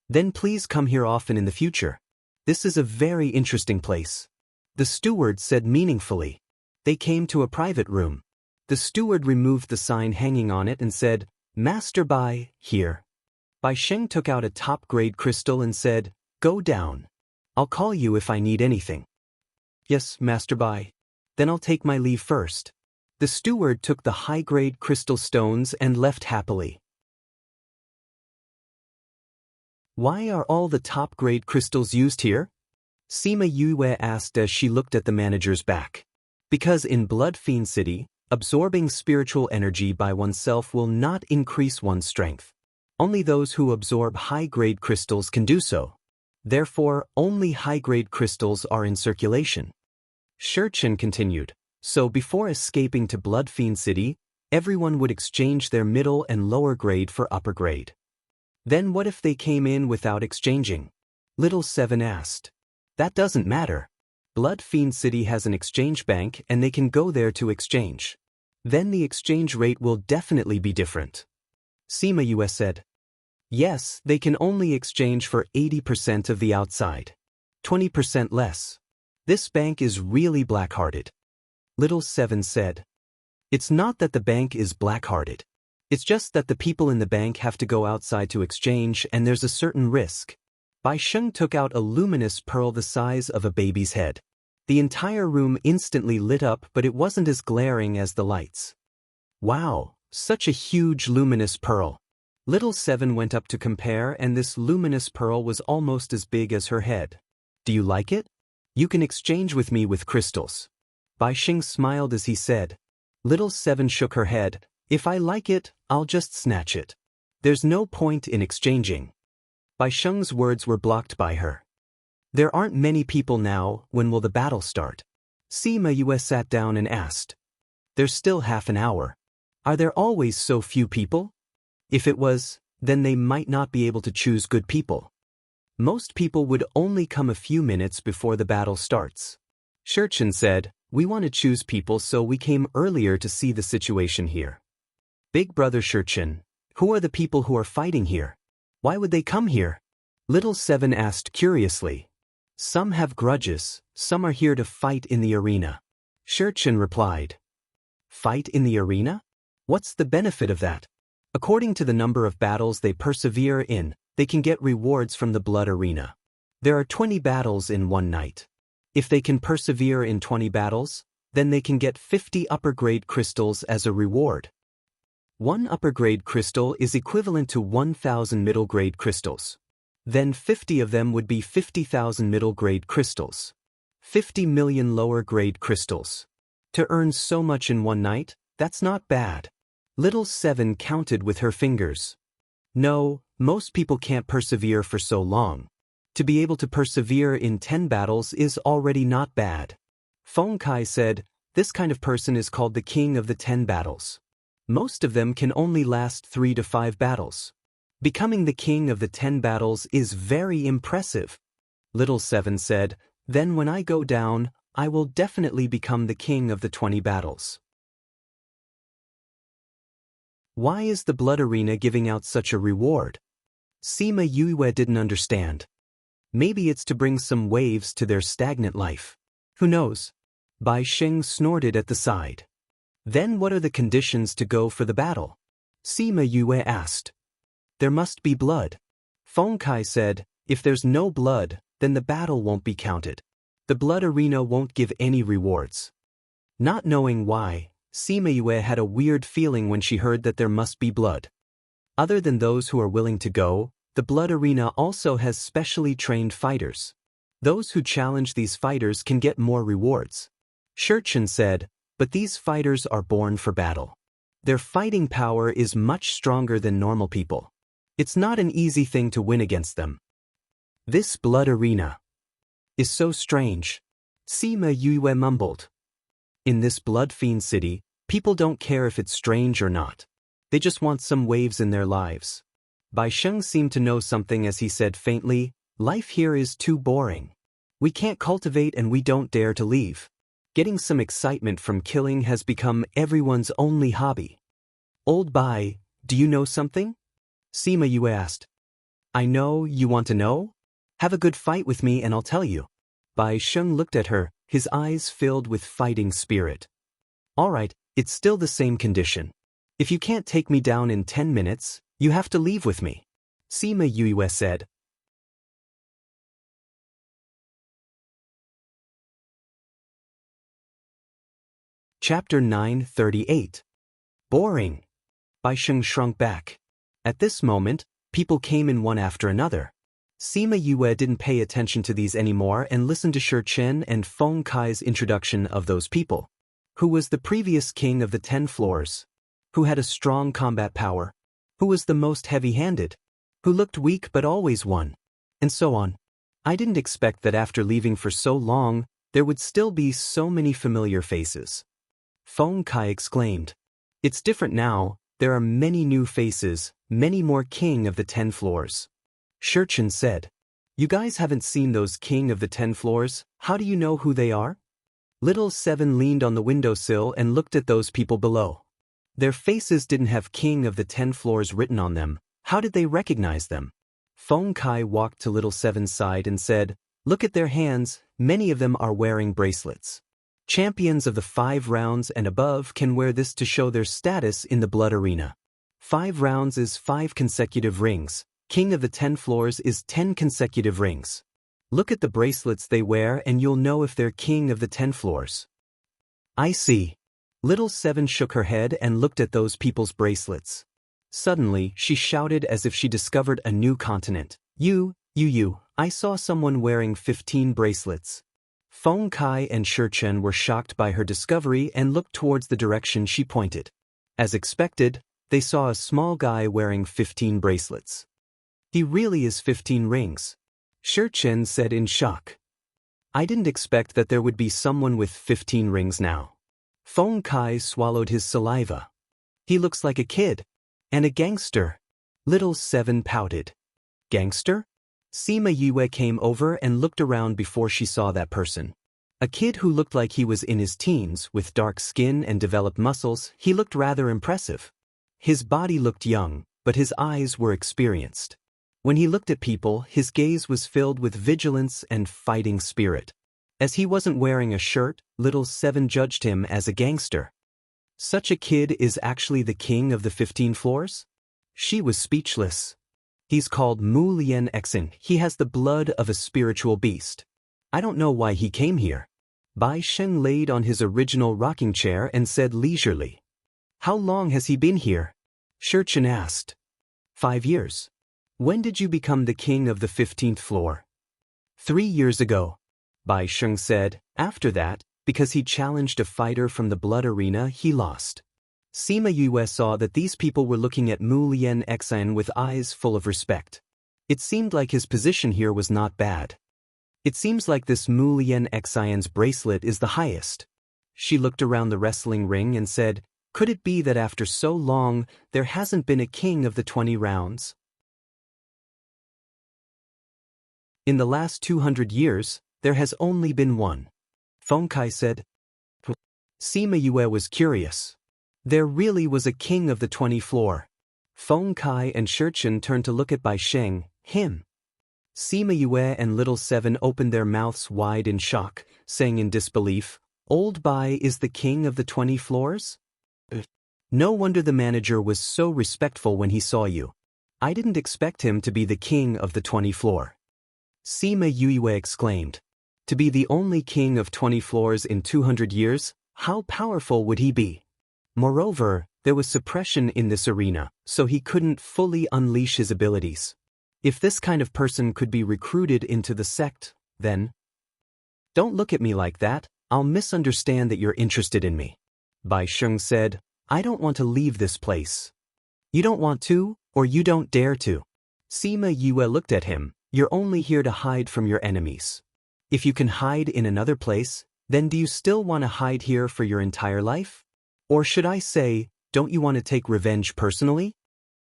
"Then please come here often in the future. This is a very interesting place," the steward said meaningfully. They came to a private room. The steward removed the sign hanging on it and said, "Master Bai, here." Bai Sheng took out a top-grade crystal and said, "Go down. I'll call you if I need anything." "Yes, Master Bai. Then I'll take my leave first." The steward took the high-grade crystal stones and left happily. "Why are all the top-grade crystals used here?" Sima Yue asked as she looked at the manager's back. "Because in Blood Fiend City, absorbing spiritual energy by oneself will not increase one's strength. Only those who absorb high-grade crystals can do so. Therefore, only high-grade crystals are in circulation." Shurchen continued. "So before escaping to Blood Fiend City, everyone would exchange their middle and lower grade for upper grade. Then what if they came in without exchanging?" Little Seven asked. "That doesn't matter. Blood Fiend City has an exchange bank and they can go there to exchange. Then the exchange rate will definitely be different." Sima Yue said. "Yes, they can only exchange for 80% of the outside. 20% less. This bank is really black-hearted." Little Seven said. "It's not that the bank is black-hearted. It's just that the people in the bank have to go outside to exchange, and there's a certain risk." Bai Sheng took out a luminous pearl the size of a baby's head. The entire room instantly lit up, but it wasn't as glaring as the lights. "Wow, such a huge luminous pearl." Little Seven went up to compare, and this luminous pearl was almost as big as her head. "Do you like it? You can exchange with me with crystals." Bai Sheng smiled as he said. Little Seven shook her head. "If I like it, I'll just snatch it. There's no point in exchanging." Bai Sheng's words were blocked by her. "There aren't many people now. When will the battle start?" Sima Yue sat down and asked. "There's still half an hour. Are there always so few people? If it was, then they might not be able to choose good people. Most people would only come a few minutes before the battle starts." Shurchen said, "We want to choose people, so we came earlier to see the situation here." "Big Brother Shurchen, who are the people who are fighting here? Why would they come here?" Little Seven asked curiously. "Some have grudges, some are here to fight in the arena." Shurchen replied. Fight in the arena? What's the benefit of that? According to the number of battles they persevere in, they can get rewards from the blood arena. There are 20 battles in one night. If they can persevere in 20 battles, then they can get 50 upper-grade crystals as a reward. One upper-grade crystal is equivalent to 1,000 middle-grade crystals. Then 50 of them would be 50,000 middle-grade crystals. 50 million lower-grade crystals. To earn so much in one night, that's not bad. Little Seven counted with her fingers. No, most people can't persevere for so long. To be able to persevere in 10 battles is already not bad. Feng Kai said, this kind of person is called the king of the 10 battles. Most of them can only last 3 to 5 battles. Becoming the king of the 10 battles is very impressive. Little Seven said, then when I go down, I will definitely become the king of the 20 battles. Why is the blood arena giving out such a reward? Sima Yue didn't understand. Maybe it's to bring some waves to their stagnant life. Who knows? Bai Sheng snorted at the side. Then what are the conditions to go for the battle? Sima Yue asked. There must be blood. Feng Kai said, if there's no blood, then the battle won't be counted. The blood arena won't give any rewards. Not knowing why, Sima Yue had a weird feeling when she heard that there must be blood. Other than those who are willing to go, the blood arena also has specially trained fighters. Those who challenge these fighters can get more rewards. Shurchen said, but these fighters are born for battle. Their fighting power is much stronger than normal people. It's not an easy thing to win against them. This blood arena is so strange. Sima Yue mumbled. In this blood fiend city, people don't care if it's strange or not. They just want some waves in their lives. Bai Sheng seemed to know something as he said faintly, life here is too boring. We can't cultivate and we don't dare to leave. Getting some excitement from killing has become everyone's only hobby. Old Bai, do you know something? Sima Yue asked. I know, you want to know? Have a good fight with me and I'll tell you. Bai Sheng looked at her, his eyes filled with fighting spirit. All right, it's still the same condition. If you can't take me down in 10 minutes, you have to leave with me. Sima Yue said. Chapter 938. Boring. Bai Sheng shrunk back. At this moment, people came in one after another. Sima Yue didn't pay attention to these anymore and listened to Shurchen and Feng Kai's introduction of those people. Who was the previous king of the 10 floors? Who had a strong combat power? Who was the most heavy-handed? Who looked weak but always won? And so on. I didn't expect that after leaving for so long, there would still be so many familiar faces. Feng Kai exclaimed. It's different now, there are many new faces, many more king of the 10 floors. Shurchen said. You guys haven't seen those king of the 10 floors, how do you know who they are? Little Seven leaned on the windowsill and looked at those people below. Their faces didn't have king of the 10 floors written on them, how did they recognize them? Feng Kai walked to Little Seven's side and said, look at their hands, many of them are wearing bracelets. Champions of the 5 rounds and above can wear this to show their status in the blood arena. 5 rounds is 5 consecutive rings. King of the 10 floors is 10 consecutive rings. Look at the bracelets they wear and you'll know if they're king of the 10 floors. I see. Little Seven shook her head and looked at those people's bracelets. Suddenly, she shouted as if she discovered a new continent. You, I saw someone wearing 15 bracelets. Feng Kai and Shurchen were shocked by her discovery and looked towards the direction she pointed. As expected, they saw a small guy wearing 15 bracelets. He really is 15 rings. Shurchen said in shock. I didn't expect that there would be someone with 15 rings now. Feng Kai swallowed his saliva. He looks like a kid. And a gangster. Little Seven pouted. Gangster? Sima Yue came over and looked around before she saw that person. A kid who looked like he was in his teens, with dark skin and developed muscles, he looked rather impressive. His body looked young, but his eyes were experienced. When he looked at people, his gaze was filled with vigilance and fighting spirit. As he wasn't wearing a shirt, Little Seven judged him as a gangster. Such a kid is actually the king of the 15 floors? She was speechless. He's called Mu Lian Exin. He has the blood of a spiritual beast. I don't know why he came here. Bai Sheng laid on his original rocking chair and said leisurely. How long has he been here? Shurchen asked. 5 years. When did you become the king of the 15th floor? 3 years ago. Bai Sheng said. After that, because he challenged a fighter from the blood arena, he lost. Sima Yue saw that these people were looking at Mu Lian Exin with eyes full of respect. It seemed like his position here was not bad. It seems like this Mu Lian Exin's bracelet is the highest. She looked around the wrestling ring and said, could it be that after so long, there hasn't been a king of the 20 rounds? In the last 200 years, there has only been one. Feng Kai said. Sima Yue was curious. There really was a king of the 20 floor. Feng Kai and Shurchen turned to look at Bai Sheng, him. Sima Yue and Little Seven opened their mouths wide in shock, saying in disbelief, Old Bai is the king of the 20 floors? No wonder the manager was so respectful when he saw you. I didn't expect him to be the king of the 20 floor. Sima Yue exclaimed. To be the only king of 20 floors in 200 years, how powerful would he be? Moreover, there was suppression in this arena, so he couldn't fully unleash his abilities. If this kind of person could be recruited into the sect, then... Don't look at me like that, I'll misunderstand that you're interested in me. Bai Sheng said, I don't want to leave this place. You don't want to, or you don't dare to. Sima Yue looked at him, you're only here to hide from your enemies. If you can hide in another place, then do you still want to hide here for your entire life? Or should I say, don't you want to take revenge personally?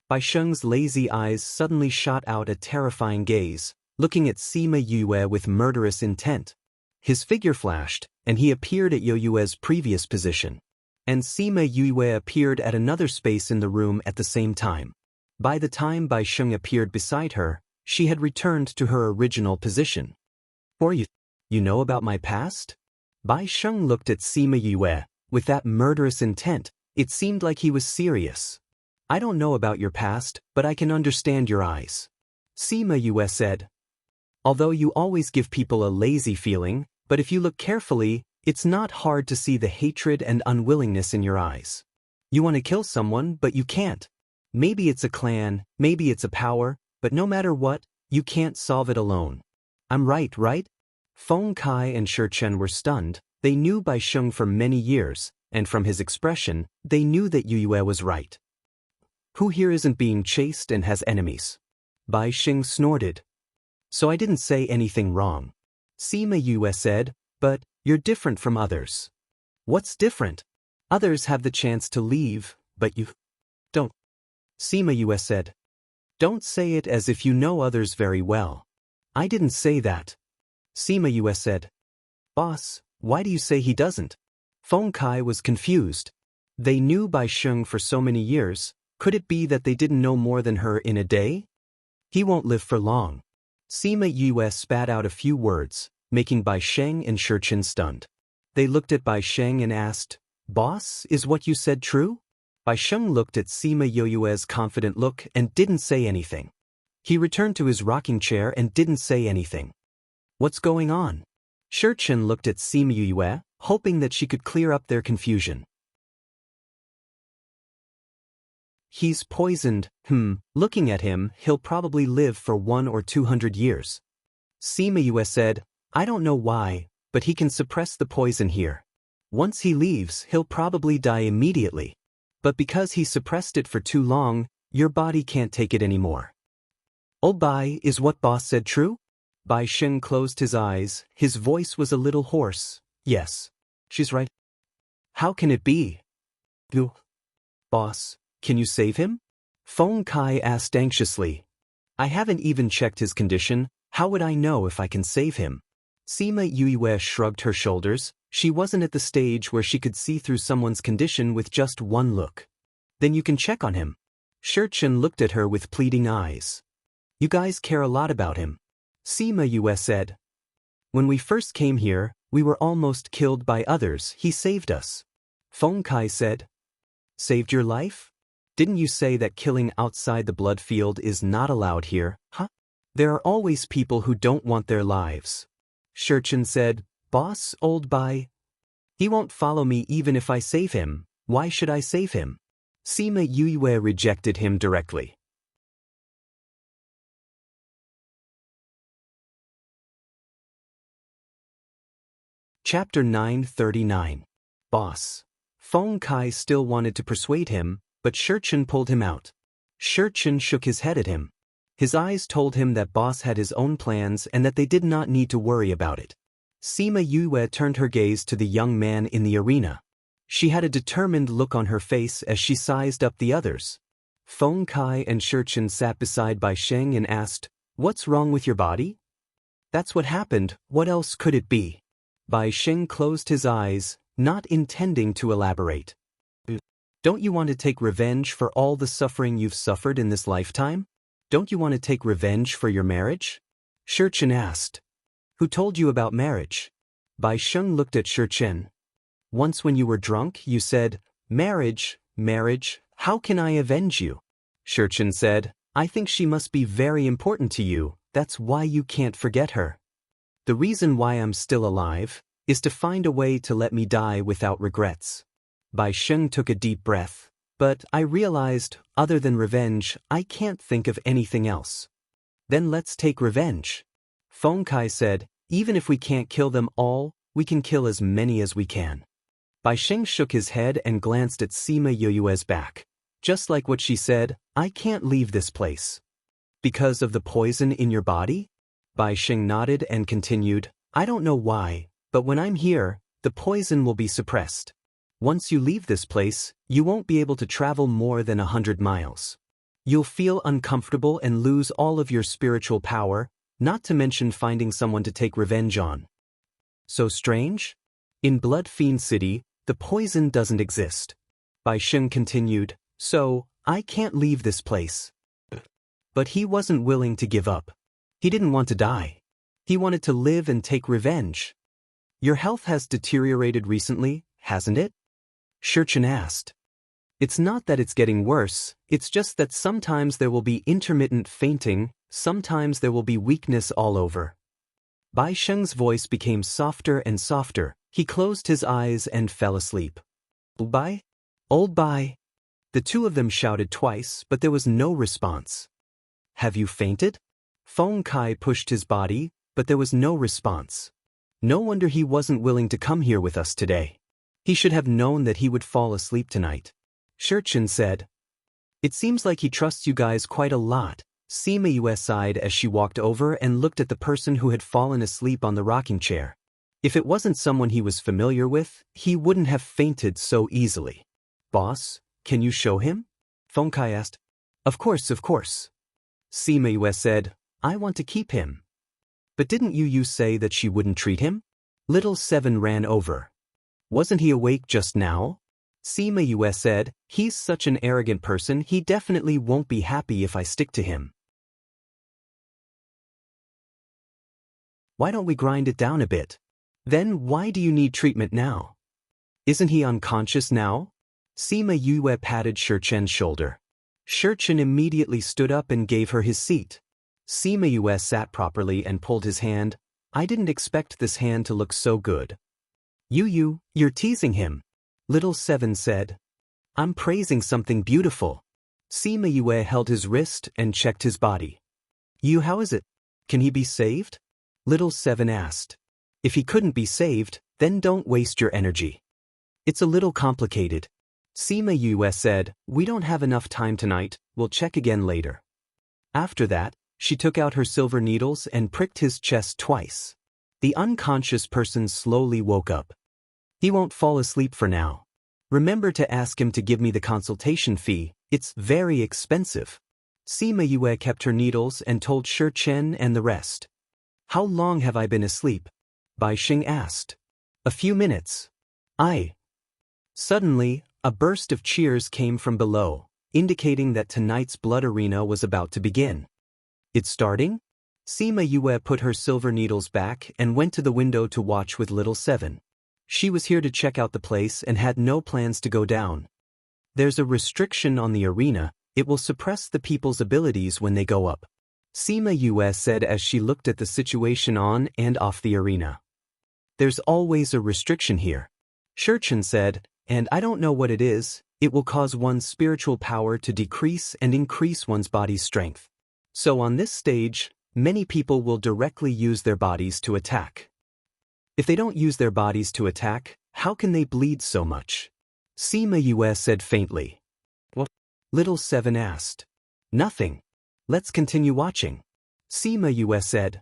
Bai Sheng's lazy eyes suddenly shot out a terrifying gaze, looking at Sima Yue with murderous intent. His figure flashed, and he appeared at Yue's previous position. And Sima Yue appeared at another space in the room at the same time. By the time Bai Sheng appeared beside her, she had returned to her original position. Or you know about my past? Bai Sheng looked at Sima Yue. With that murderous intent, it seemed like he was serious. I don't know about your past, but I can understand your eyes. Sima Yue said. Although you always give people a lazy feeling, but if you look carefully, it's not hard to see the hatred and unwillingness in your eyes. You want to kill someone, but you can't. Maybe it's a clan, maybe it's a power, but no matter what, you can't solve it alone. I'm right, right? Feng Kai and Shurchen were stunned. They knew Bai Sheng for many years, and from his expression, they knew that Yue was right. Who here isn't being chased and has enemies? Bai Sheng snorted. So I didn't say anything wrong. Sima Yue said, but you're different from others. What's different? Others have the chance to leave, but you don't. Sima Yue said. Don't say it as if you know others very well. I didn't say that. Sima Yue said. Boss, why do you say he doesn't? Feng Kai was confused. They knew Bai Sheng for so many years, could it be that they didn't know more than her in a day? He won't live for long. Sima Yue spat out a few words, making Bai Sheng and Shurchen stunned. They looked at Bai Sheng and asked, Boss, is what you said true? Bai Sheng looked at Sima Yue's confident look and didn't say anything. He returned to his rocking chair and didn't say anything. What's going on? Shurchen looked at Sima Yue, hoping that she could clear up their confusion. He's poisoned, looking at him, he'll probably live for 100 or 200 years. Sima Yue said, I don't know why, but he can suppress the poison here. Once he leaves, he'll probably die immediately. But because he suppressed it for too long, your body can't take it anymore. Oh Bai, is what boss said true? Bai Sheng closed his eyes, his voice was a little hoarse. Yes. She's right. How can it be? Boss, can you save him? Feng Kai asked anxiously. I haven't even checked his condition, how would I know if I can save him? Sima Yue shrugged her shoulders, she wasn't at the stage where she could see through someone's condition with just one look. Then you can check on him. Shurchen looked at her with pleading eyes. You guys care a lot about him. Sima Yue said. When we first came here, we were almost killed by others, he saved us. Feng Kai said. Saved your life? Didn't you say that killing outside the blood field is not allowed here, huh? There are always people who don't want their lives. Shurchen said, Boss, old Bai. He won't follow me even if I save him. Why should I save him? Sima Yue rejected him directly. Chapter 939. Boss. Feng Kai still wanted to persuade him, but Shurchen pulled him out. Shurchen shook his head at him. His eyes told him that Boss had his own plans and that they did not need to worry about it. Sima Yue turned her gaze to the young man in the arena. She had a determined look on her face as she sized up the others. Feng Kai and Shurchen sat beside Bai Sheng and asked, What's wrong with your body? That's what happened, what else could it be? Bai Sheng closed his eyes, not intending to elaborate. Don't you want to take revenge for all the suffering you've suffered in this lifetime? Don't you want to take revenge for your marriage? Shurchen asked. Who told you about marriage? Bai Sheng looked at Shurchen. Once when you were drunk, you said, Marriage, how can I avenge you? Shurchen said, I think she must be very important to you, that's why you can't forget her. The reason why I'm still alive is to find a way to let me die without regrets. Bai Sheng took a deep breath, but I realized, other than revenge, I can't think of anything else. Then let's take revenge. Feng Kai said, even if we can't kill them all, we can kill as many as we can. Bai Sheng shook his head and glanced at Sima Yue's back. Just like what she said, I can't leave this place. Because of the poison in your body? Bai Sheng nodded and continued, I don't know why, but when I'm here, the poison will be suppressed. Once you leave this place, you won't be able to travel more than 100 miles. You'll feel uncomfortable and lose all of your spiritual power, not to mention finding someone to take revenge on. So strange? In Blood Fiend City, the poison doesn't exist. Bai Sheng continued, so, I can't leave this place. But he wasn't willing to give up. He didn't want to die. He wanted to live and take revenge. Your health has deteriorated recently, hasn't it? Shurchen asked. It's not that it's getting worse, it's just that sometimes there will be intermittent fainting, sometimes there will be weakness all over. Bai Sheng's voice became softer and softer. He closed his eyes and fell asleep. Old Bai? Old Bai? The two of them shouted twice, but there was no response. Have you fainted? Feng Kai pushed his body, but there was no response. No wonder he wasn't willing to come here with us today. He should have known that he would fall asleep tonight. Shurchen said. It seems like he trusts you guys quite a lot. Sima Yue sighed as she walked over and looked at the person who had fallen asleep on the rocking chair. If it wasn't someone he was familiar with, he wouldn't have fainted so easily. Boss, can you show him? Feng Kai asked. Of course. Sima Yue said, I want to keep him. But didn't you say that she wouldn't treat him? Little Seven ran over. Wasn't he awake just now? Sima Yue said, he's such an arrogant person, he definitely won't be happy if I stick to him. Why don't we grind it down a bit? Then why do you need treatment now? Isn't he unconscious now? Sima Yue patted Shurchen's shoulder. Shurchen immediately stood up and gave her his seat. Sima Yue sat properly and pulled his hand. I didn't expect this hand to look so good. You're teasing him. Little Seven said. I'm praising something beautiful. Sima Yue held his wrist and checked his body. How is it? Can he be saved? Little Seven asked. If he couldn't be saved, then don't waste your energy. It's a little complicated. Sima Yue said, we don't have enough time tonight, we'll check again later. After that, she took out her silver needles and pricked his chest twice. The unconscious person slowly woke up. He won't fall asleep for now. Remember to ask him to give me the consultation fee, it's very expensive. Sima Yue kept her needles and told Shurchen and the rest. How long have I been asleep? Bai Sheng asked. A few minutes. Suddenly, a burst of cheers came from below, indicating that tonight's blood arena was about to begin. It's starting? Sima Yue put her silver needles back and went to the window to watch with Little Seven. She was here to check out the place and had no plans to go down. There's a restriction on the arena, it will suppress the people's abilities when they go up. Sima Yue said as she looked at the situation on and off the arena. There's always a restriction here. Shurchen said, and I don't know what it is, it will cause one's spiritual power to decrease and increase one's body's strength. So on this stage, many people will directly use their bodies to attack. If they don't use their bodies to attack, how can they bleed so much? Sima Yue said faintly. What? Little Seven asked. Nothing. Let's continue watching. Sima Yue said.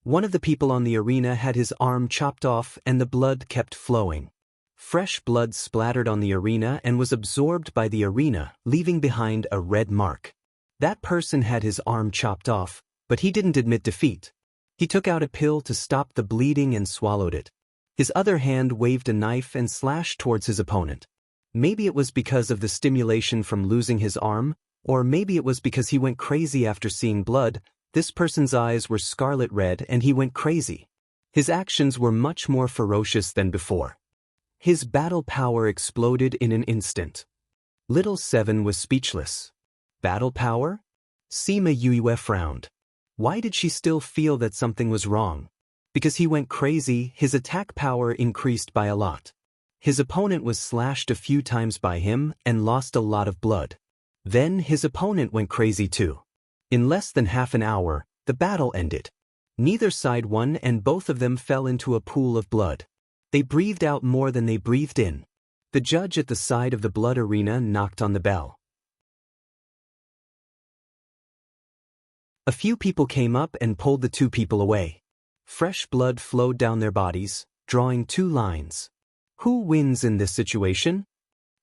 One of the people on the arena had his arm chopped off and the blood kept flowing. Fresh blood splattered on the arena and was absorbed by the arena, leaving behind a red mark. That person had his arm chopped off, but he didn't admit defeat. He took out a pill to stop the bleeding and swallowed it. His other hand waved a knife and slashed towards his opponent. Maybe it was because of the stimulation from losing his arm, or maybe it was because he went crazy after seeing blood. This person's eyes were scarlet red and he went crazy. His actions were much more ferocious than before. His battle power exploded in an instant. Little Seven was speechless. Battle power? Sima Yue frowned. Why did she still feel that something was wrong? Because he went crazy, his attack power increased by a lot. His opponent was slashed a few times by him and lost a lot of blood. Then his opponent went crazy too. In less than half an hour, the battle ended. Neither side won and both of them fell into a pool of blood. They breathed out more than they breathed in. The judge at the side of the blood arena knocked on the bell. A few people came up and pulled the two people away. Fresh blood flowed down their bodies, drawing two lines. Who wins in this situation?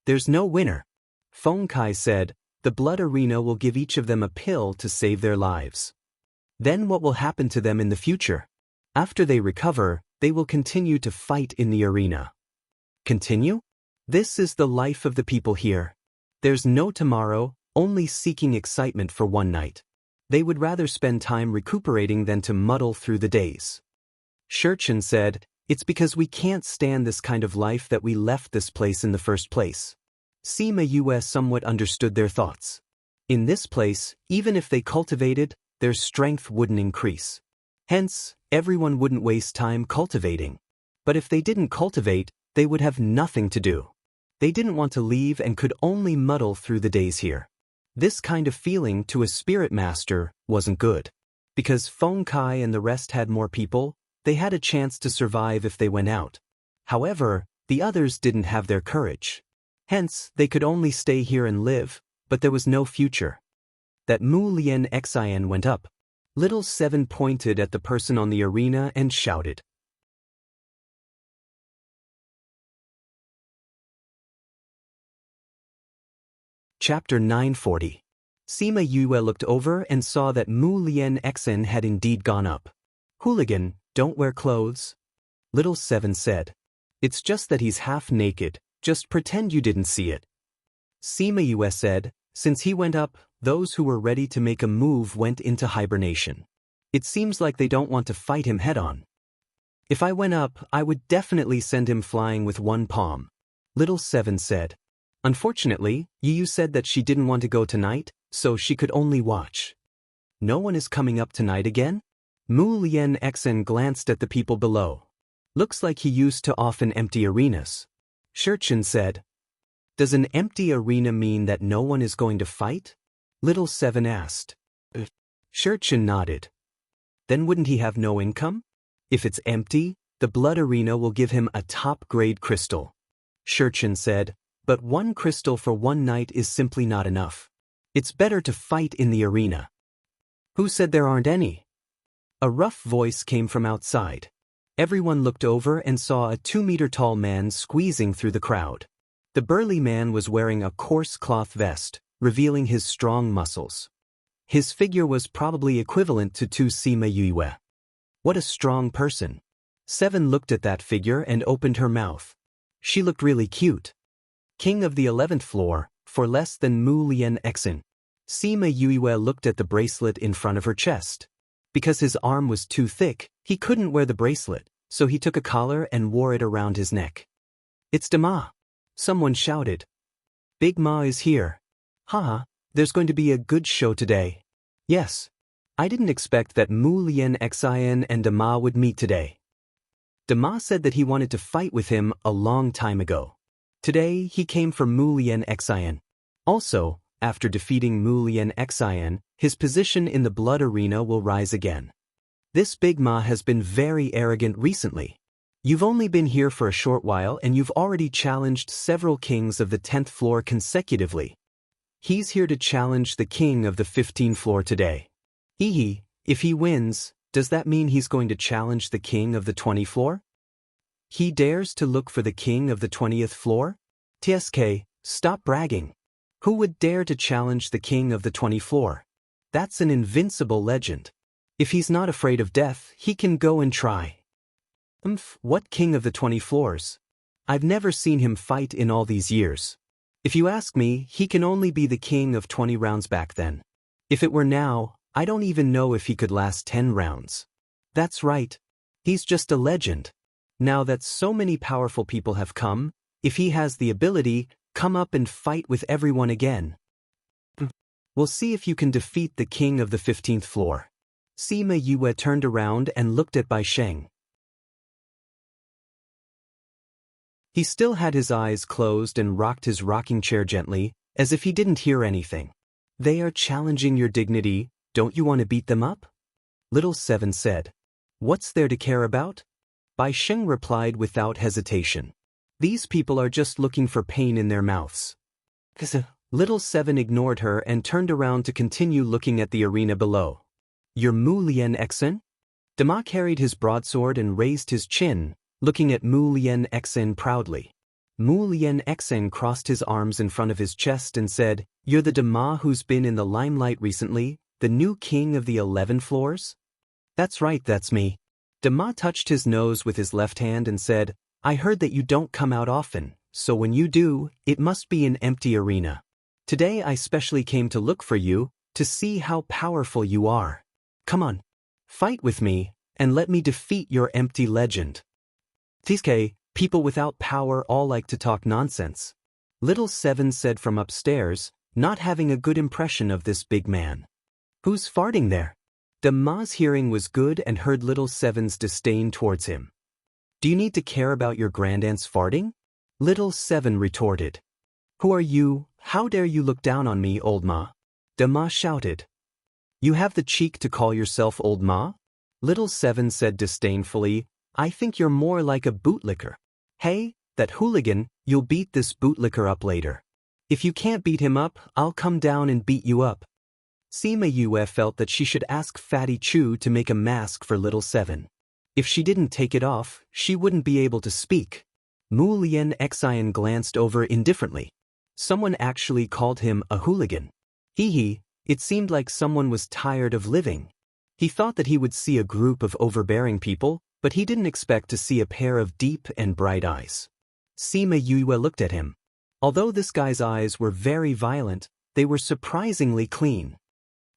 There's no winner. Feng Kai said, the blood arena will give each of them a pill to save their lives. Then what will happen to them in the future? After they recover, they will continue to fight in the arena. Continue? This is the life of the people here. There's no tomorrow, only seeking excitement for one night. They would rather spend time recuperating than to muddle through the days. Shurchen said, it's because we can't stand this kind of life that we left this place in the first place. Sima Yue somewhat understood their thoughts. In this place, even if they cultivated, their strength wouldn't increase. Hence, everyone wouldn't waste time cultivating. But if they didn't cultivate, they would have nothing to do. They didn't want to leave and could only muddle through the days here. This kind of feeling to a spirit master wasn't good. Because Feng Kai and the rest had more people, they had a chance to survive if they went out. However, the others didn't have their courage. Hence, they could only stay here and live, but there was no future. That Mu Lian Xin went up. Little Seven pointed at the person on the arena and shouted. Chapter 940. Sima Yue looked over and saw that Mu Lian Xin had indeed gone up. Hooligan, don't wear clothes. Little Seven said. It's just that he's half naked. Just pretend you didn't see it. Sima Yue said, since he went up, those who were ready to make a move went into hibernation. It seems like they don't want to fight him head-on. If I went up, I would definitely send him flying with one palm. Little Seven said. Unfortunately, Yu said that she didn't want to go tonight, so she could only watch. No one is coming up tonight again? Mu Lian Xin glanced at the people below. Looks like he used to often empty arenas. Shurchen said. Does an empty arena mean that no one is going to fight? Little Seven asked. Shurchen nodded. Then wouldn't he have no income? If it's empty, the blood arena will give him a top-grade crystal. Shurchen said, but one crystal for one night is simply not enough. It's better to fight in the arena. Who said there aren't any? A rough voice came from outside. Everyone looked over and saw a 2-meter-tall man squeezing through the crowd. The burly man was wearing a coarse cloth vest, revealing his strong muscles. His figure was probably equivalent to 2 Sima Yue. What a strong person. Seven looked at that figure and opened her mouth. She looked really cute. King of the 11th floor, for less than Mu Lian Xin. Sima Yue looked at the bracelet in front of her chest. Because his arm was too thick, he couldn't wear the bracelet, so he took a collar and wore it around his neck. It's Dama. Someone shouted. Big Ma is here. Haha, there's going to be a good show today. Yes. I didn't expect that Mu Lian Xin and Dama would meet today. Dama said that he wanted to fight with him a long time ago. Today, he came for Mu Lian Xin. Also, after defeating Mu Lian Xin, his position in the blood arena will rise again. This Big Ma has been very arrogant recently. You've only been here for a short while and you've already challenged several kings of the 10th floor consecutively. He's here to challenge the king of the 15th floor today. If he wins, does that mean he's going to challenge the king of the 20th floor? He dares to look for the king of the 20th floor? TSK, stop bragging. Who would dare to challenge the king of the 20th floor? That's an invincible legend. If he's not afraid of death, he can go and try. What king of the 20 floors? I've never seen him fight in all these years. If you ask me, he can only be the king of 20 rounds back then. If it were now, I don't even know if he could last 10 rounds. That's right. He's just a legend. Now that so many powerful people have come, if he has the ability, come up and fight with everyone again. We'll see if you can defeat the king of the 15th floor. Sima Yue turned around and looked at Bai Sheng. He still had his eyes closed and rocked his rocking chair gently, as if he didn't hear anything. They are challenging your dignity, don't you want to beat them up? Little Seven said. What's there to care about? Bai Sheng replied without hesitation. These people are just looking for pain in their mouths. Little Seven ignored her and turned around to continue looking at the arena below. You're Mu Lian Xin? Dama carried his broadsword and raised his chin, looking at Mu Lian Xin proudly. Mu Lian Xin crossed his arms in front of his chest and said, You're the Dama who's been in the limelight recently, the new king of the 11 floors? That's right, that's me. Dama touched his nose with his left hand and said, I heard that you don't come out often, so when you do, it must be an empty arena. Today I specially came to look for you, to see how powerful you are. Come on, fight with me, and let me defeat your empty legend. TK, people without power all like to talk nonsense. Little Seven said from upstairs, not having a good impression of this big man. Who's farting there? Dama's hearing was good and heard Little Seven's disdain towards him. Do you need to care about your grandaunt's farting? Little Seven retorted. Who are you? How dare you look down on me, old ma? Dama shouted. You have the cheek to call yourself old ma? Little Seven said disdainfully, I think you're more like a bootlicker. Hey, that hooligan, you'll beat this bootlicker up later. If you can't beat him up, I'll come down and beat you up. Sima Yue felt that she should ask Fatty Chu to make a mask for Little Seven. If she didn't take it off, she wouldn't be able to speak. Mu Lian Xin glanced over indifferently. Someone actually called him a hooligan. It seemed like someone was tired of living. He thought that he would see a group of overbearing people, but he didn't expect to see a pair of deep and bright eyes. Sima Yue looked at him. Although this guy's eyes were very violent, they were surprisingly clean.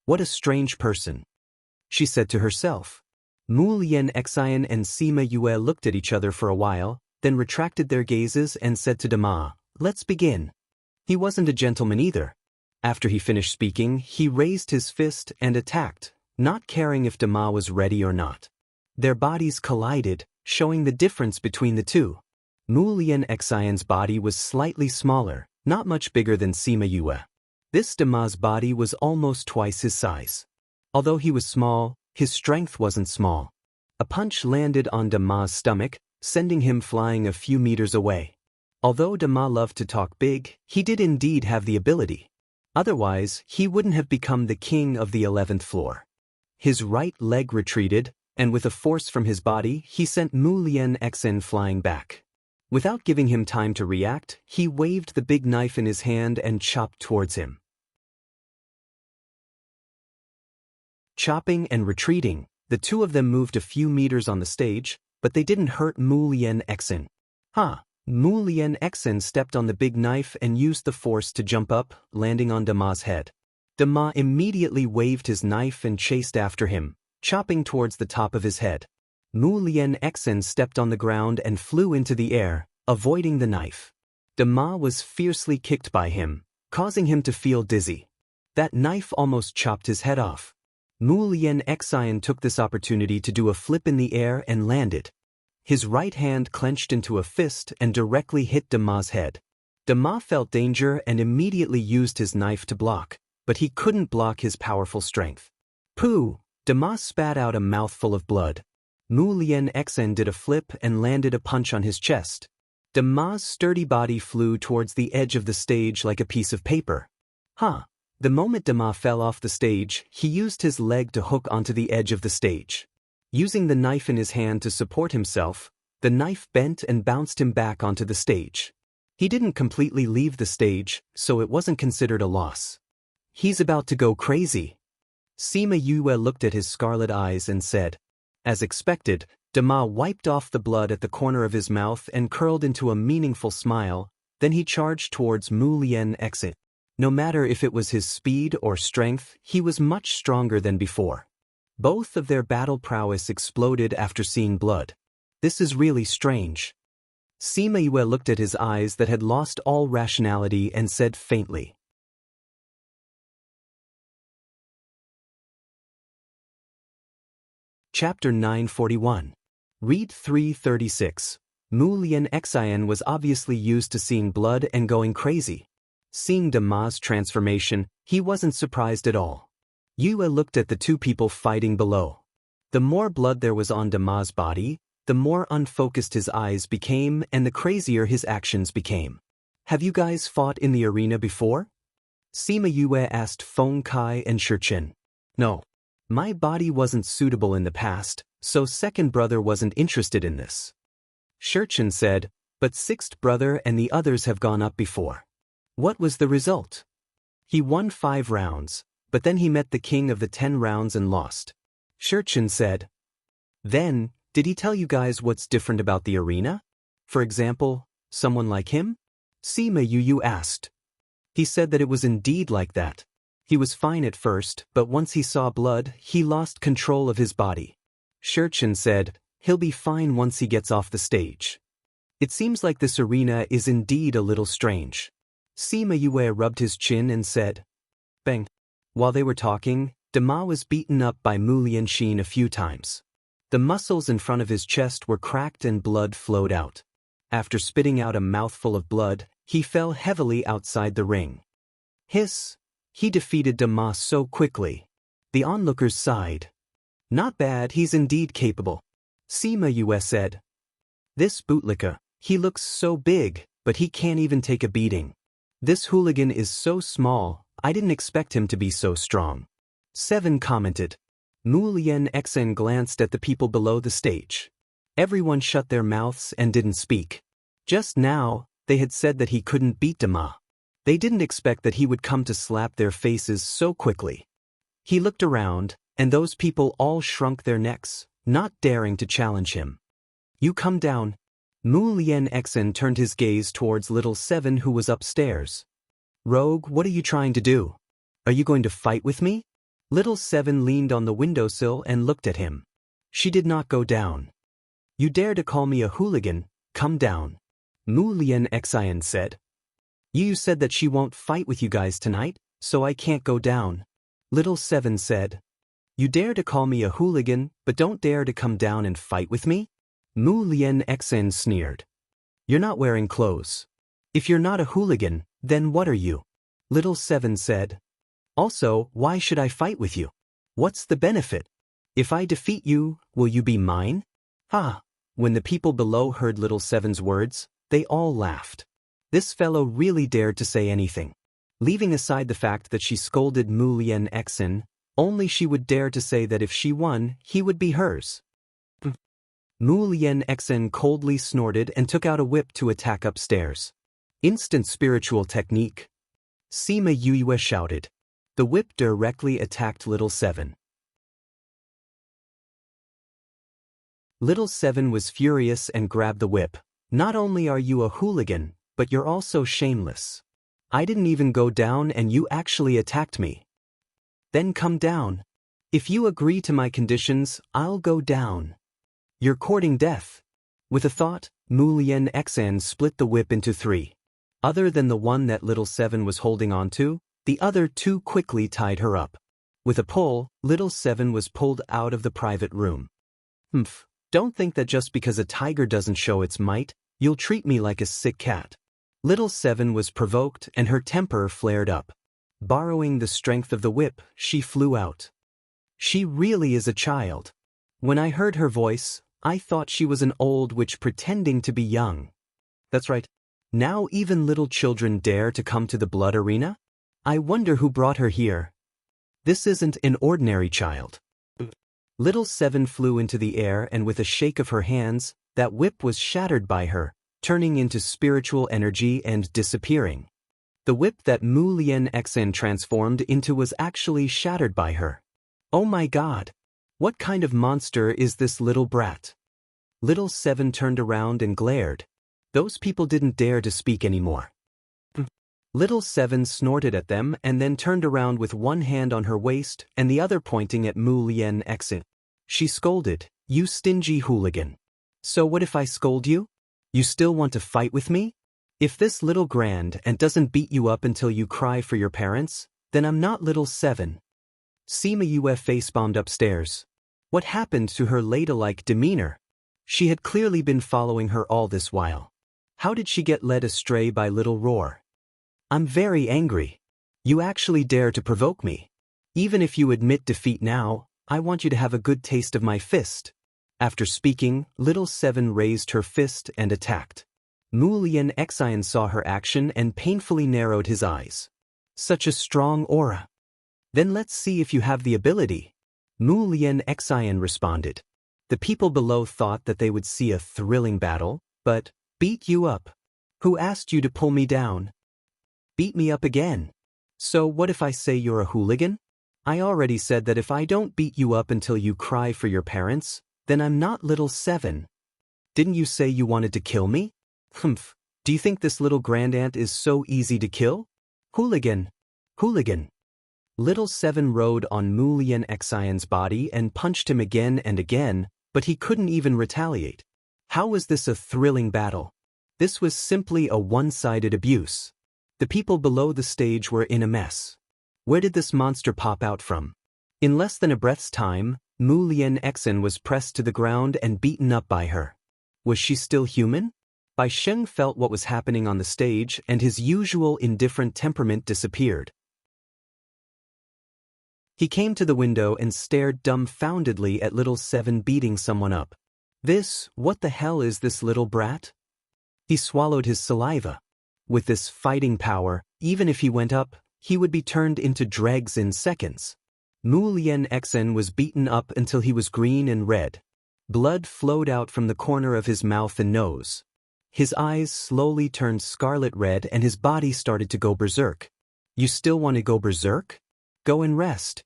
What a strange person, she said to herself. Mu Lian Xin and Sima Yue looked at each other for a while, then retracted their gazes and said to Dama, Let's begin. He wasn't a gentleman either. After he finished speaking, he raised his fist and attacked, not caring if Dama was ready or not. Their bodies collided, showing the difference between the two. Mu Lian Xion's body was slightly smaller, not much bigger than Sima Yue. This Dama's body was almost twice his size. Although he was small, his strength wasn't small. A punch landed on Dama's stomach, sending him flying a few meters away. Although Dama loved to talk big, he did indeed have the ability. Otherwise, he wouldn't have become the king of the 11th floor. His right leg retreated, and with a force from his body, he sent Mu Lian Xin flying back. Without giving him time to react, he waved the big knife in his hand and chopped towards him. Chopping and retreating, the two of them moved a few meters on the stage, but they didn't hurt Mu Lian Xin. Mu Lian Xin stepped on the big knife and used the force to jump up, landing on Dama's head. Dama immediately waved his knife and chased after him, chopping towards the top of his head. Mu Lian Xin stepped on the ground and flew into the air, avoiding the knife. Dama was fiercely kicked by him, causing him to feel dizzy. That knife almost chopped his head off. Mu Lian Xian took this opportunity to do a flip in the air and landed. His right hand clenched into a fist and directly hit Dama's head. Dama felt danger and immediately used his knife to block, but he couldn't block his powerful strength. Pooh! Dama spat out a mouthful of blood. Mu Lian Xian did a flip and landed a punch on his chest. Dama's sturdy body flew towards the edge of the stage like a piece of paper. The moment Dama fell off the stage, he used his leg to hook onto the edge of the stage. Using the knife in his hand to support himself, the knife bent and bounced him back onto the stage. He didn't completely leave the stage, so it wasn't considered a loss. He's about to go crazy. Sima Yue looked at his scarlet eyes and said. As expected, Dama wiped off the blood at the corner of his mouth and curled into a meaningful smile, then he charged towards Mu Lian Xian. No matter if it was his speed or strength, he was much stronger than before. Both of their battle prowess exploded after seeing blood. This is really strange. Sima Yue looked at his eyes that had lost all rationality and said faintly. Chapter 941. Read 336. Mu Lian Xian was obviously used to seeing blood and going crazy. Seeing Dama's transformation, he wasn't surprised at all. Yue looked at the two people fighting below. The more blood there was on Dama's body, the more unfocused his eyes became and the crazier his actions became. Have you guys fought in the arena before? Sima Yue asked Feng Kai and Shichen. No. My body wasn't suitable in the past, so second brother wasn't interested in this. Shichen said, but sixth brother and the others have gone up before. What was the result? He won 5 rounds, but then he met the king of the 10 rounds and lost. Shichen said. Then, did he tell you guys what's different about the arena? For example, someone like him? Sima Yu asked. He said that it was indeed like that. He was fine at first, but once he saw blood, he lost control of his body. Shichen said, he'll be fine once he gets off the stage. It seems like this arena is indeed a little strange. Sima Yue rubbed his chin and said, Bang. While they were talking, Dama was beaten up by Mu Lianxin a few times. The muscles in front of his chest were cracked and blood flowed out. After spitting out a mouthful of blood, he fell heavily outside the ring. Hiss! He defeated Dama so quickly. The onlookers sighed. Not bad, he's indeed capable. Sima Yue said. This bootlicker, he looks so big, but he can't even take a beating. This hooligan is so small, I didn't expect him to be so strong. 7 commented. Mu Lian Xian glanced at the people below the stage. Everyone shut their mouths and didn't speak. Just now, they had said that he couldn't beat Dama. They didn't expect that he would come to slap their faces so quickly. He looked around, and those people all shrunk their necks, not daring to challenge him. You come down. Mu Lian Xian turned his gaze towards little 7 who was upstairs. Rogue, what are you trying to do? Are you going to fight with me? Little 7 leaned on the windowsill and looked at him. She did not go down. You dare to call me a hooligan, come down. Mu Lian Xian said. You said that she won't fight with you guys tonight, so I can't go down. Little 7 said. You dare to call me a hooligan, but don't dare to come down and fight with me? Mu Lian Xian sneered. You're not wearing clothes. If you're not a hooligan, then what are you? Little 7 said. Also, why should I fight with you? What's the benefit? If I defeat you, will you be mine? When the people below heard Little 7's words, they all laughed. This fellow really dared to say anything. Leaving aside the fact that she scolded Mu Lian Xian, only she would dare to say that if she won, he would be hers. Mu Lian Xian coldly snorted and took out a whip to attack upstairs. Instant spiritual technique. Sima Yue shouted. The whip directly attacked Little 7. Little 7 was furious and grabbed the whip. Not only are you a hooligan, but you're also shameless. I didn't even go down and you actually attacked me. Then come down. If you agree to my conditions, I'll go down. You're courting death. With a thought, Mu Lian Xian split the whip into 3. Other than the one that little Seven was holding on to, the other two quickly tied her up. With a pull, little Seven was pulled out of the private room. Humph, don't think that just because a tiger doesn't show its might, you'll treat me like a sick cat. Little Seven was provoked and her temper flared up. Borrowing the strength of the whip, she flew out. She really is a child. When I heard her voice, I thought she was an old witch pretending to be young. That's right. Now even little children dare to come to the blood arena? I wonder who brought her here. This isn't an ordinary child. Little Seven flew into the air and with a shake of her hands, that whip was shattered by her, turning into spiritual energy and disappearing. The whip that Mu Lian Xen transformed into was actually shattered by her. Oh my God! What kind of monster is this little brat? Little Seven turned around and glared. Those people didn't dare to speak anymore. Little Seven snorted at them and then turned around with one hand on her waist and the other pointing at Mu Lian Xen. She scolded, "You stingy hooligan. So what if I scold you? You still want to fight with me? If this little grand aunt doesn't beat you up until you cry for your parents, then I'm not little Seven." Sima Yue face-bombed upstairs. What happened to her ladylike demeanor? She had clearly been following her all this while. How did she get led astray by little Roar? I'm very angry. You actually dare to provoke me. Even if you admit defeat now, I want you to have a good taste of my fist. After speaking, little Seven raised her fist and attacked. Mu Lian Xen saw her action and painfully narrowed his eyes. Such a strong aura. Then let's see if you have the ability. Mu Lian Xen responded. The people below thought that they would see a thrilling battle, but, beat you up. Who asked you to pull me down? Beat me up again. So what if I say you're a hooligan? I already said that if I don't beat you up until you cry for your parents, then I'm not little Seven. Didn't you say you wanted to kill me? Humph, do you think this little grandaunt is so easy to kill? Hooligan. Hooligan. Little Seven rode on Mu Lian Xen's body and punched him again and again, but he couldn't even retaliate. How was this a thrilling battle? This was simply a one-sided abuse. The people below the stage were in a mess. Where did this monster pop out from? In less than a breath's time, Mu Lian Xen was pressed to the ground and beaten up by her. Was she still human? Bai Sheng felt what was happening on the stage and his usual indifferent temperament disappeared. He came to the window and stared dumbfoundedly at little Seven beating someone up. What the hell is this little brat? He swallowed his saliva. With this fighting power, even if he went up, he would be turned into dregs in seconds. Mu Lian Xen was beaten up until he was green and red. Blood flowed out from the corner of his mouth and nose. His eyes slowly turned scarlet red and his body started to go berserk. You still want to go berserk? Go and rest.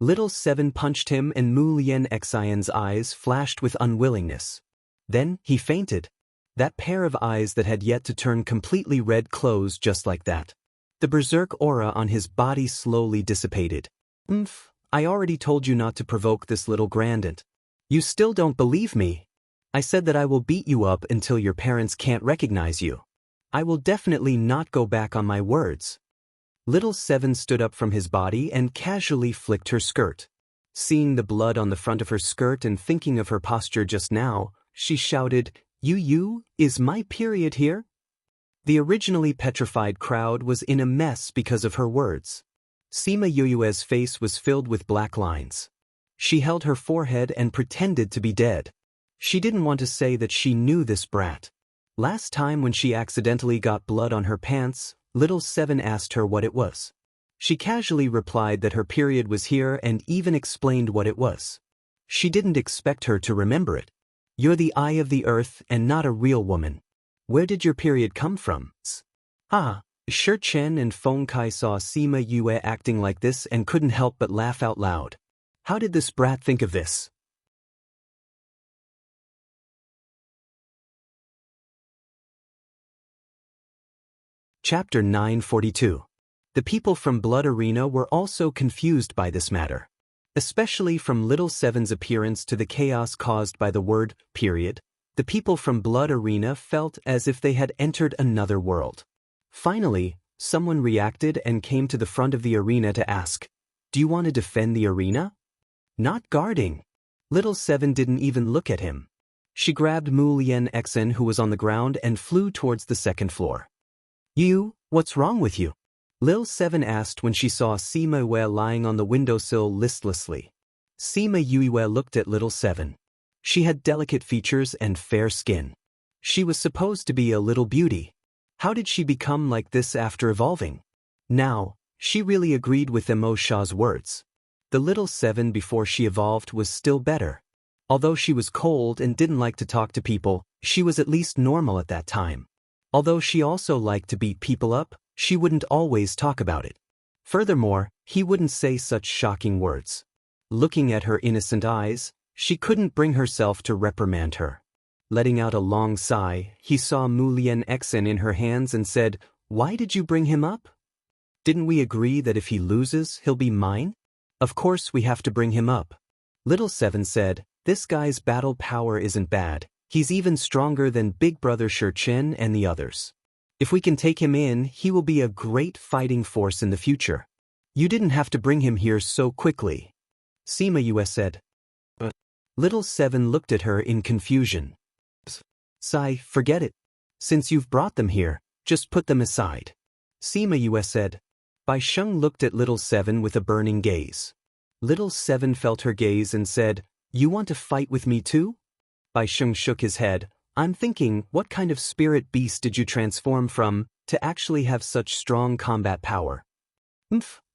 Little Seven punched him and Mu Lian Xen's eyes flashed with unwillingness. Then he fainted. That pair of eyes that had yet to turn completely red closed just like that. The berserk aura on his body slowly dissipated. I already told you not to provoke this little grandaunt. You still don't believe me. I said that I will beat you up until your parents can't recognize you. I will definitely not go back on my words. Little Seven stood up from his body and casually flicked her skirt. Seeing the blood on the front of her skirt and thinking of her posture just now, she shouted, Is my period here? The originally petrified crowd was in a mess because of her words. Sima Yoyue's face was filled with black lines. She held her forehead and pretended to be dead. She didn't want to say that she knew this brat. Last time when she accidentally got blood on her pants, little Seven asked her what it was. She casually replied that her period was here and even explained what it was. She didn't expect her to remember it. You're the eye of the earth and not a real woman. Where did your period come from? Shi Chen and Feng Kai saw Sima Yue acting like this and couldn't help but laugh out loud. How did this brat think of this? Chapter 942. The people from Blood Arena were also confused by this matter. Especially from Little Seven's appearance to the chaos caused by the word, period, the people from Blood Arena felt as if they had entered another world. Finally, someone reacted and came to the front of the arena to ask, "Do you want to defend the arena?" "Not guarding." Little Seven didn't even look at him. She grabbed Mu Lian Xen, who was on the ground, and flew towards the second floor. "You, what's wrong with you?" Lil Seven asked when she saw Sima Yue lying on the windowsill listlessly. Sima Yue looked at Little Seven. She had delicate features and fair skin. She was supposed to be a little beauty. How did she become like this after evolving? Now, she really agreed with Mo Sha's words. The Little Seven before she evolved was still better. Although she was cold and didn't like to talk to people, she was at least normal at that time. Although she also liked to beat people up, she wouldn't always talk about it. Furthermore, he wouldn't say such shocking words. Looking at her innocent eyes, she couldn't bring herself to reprimand her. Letting out a long sigh, he saw Mu Lian Xen in her hands and said, "Why did you bring him up? Didn't we agree that if he loses, he'll be mine? Of course we have to bring him up." Little Seven said, "This guy's battle power isn't bad. He's even stronger than Big Brother Chen and the others. If we can take him in, he will be a great fighting force in the future. You didn't have to bring him here so quickly." Sima Yue said. But Little Seven looked at her in confusion. "Sai, forget it. Since you've brought them here, just put them aside." Sima Yue said. Bai Sheng looked at Little Seven with a burning gaze. Little Seven felt her gaze and said, "You want to fight with me too?" Bai Sheng shook his head. "I'm thinking, what kind of spirit beast did you transform from to actually have such strong combat power?"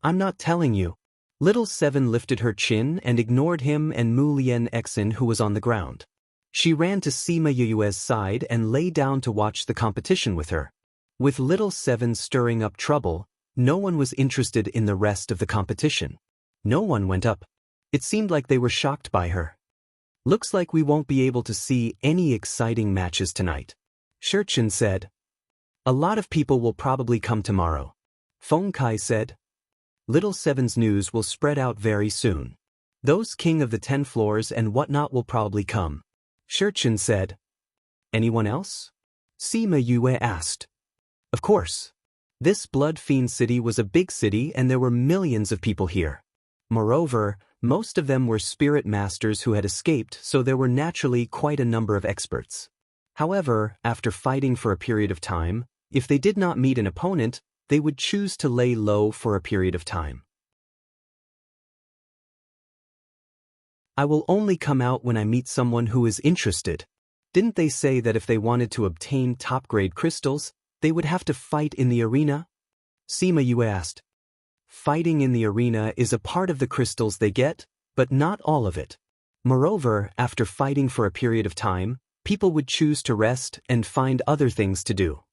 "I'm not telling you." Little Seven lifted her chin and ignored him and Mu Lian Xen, who was on the ground. She ran to Sima Yue's side and lay down to watch the competition with her. With Little Seven stirring up trouble, no one was interested in the rest of the competition. No one went up. It seemed like they were shocked by her. "Looks like we won't be able to see any exciting matches tonight," Chen said. "A lot of people will probably come tomorrow," Feng Kai said. "Little Seven's news will spread out very soon. Those king of the 10 floors and whatnot will probably come," Chen said. "Anyone else?" Sima Yue asked. "Of course. This Blood Fiend city was a big city and there were millions of people here. Moreover, most of them were spirit masters who had escaped, so there were naturally quite a number of experts. However, after fighting for a period of time, if they did not meet an opponent, they would choose to lay low for a period of time. I will only come out when I meet someone who is interested. Didn't they say that if they wanted to obtain top-grade crystals, they would have to fight in the arena?" Sima Yue asked. "Fighting in the arena is a part of the crystals they get, but not all of it. Moreover, after fighting for a period of time, people would choose to rest and find other things to do.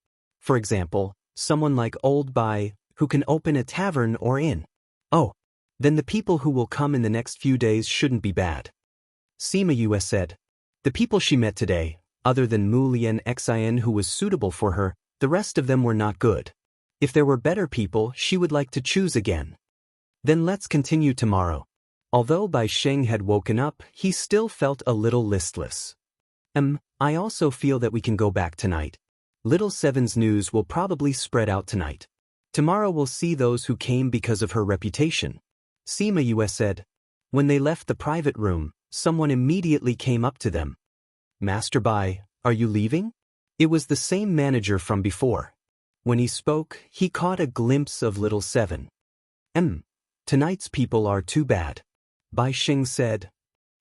For example, someone like Old Bai, who can open a tavern or inn. Oh, then the people who will come in the next few days shouldn't be bad." Sima Yue said. The people she met today, other than Mu Lian Xen, who was suitable for her, the rest of them were not good. If there were better people, she would like to choose again. "Then let's continue tomorrow." Although Bai Sheng had woken up, he still felt a little listless. I also feel that we can go back tonight. Little Seven's news will probably spread out tonight. Tomorrow we'll see those who came because of her reputation," Sima Yue said. When they left the private room, someone immediately came up to them. "Master Bai, are you leaving?" It was the same manager from before. When he spoke, he caught a glimpse of Little Seven. Tonight's people are too bad," Bai Sheng said.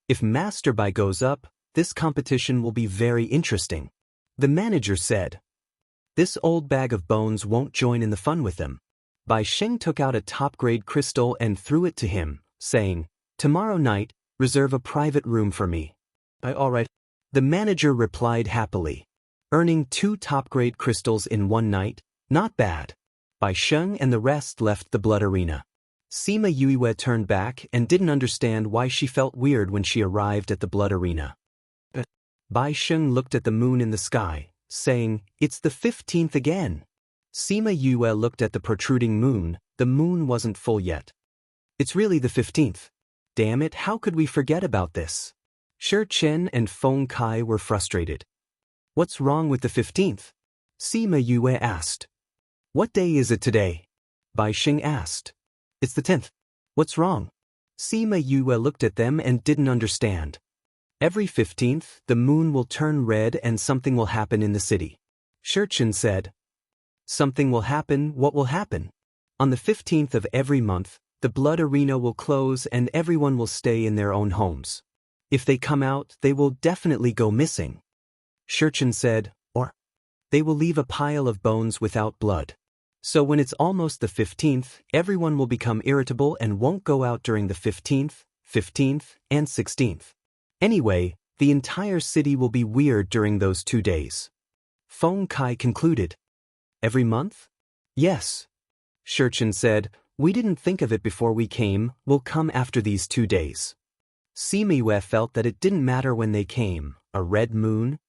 "If Master Bai goes up, this competition will be very interesting," the manager said. "This old bag of bones won't join in the fun with them." Bai Sheng took out a top-grade crystal and threw it to him, saying, "Tomorrow night, reserve a private room for me." "All right." The manager replied happily. Earning 2 top-grade crystals in one night, not bad. Bai Sheng and the rest left the blood arena. Sima Yue turned back and didn't understand why she felt weird when she arrived at the blood arena. Bai Sheng looked at the moon in the sky, saying, "It's the 15th again." Sima Yue looked at the protruding moon. The moon wasn't full yet. "It's really the 15th. Damn it, how could we forget about this?" Chen and Feng Kai were frustrated. "What's wrong with the 15th?" Sima Yue asked. What day is it today? Bai Xing asked. It's the 10th. What's wrong? Sima Yue looked at them and didn't understand. Every 15th, the moon will turn red and something will happen in the city. Shurchen said. Something will happen, what will happen? On the 15th of every month, the blood arena will close and everyone will stay in their own homes. If they come out, they will definitely go missing. Shurchen said, or they will leave a pile of bones without blood. So when it's almost the 15th, everyone will become irritable and won't go out during the 15th, and 16th. Anyway, the entire city will be weird during those 2 days. Feng Kai concluded. Every month? Yes. Shurchen said, we didn't think of it before we came, we'll come after these 2 days. Sima Yue felt that it didn't matter when they came, a red moon?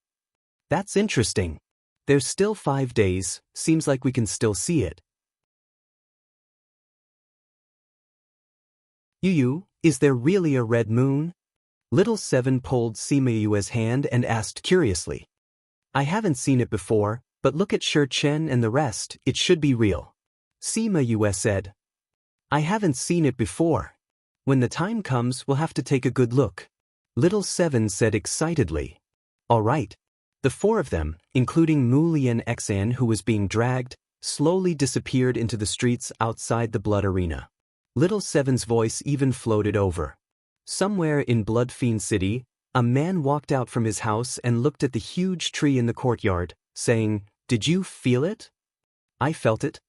That's interesting. There's still 5 days, seems like we can still see it. Yu, is there really a red moon? Little Seven pulled Sima Yue's hand and asked curiously. I haven't seen it before, but look at Shi Chen and the rest, it should be real. Sima Yue said. I haven't seen it before. When the time comes, we'll have to take a good look. Little Seven said excitedly. All right. The 4 of them, including Mu Lian Xan who was being dragged, slowly disappeared into the streets outside the blood arena. Little Seven's voice even floated over. Somewhere in Blood Fiend City, a man walked out from his house and looked at the huge tree in the courtyard, saying, Did you feel it? I felt it.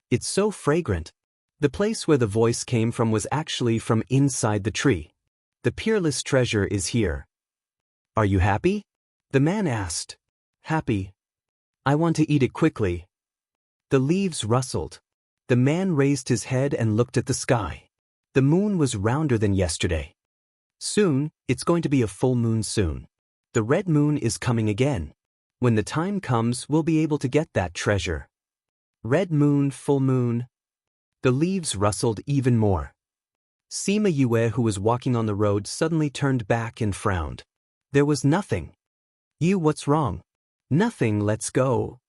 It's so fragrant. The place where the voice came from was actually from inside the tree. The peerless treasure is here. Are you happy? The man asked. Happy. I want to eat it quickly. The leaves rustled. The man raised his head and looked at the sky. The moon was rounder than yesterday. Soon, it's going to be a full moon soon. The red moon is coming again. When the time comes, we'll be able to get that treasure. Red moon, full moon. The leaves rustled even more. Sima Yue, who was walking on the road, suddenly turned back and frowned. There was nothing. You, what's wrong? Nothing, let's go.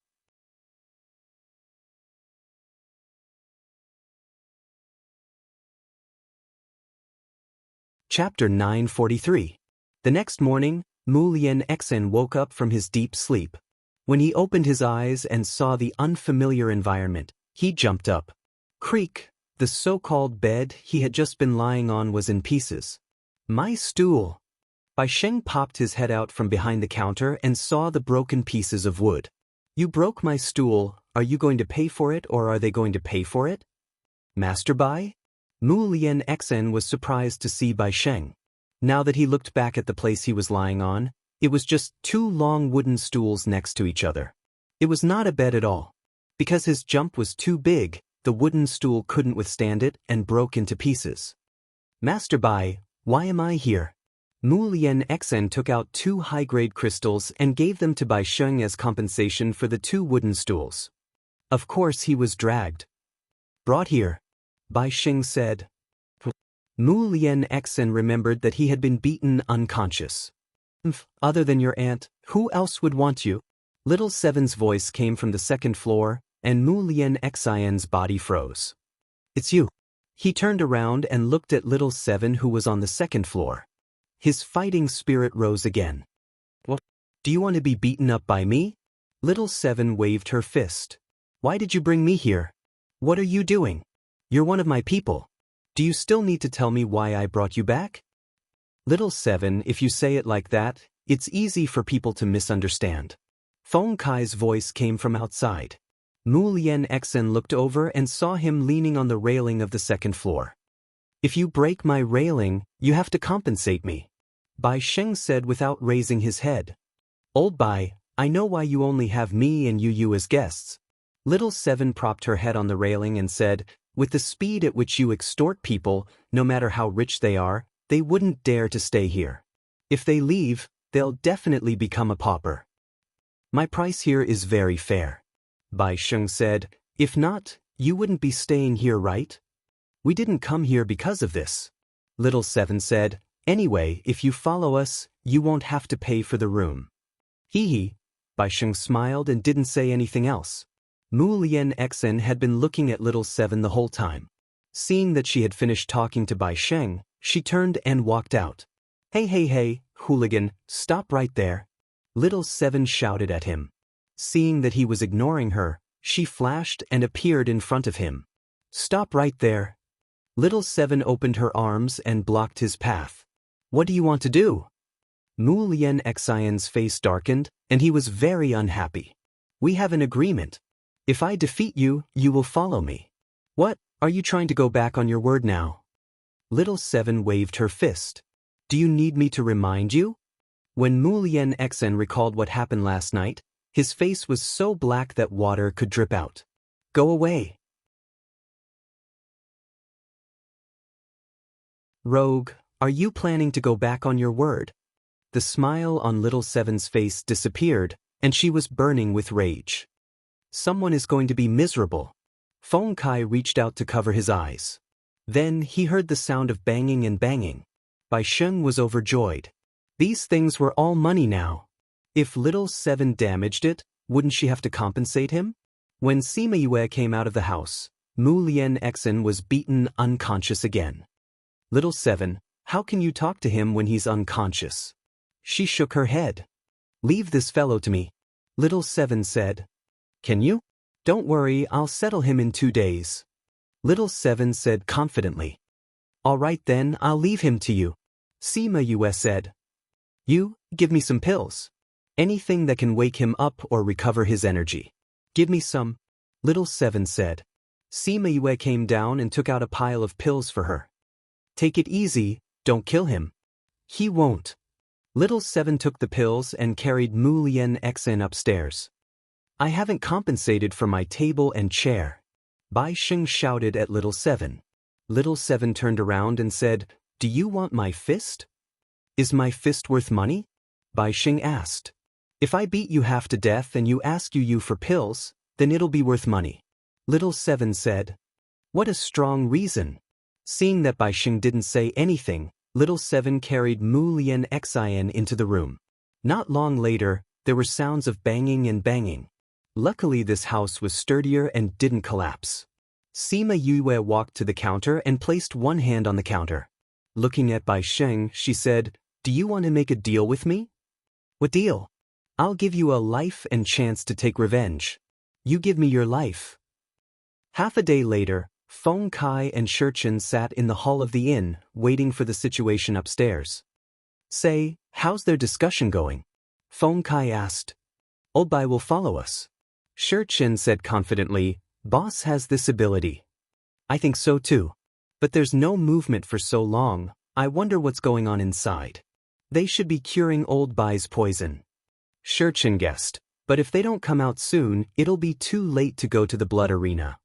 Chapter 943. The next morning, Mu Lian Xen woke up from his deep sleep. When he opened his eyes and saw the unfamiliar environment, he jumped up. Creak, the so-called bed he had just been lying on was in pieces. My stool. Bai Sheng popped his head out from behind the counter and saw the broken pieces of wood. You broke my stool, are you going to pay for it or are they going to pay for it? Master Bai? Mu Lian Xen was surprised to see Bai Sheng. Now that he looked back at the place he was lying on, it was just 2 long wooden stools next to each other. It was not a bed at all. Because his jump was too big, the wooden stool couldn't withstand it and broke into pieces. Master Bai, why am I here? Mu Lian Xen took out 2 high-grade crystals and gave them to Bai Sheng as compensation for the 2 wooden stools. Of course he was dragged. Brought here. Bai Sheng said. Mu Lian Xen remembered that he had been beaten unconscious. Other than your aunt, who else would want you? Little Seven's voice came from the 2nd floor, and Mu Lian Xen's body froze. It's you. He turned around and looked at Little Seven who was on the 2nd floor. His fighting spirit rose again. What? Do you want to be beaten up by me? Little Seven waved her fist. Why did you bring me here? What are you doing? You're one of my people. Do you still need to tell me why I brought you back? Little Seven, if you say it like that, it's easy for people to misunderstand. Feng Kai's voice came from outside. Mu Lian Xen looked over and saw him leaning on the railing of the 2nd floor. If you break my railing, you have to compensate me. Bai Sheng said without raising his head. Old Bai, I know why you only have me and you as guests. Little Seven propped her head on the railing and said, with the speed at which you extort people, no matter how rich they are, they wouldn't dare to stay here. If they leave, they'll definitely become a pauper. My price here is very fair. Bai Sheng said, if not, you wouldn't be staying here, right? We didn't come here because of this. Little Seven said, anyway, if you follow us, you won't have to pay for the room. Hee hee. Bai Sheng smiled and didn't say anything else. Mu Lian Xen had been looking at little Seven the whole time. Seeing that she had finished talking to Bai Sheng, she turned and walked out. Hey hey hey, hooligan, stop right there. Little Seven shouted at him. Seeing that he was ignoring her, she flashed and appeared in front of him. Stop right there. Little Seven opened her arms and blocked his path. What do you want to do? Mu Lian Xian's face darkened, and he was very unhappy. We have an agreement. If I defeat you, you will follow me. What, are you trying to go back on your word now? Little Seven waved her fist. Do you need me to remind you? When Mu Lian Xen recalled what happened last night, his face was so black that water could drip out. Go away. Rogue, are you planning to go back on your word? The smile on Little Seven's face disappeared, and she was burning with rage. Someone is going to be miserable. Feng Kai reached out to cover his eyes. Then he heard the sound of banging and banging. Bai Sheng was overjoyed. These things were all money now. If Little Seven damaged it, wouldn't she have to compensate him? When Sima Yue came out of the house, Mu Lian Xen was beaten unconscious again. Little Seven, how can you talk to him when he's unconscious? She shook her head. Leave this fellow to me. Little Seven said. Can you? Don't worry, I'll settle him in 2 days. Little Seven said confidently. All right then, I'll leave him to you. Sima Yue said. You, give me some pills. Anything that can wake him up or recover his energy. Give me some. Little Seven said. Sima Yue came down and took out a pile of pills for her. Take it easy, don't kill him. He won't. Little Seven took the pills and carried Mu Lian Xen upstairs. I haven't compensated for my table and chair. Bai Sheng shouted at Little Seven. Little Seven turned around and said, Do you want my fist? Is my fist worth money? Bai Sheng asked. If I beat you half to death and you ask you for pills, then it'll be worth money. Little Seven said. What a strong reason. Seeing that Bai Sheng didn't say anything, Little Seven carried Mu Lian Xen into the room. Not long later, there were sounds of banging and banging. Luckily this house was sturdier and didn't collapse. Sima Yue walked to the counter and placed one hand on the counter. Looking at Bai Sheng, she said, Do you want to make a deal with me? What deal? I'll give you a life and chance to take revenge. You give me your life. Half a day later, Feng Kai and Shurchen sat in the hall of the inn, waiting for the situation upstairs. Say, how's their discussion going? Feng Kai asked. Old Bai will follow us. Shurchen said confidently, Boss has this ability. I think so too. But there's no movement for so long, I wonder what's going on inside. They should be curing Old Bai's poison. Shurchen guessed, but if they don't come out soon, it'll be too late to go to the blood arena.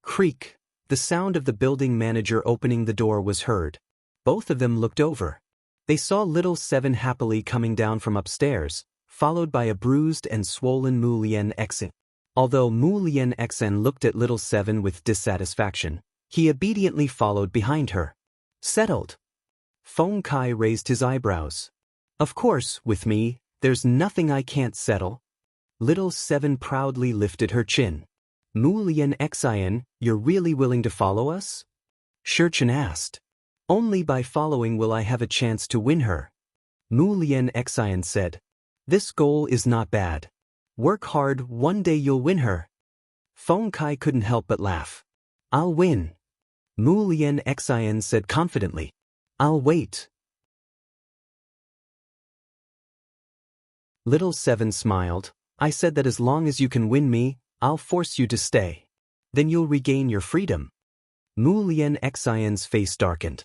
Creak. The sound of the building manager opening the door was heard. Both of them looked over. They saw Little Seven happily coming down from upstairs, followed by a bruised and swollen Mu Lian Xen. Although Mu Lian Xen looked at Little Seven with dissatisfaction, he obediently followed behind her. Settled. Feng Kai raised his eyebrows. Of course, with me, there's nothing I can't settle. Little Seven proudly lifted her chin. Mu Lian Xen, you're really willing to follow us? Shurchen asked. Only by following will I have a chance to win her. Mu Lian Xen said. This goal is not bad. Work hard, one day you'll win her. Feng Kai couldn't help but laugh. I'll win. Mu Lian Xen said confidently. I'll wait. Little Seven smiled. I said that as long as you can win me, I'll force you to stay. Then you'll regain your freedom. Mu Lian Xen's face darkened.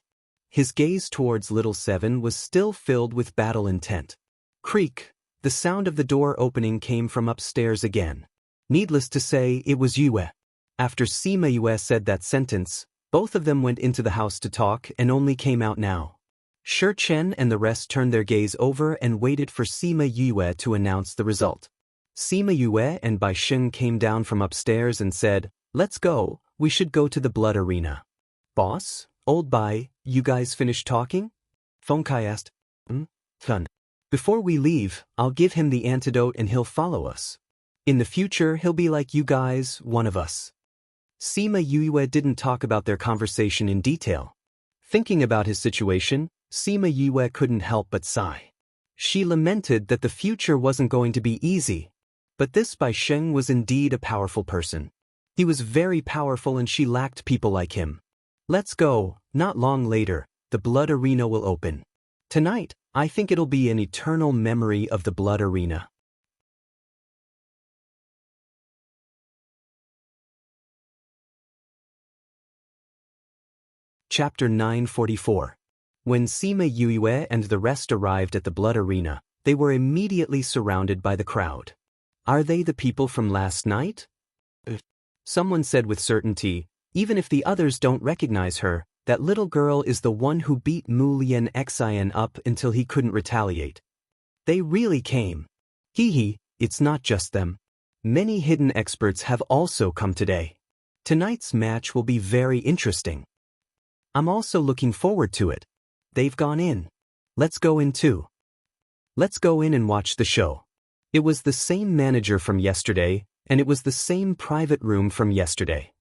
His gaze towards Little Seven was still filled with battle intent. Creak. The sound of the door opening came from upstairs again. Needless to say, it was Yue. After Sima Yue said that sentence, both of them went into the house to talk and only came out now. Shurchen and the rest turned their gaze over and waited for Sima Yue to announce the result. Sima Yue and Bai Sheng came down from upstairs and said, Let's go, we should go to the blood arena. Boss, Old Bai, you guys finished talking? Feng Kai asked. Before we leave, I'll give him the antidote and he'll follow us. In the future he'll be like you guys, one of us. Sima Yue didn't talk about their conversation in detail. Thinking about his situation, Sima Yue couldn't help but sigh. She lamented that the future wasn't going to be easy. But this Bai Sheng was indeed a powerful person. He was very powerful and she lacked people like him. Let's go. Not long later, the blood arena will open. Tonight, I think it'll be an eternal memory of the blood arena. Chapter 944. When Sima Yue and the rest arrived at the blood arena, they were immediately surrounded by the crowd. Are they the people from last night? Someone said with certainty, even if the others don't recognize her, that little girl is the one who beat Mu Lian Xian up until he couldn't retaliate. They really came. Hee, it's not just them. Many hidden experts have also come today. Tonight's match will be very interesting. I'm also looking forward to it. They've gone in. Let's go in too. Let's go in and watch the show. It was the same manager from yesterday, and it was the same private room from yesterday.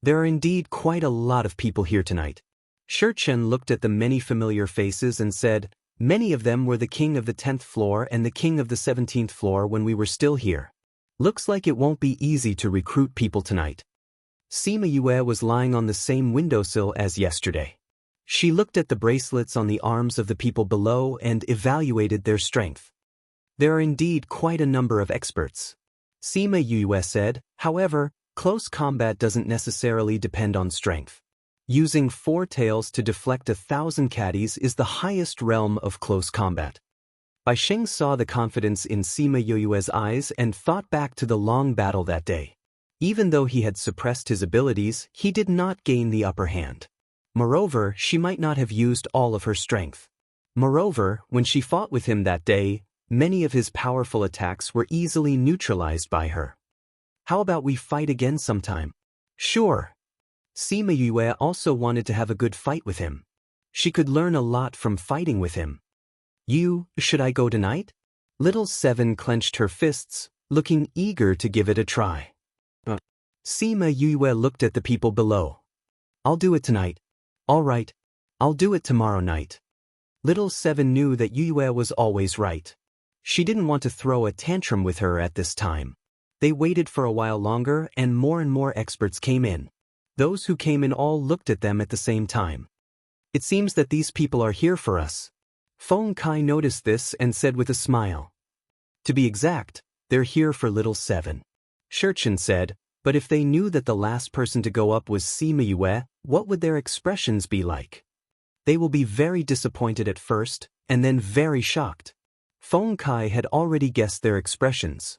There are indeed quite a lot of people here tonight. Shurchen looked at the many familiar faces and said, many of them were the king of the 10th floor and the king of the 17th floor when we were still here. Looks like it won't be easy to recruit people tonight. Sima Yue was lying on the same windowsill as yesterday. She looked at the bracelets on the arms of the people below and evaluated their strength. There are indeed quite a number of experts. Sima Yue said, however, close combat doesn't necessarily depend on strength. Using 4 tails to deflect 1,000 caddies is the highest realm of close combat. Bai Sheng saw the confidence in Sima Yue's eyes and thought back to the long battle that day. Even though he had suppressed his abilities, he did not gain the upper hand. Moreover, she might not have used all of her strength. Moreover, when she fought with him that day, many of his powerful attacks were easily neutralized by her. How about we fight again sometime? Sure. Sima Yue also wanted to have a good fight with him. She could learn a lot from fighting with him. Should I go tonight? Little Seven clenched her fists, looking eager to give it a try. Sima Yue looked at the people below. I'll do it tonight. All right. I'll do it tomorrow night. Little Seven knew that Yue was always right. She didn't want to throw a tantrum with her at this time. They waited for a while longer and more experts came in. Those who came in all looked at them at the same time. It seems that these people are here for us. Feng Kai noticed this and said with a smile. To be exact, they're here for Little Seven. Shurchen said, but if they knew that the last person to go up was Sima Yue, what would their expressions be like? They will be very disappointed at first, and then very shocked. Feng Kai had already guessed their expressions.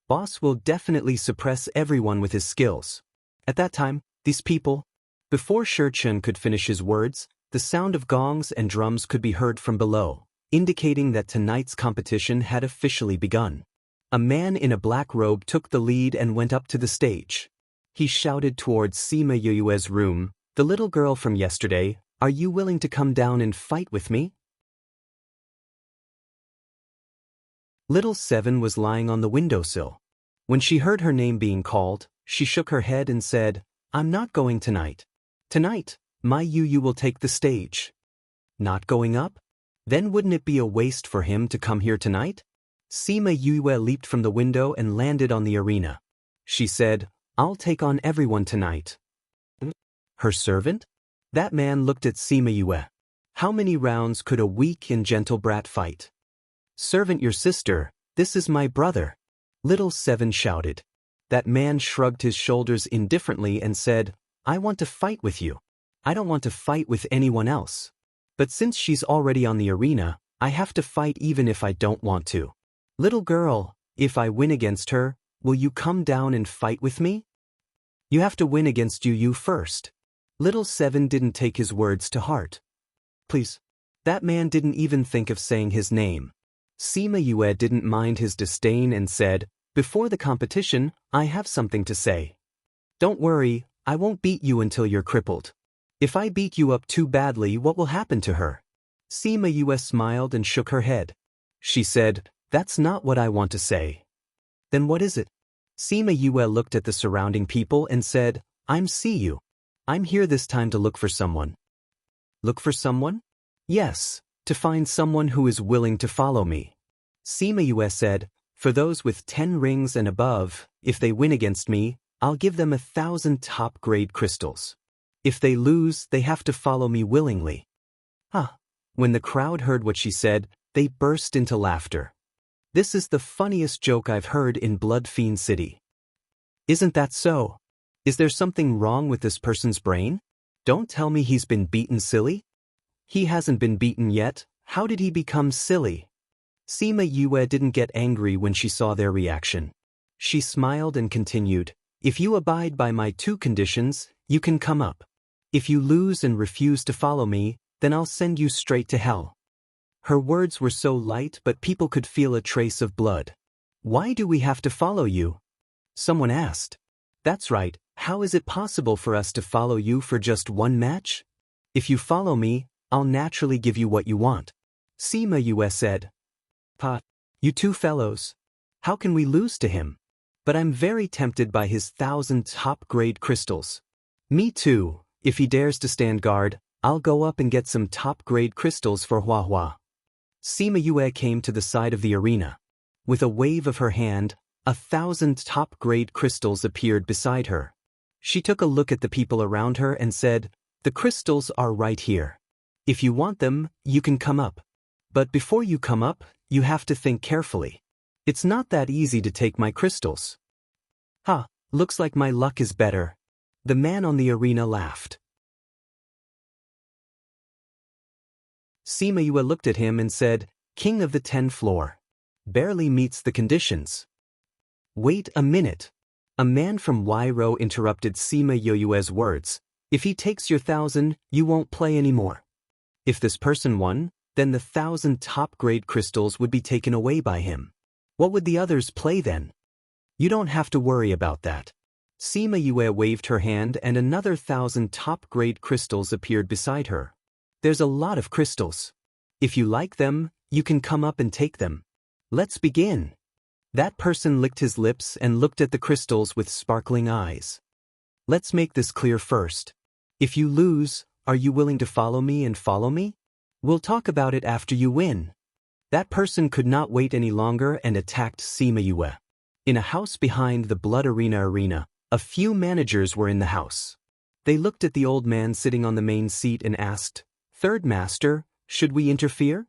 Boss will definitely suppress everyone with his skills. At that time, these people... Before Shurchen could finish his words, the sound of gongs and drums could be heard from below, indicating that tonight's competition had officially begun. A man in a black robe took the lead and went up to the stage. He shouted towards Sima Yue's room, the little girl from yesterday, are you willing to come down and fight with me? Little Seven was lying on the windowsill. When she heard her name being called, she shook her head and said, I'm not going tonight. Tonight, my Yu will take the stage. Not going up? Then wouldn't it be a waste for him to come here tonight? Sima Yue leaped from the window and landed on the arena. She said, I'll take on everyone tonight. Her servant? That man looked at Sima Yue. How many rounds could a weak and gentle brat fight? Servant, your sister, this is my brother. Little Seven shouted. That man shrugged his shoulders indifferently and said, I want to fight with you. I don't want to fight with anyone else. But since she's already on the arena, I have to fight even if I don't want to. Little girl, if I win against her, will you come down and fight with me? You have to win against Yu first. Little Seven didn't take his words to heart. Please. That man didn't even think of saying his name. Sima Yue didn't mind his disdain and said, before the competition, I have something to say. Don't worry, I won't beat you until you're crippled. If I beat you up too badly, what will happen to her? Sima Yue smiled and shook her head. She said, that's not what I want to say. Then what is it? Sima Yue looked at the surrounding people and said, "I'm see you. I'm here this time to look for someone." "Look for someone?" "Yes, to find someone who is willing to follow me." Sima Yue said, "For those with 10 rings and above, if they win against me, I'll give them 1,000 top-grade crystals. If they lose, they have to follow me willingly." Huh. When the crowd heard what she said, they burst into laughter. "This is the funniest joke I've heard in Blood Fiend City." "Isn't that so? Is there something wrong with this person's brain? Don't tell me he's been beaten silly." "He hasn't been beaten yet. How did he become silly?" Sima Yue didn't get angry when she saw their reaction. She smiled and continued, "If you abide by my 2 conditions, you can come up. If you lose and refuse to follow me, then I'll send you straight to hell." Her words were so light, but people could feel a trace of blood. "Why do we have to follow you?" someone asked. "That's right, how is it possible for us to follow you for just 1 match? If you follow me, I'll naturally give you what you want." Sima Yue said, "Pa, you 2 fellows. How can we lose to him? But I'm very tempted by his 1,000 top-grade crystals." "Me too. If he dares to stand guard, I'll go up and get some top-grade crystals for Hua Hua." Sima Yue came to the side of the arena. With a wave of her hand, 1,000 top-grade crystals appeared beside her. She took a look at the people around her and said, "The crystals are right here. If you want them, you can come up. But before you come up, you have to think carefully. It's not that easy to take my crystals." "Ha, looks like my luck is better." The man on the arena laughed. Sima Yue looked at him and said, "King of the 10th floor. Barely meets the conditions." "Wait a minute." A man from Wairo interrupted Sima Yue's words. "If he takes your 1,000, you won't play anymore. If this person won, then the 1,000 top-grade crystals would be taken away by him. What would the others play then?" "You don't have to worry about that." Sima Yue waved her hand and another 1,000 top-grade crystals appeared beside her. "There's a lot of crystals. If you like them, you can come up and take them. Let's begin." That person licked his lips and looked at the crystals with sparkling eyes. "Let's make this clear first. If you lose, are you willing to follow me and follow me? We'll talk about it after you win." That person could not wait any longer and attacked Sima Yue. In a house behind the Blood Arena, a few managers were in the house. They looked at the old man sitting on the main seat and asked, "Third master, should we interfere?"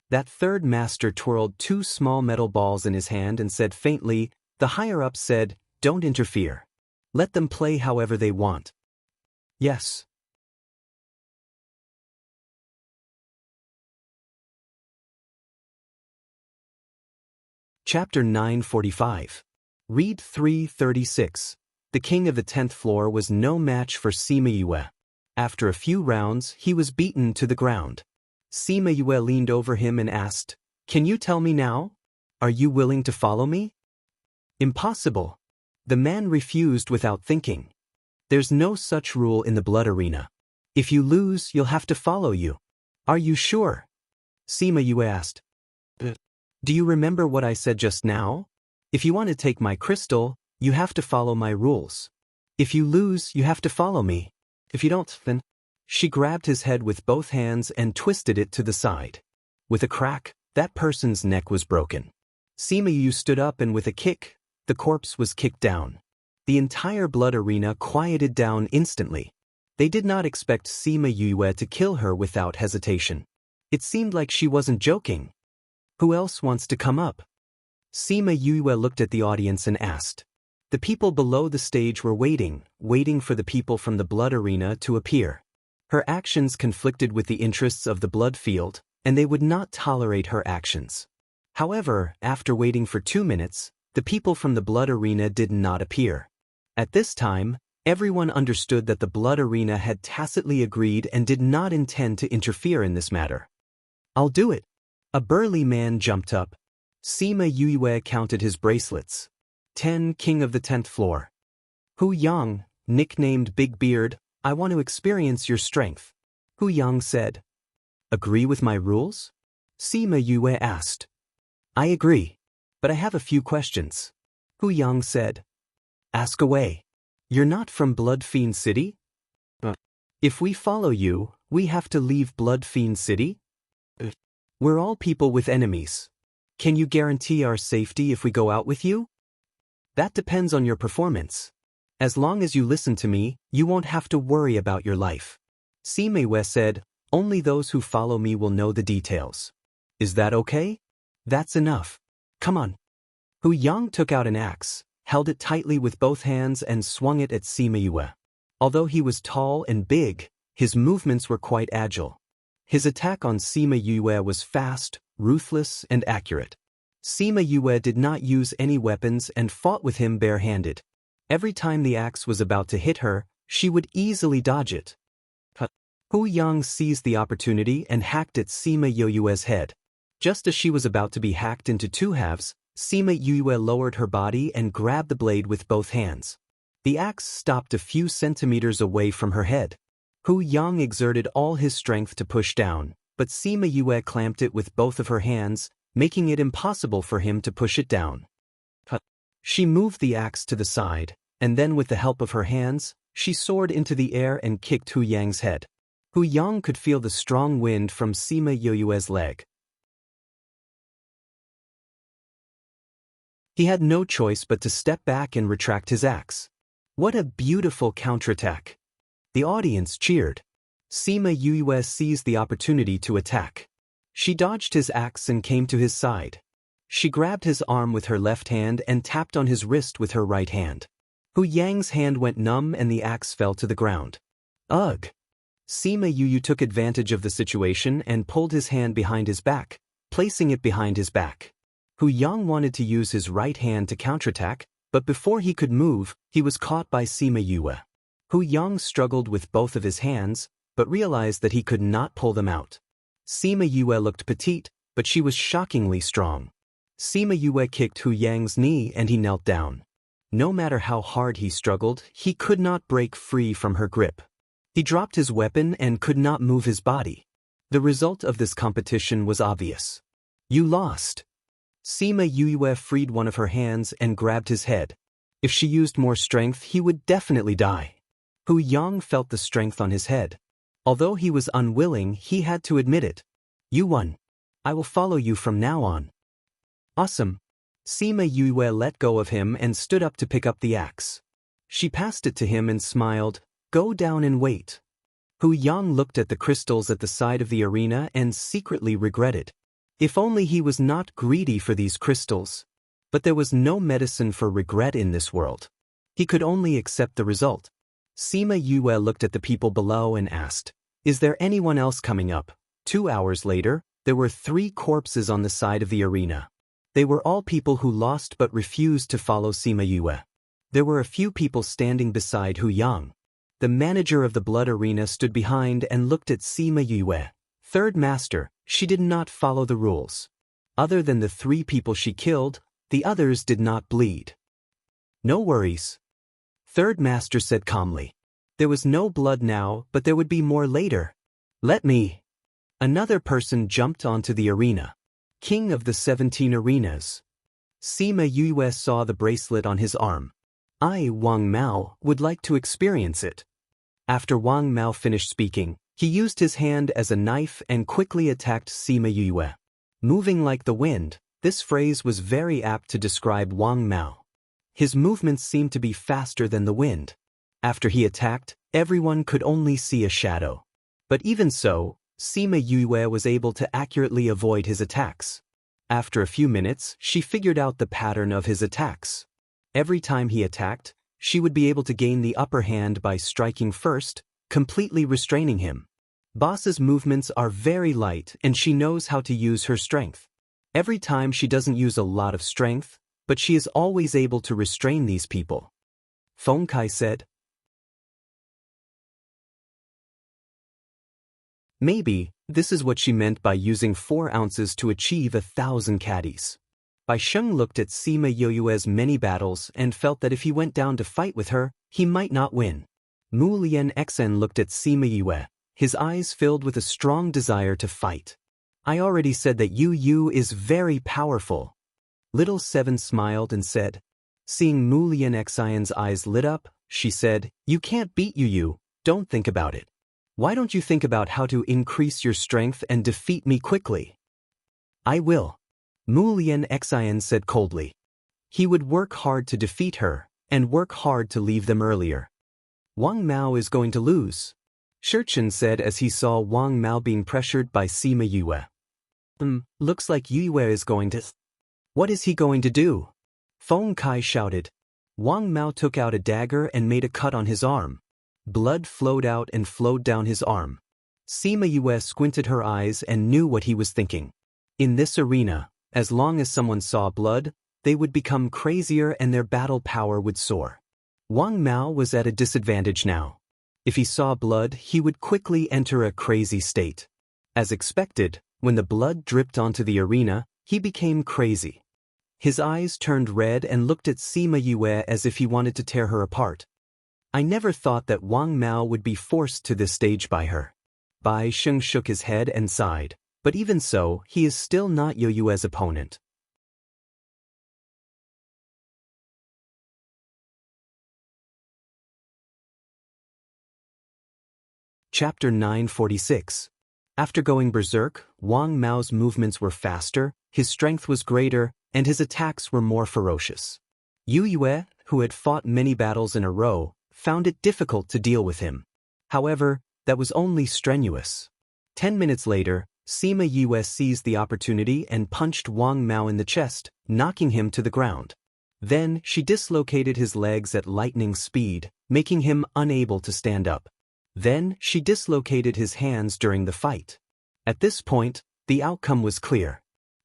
That third master twirled 2 small metal balls in his hand and said faintly, "The higher-ups said, don't interfere. Let them play however they want." "Yes." Chapter 945. Read 336. The king of the 10th floor was no match for Sima Yue. After a few rounds, he was beaten to the ground. Sima Yue leaned over him and asked, "Can you tell me now? Are you willing to follow me?" "Impossible." The man refused without thinking. "There's no such rule in the Blood Arena. If you lose, you'll have to follow you." "Are you sure?" Sima Yue asked. "Do you remember what I said just now? If you want to take my crystal, you have to follow my rules. If you lose, you have to follow me. If you don't, then..." She grabbed his head with both hands and twisted it to the side. With a crack, that person's neck was broken. Sima Yue stood up and with a kick, the corpse was kicked down. The entire Blood Arena quieted down instantly. They did not expect Sima Yue to kill her without hesitation. It seemed like she wasn't joking. "Who else wants to come up?" Sima Yue looked at the audience and asked. The people below the stage were waiting for the people from the Blood Arena to appear. Her actions conflicted with the interests of the Blood Field, and they would not tolerate her actions. However, after waiting for 2 minutes, the people from the Blood Arena did not appear. At this time, everyone understood that the Blood Arena had tacitly agreed and did not intend to interfere in this matter. "I'll do it." A burly man jumped up. Sima Yue counted his bracelets. 10, king of the 10th floor. "Hu Yang, nicknamed Big Beard, I want to experience your strength." Hu Yang said. "Agree with my rules?" Sima Yue asked. "I agree. But I have a few questions." Hu Yang said. Ask away. You're not from Blood Fiend City? If we follow you, we have to leave Blood Fiend City? We're all people with enemies. Can you guarantee our safety if we go out with you? That depends on your performance. As long as you listen to me, you won't have to worry about your life. Sima said, only those who follow me will know the details. Is that okay? That's enough. Come on. Hu Yang took out an axe, held it tightly with both hands and swung it at Sima. Although he was tall and big, his movements were quite agile. His attack on Sima was fast, ruthless, and accurate. Sima did not use any weapons and fought with him barehanded. Every time the axe was about to hit her, she would easily dodge it. Hu Yang seized the opportunity and hacked at Sima head. Just as she was about to be hacked into two halves, Sima lowered her body and grabbed the blade with both hands. The axe stopped a few centimeters away from her head. Hu Yang exerted all his strength to push down, but Sima clamped it with both of her hands, making it impossible for him to push it down. She moved the axe to the side, and then with the help of her hands, she soared into the air and kicked Hu Yang's head. Hu Yang could feel the strong wind from Sima leg. He had no choice but to step back and retract his axe. What a beautiful counterattack! The audience cheered. Sima seized the opportunity to attack. She dodged his axe and came to his side. She grabbed his arm with her left hand and tapped on his wrist with her right hand. Hu Yang's hand went numb and the axe fell to the ground. Ugh! Sima took advantage of the situation and pulled his hand behind his back, placing it behind his back. Hu Yang wanted to use his right hand to counterattack, but before he could move, he was caught by Sima. Hu Yang struggled with both of his hands, but realized that he could not pull them out. Sima looked petite, but she was shockingly strong. Sima kicked Hu Yang's knee and he knelt down. No matter how hard he struggled, he could not break free from her grip. He dropped his weapon and could not move his body. The result of this competition was obvious. You lost. Sima freed one of her hands and grabbed his head. If she used more strength, he would definitely die. Hu Yang felt the strength on his head. Although he was unwilling, he had to admit it. You won. I will follow you from now on. Awesome. Sima let go of him and stood up to pick up the axe. She passed it to him and smiled. Go down and wait. Hu Yang looked at the crystals at the side of the arena and secretly regretted. If only he was not greedy for these crystals. But there was no medicine for regret in this world. He could only accept the result. Sima looked at the people below and asked, is there anyone else coming up? 2 hours later, there were 3 corpses on the side of the arena. They were all people who lost but refused to follow Sima. There were a few people standing beside Hu Yang. The manager of the blood arena stood behind and looked at Sima. Third master, she did not follow the rules. Other than the 3 people she killed, the others did not bleed. No worries. Third master said calmly. There was no blood now, but there would be more later. Let me. Another person jumped onto the arena. King of the 17 arenas. Sima saw the bracelet on his arm. I, Wang Mao, would like to experience it. After Wang Mao finished speaking, he used his hand as a knife and quickly attacked Sima. Moving like the wind, this phrase was very apt to describe Wang Mao. His movements seemed to be faster than the wind. After he attacked, everyone could only see a shadow. But even so, Sima was able to accurately avoid his attacks. After a few minutes, she figured out the pattern of his attacks. Every time he attacked, she would be able to gain the upper hand by striking first, completely restraining him. Boss's movements are very light and she knows how to use her strength. Every time she doesn't use a lot of strength, but she is always able to restrain these people. Feng Kai said. Maybe, this is what she meant by using 4 ounces to achieve 1,000 caddies. Bai Sheng looked at Sima Yoyue's many battles and felt that if he went down to fight with her, he might not win. Mu Lian Xen looked at Sima Yue, his eyes filled with a strong desire to fight. I already said that Yu is very powerful. Little Seven smiled and said. Seeing Mu Lianxian's eyes lit up, she said, "You can't beat Yu. Don't think about it. Why don't you think about how to increase your strength and defeat me quickly?" "I will," Mu Lianxian said coldly. He would work hard to defeat her, and work hard to leave them earlier. "Wang Mao is going to lose," Shirchen said as he saw Wang Mao being pressured by Sima Yue. Looks like Yue is going to... What is he going to do?" Feng Kai shouted. Wang Mao took out a dagger and made a cut on his arm. Blood flowed out and flowed down his arm. Sima Yue squinted her eyes and knew what he was thinking. In this arena, as long as someone saw blood, they would become crazier and their battle power would soar. Wang Mao was at a disadvantage now. If he saw blood, he would quickly enter a crazy state. As expected, when the blood dripped onto the arena, he became crazy. His eyes turned red and looked at Sima Yue as if he wanted to tear her apart. "I never thought that Wang Mao would be forced to this stage by her." Bai Sheng shook his head and sighed, but even so, he is still not Yue's opponent. Chapter 946. After going berserk, Wang Mao's movements were faster, his strength was greater, and his attacks were more ferocious. Yue, who had fought many battles in a row, found it difficult to deal with him. However, that was only strenuous. 10 minutes later, Sima Yue seized the opportunity and punched Wang Mao in the chest, knocking him to the ground. Then she dislocated his legs at lightning speed, making him unable to stand up. Then she dislocated his hands during the fight. At this point, the outcome was clear.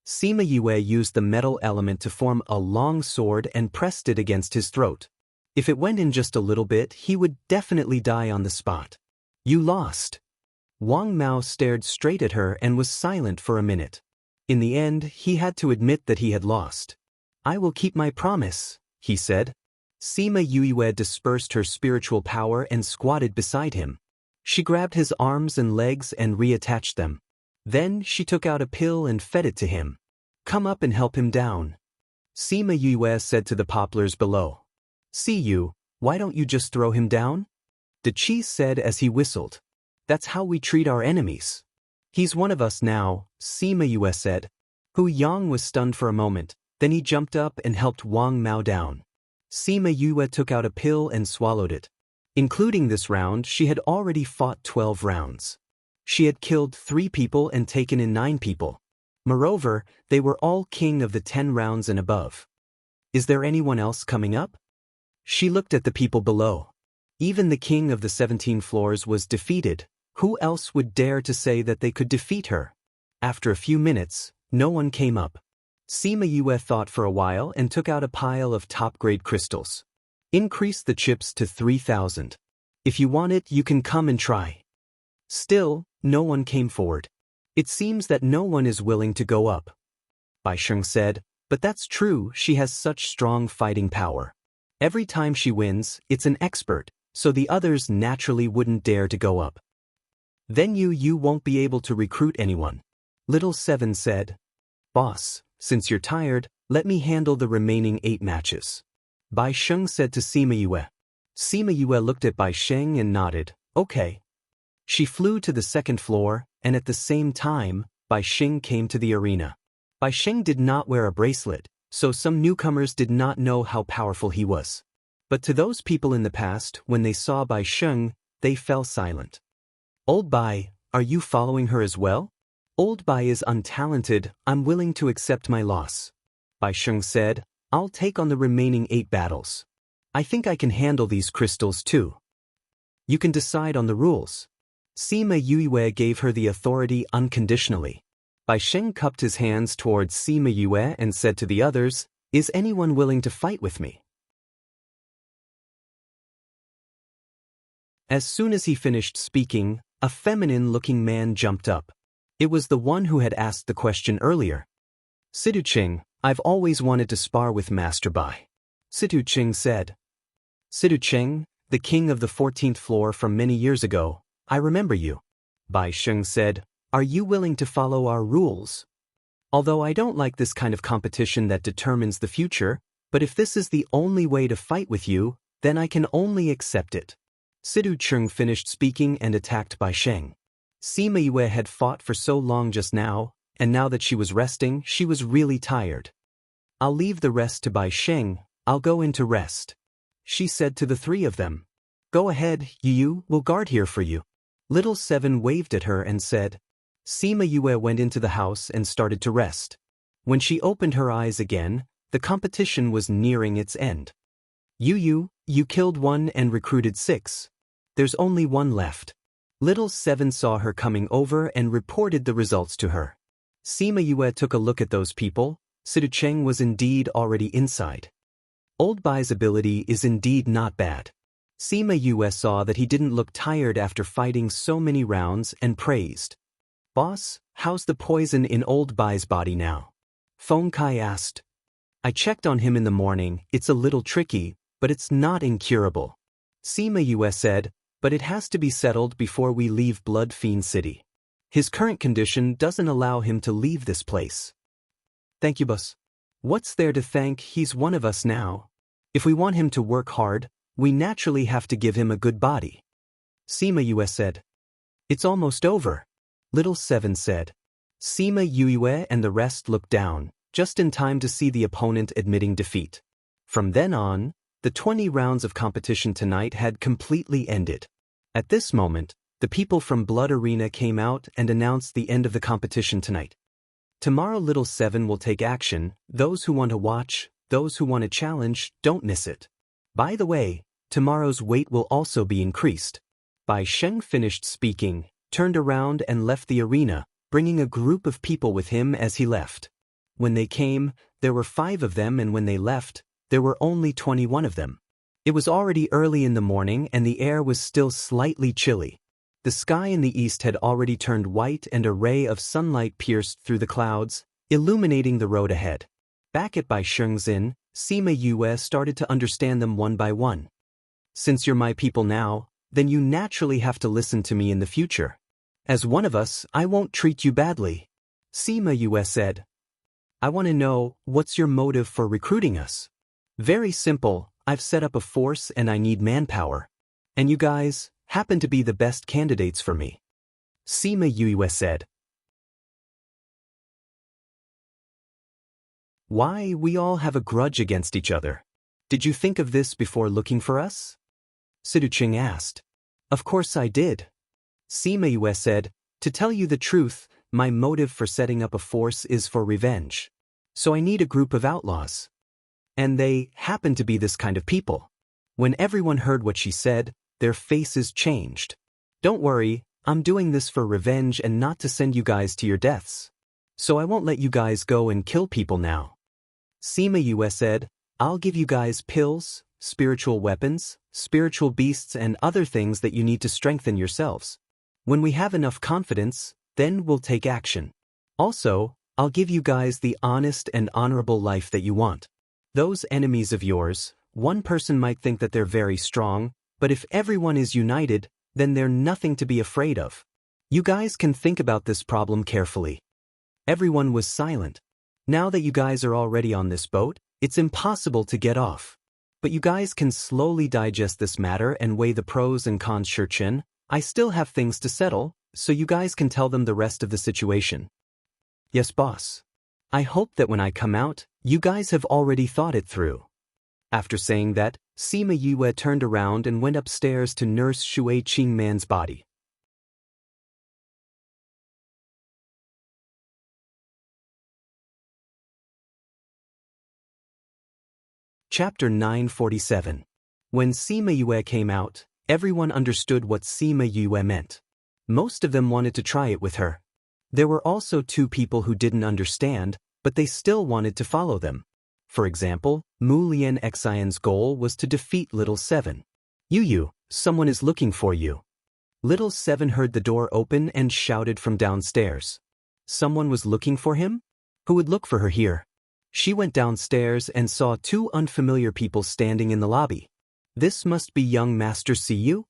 Sima Yue used the metal element to form a long sword and pressed it against his throat. If it went in just a little bit, he would definitely die on the spot. "You lost." Wang Mao stared straight at her and was silent for a minute. In the end, he had to admit that he had lost. "I will keep my promise," he said. Sima Yue dispersed her spiritual power and squatted beside him. She grabbed his arms and legs and reattached them. Then she took out a pill and fed it to him. "Come up and help him down," Sima Yue said to the poplars below. "See you, why don't you just throw him down?" the Chi said as he whistled. "That's how we treat our enemies." "He's one of us now," Sima Yue said. Hu Yang was stunned for a moment, then he jumped up and helped Wang Mao down. Sima Yue took out a pill and swallowed it. Including this round, she had already fought 12 rounds. She had killed 3 people and taken in 9 people. Moreover, they were all king of the 10 rounds and above. "Is there anyone else coming up?" She looked at the people below. Even the king of the 17 floors was defeated. Who else would dare to say that they could defeat her? After a few minutes, no one came up. Sima Yue thought for a while and took out a pile of top-grade crystals. "Increase the chips to 3,000. If you want it, you can come and try." Still, no one came forward. "It seems that no one is willing to go up," Bai Sheng said, "but that's true, she has such strong fighting power. Every time she wins, it's an expert, so the others naturally wouldn't dare to go up." "Then you won't be able to recruit anyone," Little Seven said. "Boss, since you're tired, let me handle the remaining 8 matches," Bai Sheng said to Sima Yue. Sima Yue looked at Bai Sheng and nodded, "Okay." She flew to the 2nd floor, and at the same time, Bai Sheng came to the arena. Bai Sheng did not wear a bracelet, so some newcomers did not know how powerful he was. But to those people in the past, when they saw Bai Sheng, they fell silent. "Old Bai, are you following her as well?" "Old Bai is untalented, I'm willing to accept my loss," Bai Sheng said. "I'll take on the remaining 8 battles. I think I can handle these crystals too. You can decide on the rules." Sima Yue gave her the authority unconditionally. Bai Sheng cupped his hands towards Sima Yue and said to the others, "Is anyone willing to fight with me?" As soon as he finished speaking, a feminine-looking man jumped up. It was the one who had asked the question earlier. "Situ Ching, I've always wanted to spar with Master Bai," Situ Ching said. "Situ Ching, the king of the 14th floor from many years ago, I remember you," Bai Sheng said. "Are you willing to follow our rules? Although I don't like this kind of competition that determines the future, But if this is the only way to fight with you, then I can only accept it. Sidu Chung finished speaking and attacked Bai Sheng. Sima Yue had fought for so long just now, and now that she was resting, she was really tired. I'll leave the rest to Bai Sheng, I'll go in to rest. She said to the three of them. Go ahead, Yu will guard here for you. Little Seven waved at her and said. Sima Yue went into the house and started to rest. When she opened her eyes again, the competition was nearing its end. You killed 1 and recruited 6. There's only 1 left. Little Seven saw her coming over and reported the results to her. Sima Yue took a look at those people. Sidu Cheng was indeed already inside. Old Bai's ability is indeed not bad. Sima Yue saw that he didn't look tired after fighting so many rounds and praised. Boss, how's the poison in Old Bai's body now? Feng Kai asked. I checked on him in the morning, it's a little tricky, but it's not incurable. Sima Yue said, but it has to be settled before we leave Blood Fiend City. His current condition doesn't allow him to leave this place. Thank you, boss. What's there to thank? He's one of us now. If we want him to work hard, we naturally have to give him a good body. Sima Yue said. It's almost over. Little Seven said. Sima Yue and the rest looked down, just in time to see the opponent admitting defeat. From then on, the 20 rounds of competition tonight had completely ended. At this moment, the people from Blood Arena came out and announced the end of the competition tonight. Tomorrow Little Seven will take action. Those who want to watch, those who want to challenge, don't miss it. By the way, tomorrow's weight will also be increased. Bai Sheng finished speaking, turned around and left the arena, bringing a group of people with him as he left. When they came, there were 5 of them, and when they left, there were only 21 of them. It was already early in the morning and the air was still slightly chilly. The sky in the east had already turned white and a ray of sunlight pierced through the clouds, illuminating the road ahead. Back at Bai Sheng's inn, Sima Yue started to understand them one by one. Since you're my people now, then you naturally have to listen to me in the future. As one of us, I won't treat you badly. Sima Yue said. I want to know, what's your motive for recruiting us? Very simple, I've set up a force and I need manpower. And you guys happen to be the best candidates for me. Sima Yue said. Why, we all have a grudge against each other. Did you think of this before looking for us? Sidu Cheng asked. Of course I did. Sima Yue said, to tell you the truth, my motive for setting up a force is for revenge. So I need a group of outlaws. And they happen to be this kind of people. When everyone heard what she said, their faces changed. Don't worry, I'm doing this for revenge and not to send you guys to your deaths. So I won't let you guys go and kill people now. Sima Yue said, I'll give you guys pills, spiritual weapons, spiritual beasts and other things that you need to strengthen yourselves. When we have enough confidence, then we'll take action. Also, I'll give you guys the honest and honorable life that you want. Those enemies of yours, one person might think that they're very strong, but if everyone is united, then they're nothing to be afraid of. You guys can think about this problem carefully. Everyone was silent. Now that you guys are already on this boat, it's impossible to get off. But you guys can slowly digest this matter and weigh the pros and cons. Shurchen, I still have things to settle, so you guys can tell them the rest of the situation. Yes, boss. I hope that when I come out, you guys have already thought it through. After saying that, Sima Yue turned around and went upstairs to nurse Shui Qingman's body. Chapter 947. When Sima Yue came out, everyone understood what Sima Yue meant. Most of them wanted to try it with her. There were also 2 people who didn't understand, but they still wanted to follow them. For example, Mu Lian Xian's goal was to defeat Little Seven. Yu, someone is looking for you. Little Seven heard the door open and shouted from downstairs. Someone was looking for him? Who would look for her here? She went downstairs and saw 2 unfamiliar people standing in the lobby. This must be young Master Siyu?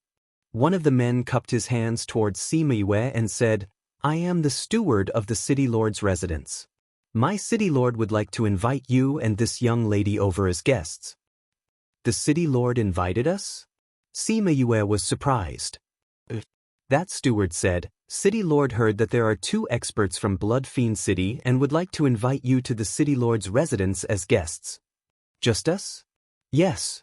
One of the men cupped his hands towards Sima Yue and said, I am the steward of the city lord's residence. My city lord would like to invite you and this young lady over as guests. The city lord invited us? Sima Yue was surprised. That steward said, City Lord heard that there are 2 experts from Blood Fiend City and would like to invite you to the City Lord's residence as guests. Just us? Yes.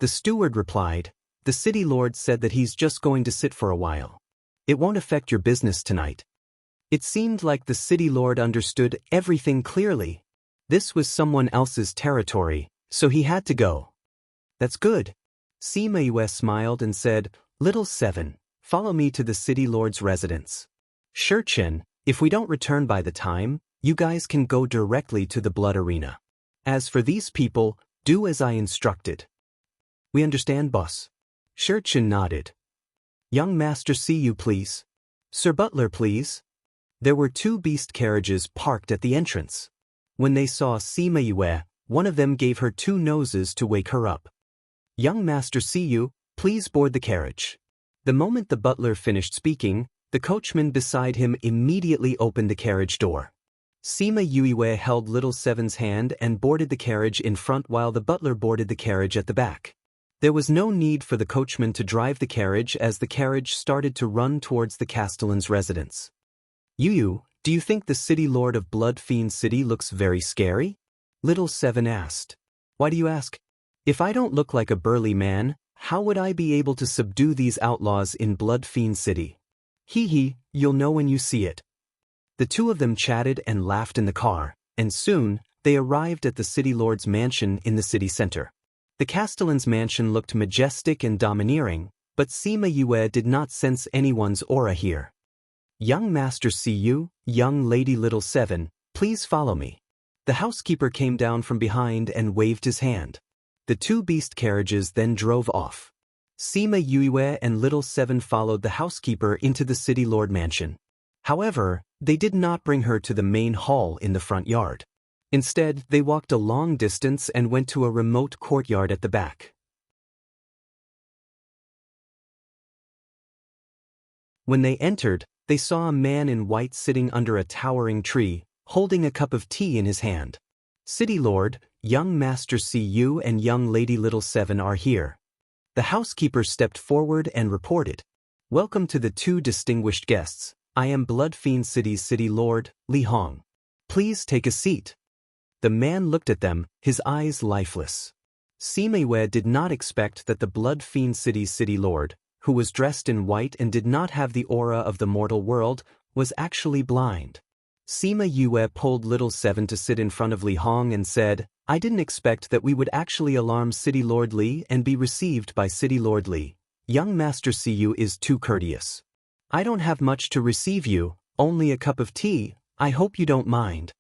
The steward replied, the City Lord said that he's just going to sit for a while. It won't affect your business tonight. It seemed like the City Lord understood everything clearly. This was someone else's territory, so he had to go. That's good. Sima Yue smiled and said, Little Seven, follow me to the City Lord's residence. Sure, Chen, if we don't return by the time, you guys can go directly to the blood arena. As for these people, do as I instructed. We understand, boss. Sure, Chen nodded. Young Master, see you, please. Sir Butler, please. There were 2 beast carriages parked at the entrance. When they saw Sima Yue, one of them gave her 2 noses to wake her up. Young Master, see you, please board the carriage. The moment the butler finished speaking, the coachman beside him immediately opened the carriage door. Sima Yue held Little Seven's hand and boarded the carriage in front while the butler boarded the carriage at the back. There was no need for the coachman to drive the carriage as the carriage started to run towards the Castellan's residence. Yu, do you think the City Lord of Blood Fiend City looks very scary? Little Seven asked. Why do you ask? If I don't look like a burly man, how would I be able to subdue these outlaws in Blood Fiend City? Hee, you'll know when you see it. The 2 of them chatted and laughed in the car, and soon, they arrived at the City Lord's mansion in the city center. The Castellan's mansion looked majestic and domineering, but Sima Yue did not sense anyone's aura here. Young Master, see you, young lady Little Seven, please follow me. The housekeeper came down from behind and waved his hand. The 2 beast carriages then drove off. Sima Yue and Little Seven followed the housekeeper into the City Lord mansion. However, they did not bring her to the main hall in the front yard. Instead, they walked a long distance and went to a remote courtyard at the back. When they entered, they saw a man in white sitting under a towering tree, holding a cup of tea in his hand. City Lord, young Master Cu and young Lady Little Seven are here. The housekeeper stepped forward and reported. Welcome to the 2 distinguished guests. I am Blood Fiend City's City Lord, Li Hong. Please take a seat. The man looked at them, his eyes lifeless. Sima Yue did not expect that the Blood Fiend City's City Lord, who was dressed in white and did not have the aura of the mortal world, was actually blind. Sima Yue pulled Little Seven to sit in front of Li Hong and said, I didn't expect that we would actually alarm City Lord Li and be received by City Lord Li. Young Master Cu is too courteous. I don't have much to receive you, only a cup of tea, I hope you don't mind.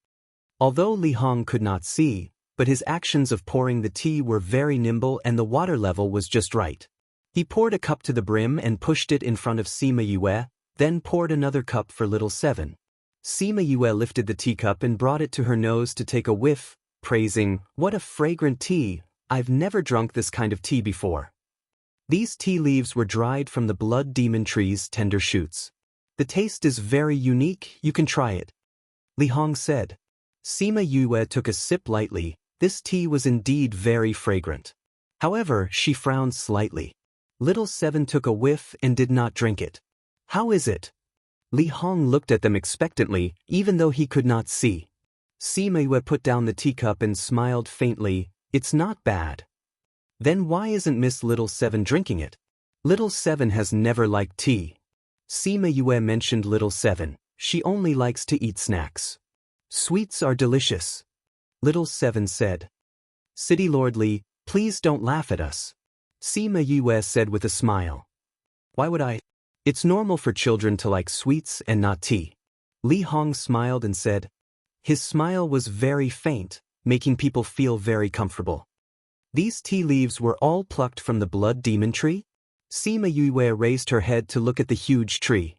Although Li Hong could not see, but his actions of pouring the tea were very nimble and the water level was just right. He poured a cup to the brim and pushed it in front of Sima Yue, then poured another cup for Little Seven. Sima Yue lifted the teacup and brought it to her nose to take a whiff, praising, What a fragrant tea, I've never drunk this kind of tea before. These tea leaves were dried from the blood demon tree's tender shoots. The taste is very unique, you can try it. Li Hong said. Sima Yue took a sip lightly, this tea was indeed very fragrant. However, she frowned slightly. Little Seven took a whiff and did not drink it. How is it? Li Hong looked at them expectantly, even though he could not see. Sima Yue put down the teacup and smiled faintly, it's not bad. Then why isn't Miss Little Seven drinking it? Little Seven has never liked tea. Sima Yue mentioned Little Seven, she only likes to eat snacks. Sweets are delicious. Little Seven said. City Lord Li, please don't laugh at us. Sima Yue said with a smile. Why would I? It's normal for children to like sweets and not tea. Li Hong smiled and said. His smile was very faint, making people feel very comfortable. These tea leaves were all plucked from the blood demon tree? Sima Yue raised her head to look at the huge tree.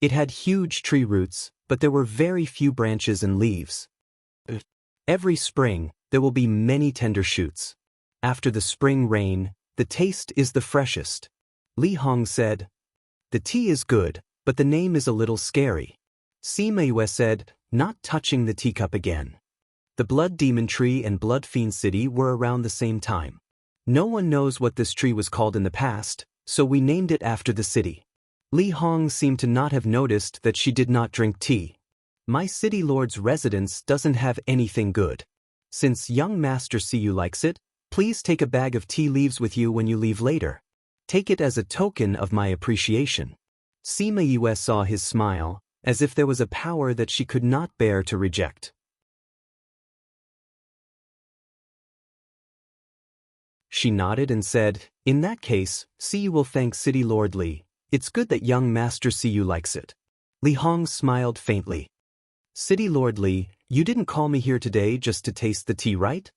It had huge tree roots, but there were very few branches and leaves. Every spring, there will be many tender shoots. After the spring rain, the taste is the freshest. Li Hong said. The tea is good, but the name is a little scary. Sima Yue said, not touching the teacup again. The Blood Demon Tree and Blood Fiend City were around the same time. No one knows what this tree was called in the past, so we named it after the city. Li Hong seemed to not have noticed that she did not drink tea. My city lord's residence doesn't have anything good. Since young Master Siyu likes it, please take a bag of tea leaves with you when you leave later. Take it as a token of my appreciation. Sima Yue saw his smile, as if there was a power that she could not bear to reject. She nodded and said, "In that case, Siyu will thank City Lord Li. It's good that young Master Siyu likes it." Li Hong smiled faintly. "City Lord Li, you didn't call me here today just to taste the tea, right?"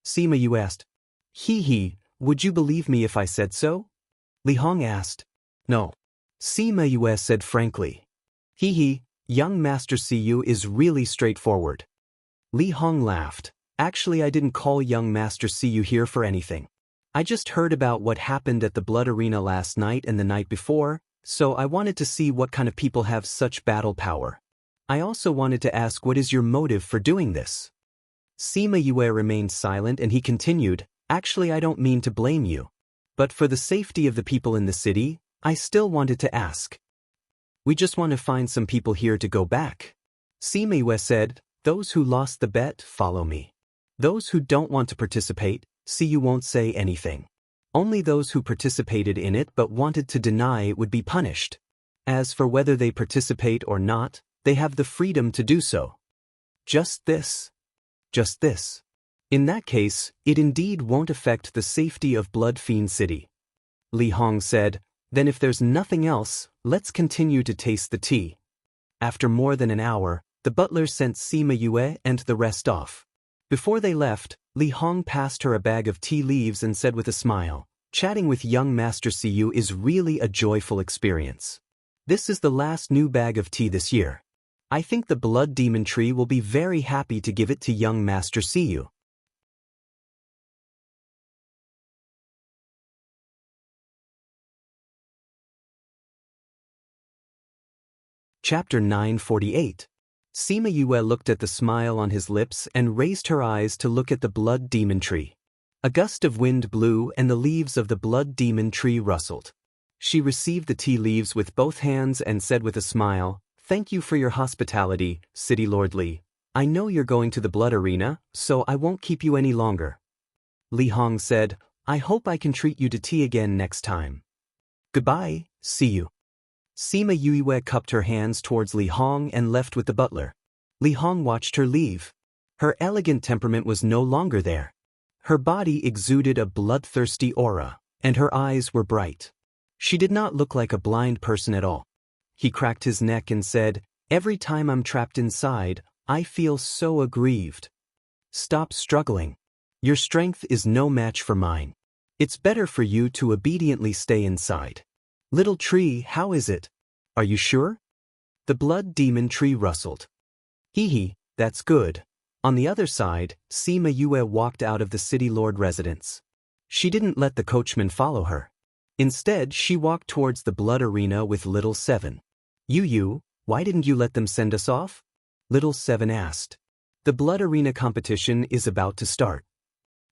Sima Yu asked. He, would you believe me if I said so?" Li Hong asked. "No." Sima Yue said frankly. Young Master Siyu is really straightforward." Li Hong laughed. "Actually, I didn't call young Master Siyu here for anything. I just heard about what happened at the Blood Arena last night and the night before, so I wanted to see what kind of people have such battle power. I also wanted to ask, what is your motive for doing this?" Sima Yue remained silent and he continued, "Actually, I don't mean to blame you. But for the safety of the people in the city, I still wanted to ask. We just want to find some people here to go back." Sima Yue said, "Those who lost the bet, follow me. Those who don't want to participate, Siyu won't say anything. Only those who participated in it but wanted to deny it would be punished. As for whether they participate or not, they have the freedom to do so." Just this. In that case, it indeed won't affect the safety of Blood Fiend City. Li Hong said, "Then if there's nothing else, let's continue to taste the tea." After more than an hour, the butler sent Sima Yue and the rest off. Before they left, Li Hong passed her a bag of tea leaves and said with a smile, "Chatting with young Master Siyu is really a joyful experience. This is the last new bag of tea this year. I think the Blood Demon Tree will be very happy to give it to young Master Siyu." Chapter 948. Sima Yue looked at the smile on his lips and raised her eyes to look at the Blood Demon Tree. A gust of wind blew and the leaves of the Blood Demon Tree rustled. She received the tea leaves with both hands and said with a smile, "Thank you for your hospitality, City Lord Li. I know you're going to the Blood Arena, so I won't keep you any longer." Li Hong said, "I hope I can treat you to tea again next time. Goodbye, see you." Sima Yue cupped her hands towards Li Hong and left with the butler. Li Hong watched her leave. Her elegant temperament was no longer there. Her body exuded a bloodthirsty aura, and her eyes were bright. She did not look like a blind person at all. He cracked his neck and said, "Every time I'm trapped inside, I feel so aggrieved. Stop struggling. Your strength is no match for mine. It's better for you to obediently stay inside. Little tree, how is it? Are you sure?" The Blood Demon Tree rustled. That's good." On the other side, Sima Yue walked out of the City Lord residence. She didn't let the coachman follow her. Instead, she walked towards the Blood Arena with Little Seven. Yu, why didn't you let them send us off?" Little Seven asked. "The Blood Arena competition is about to start."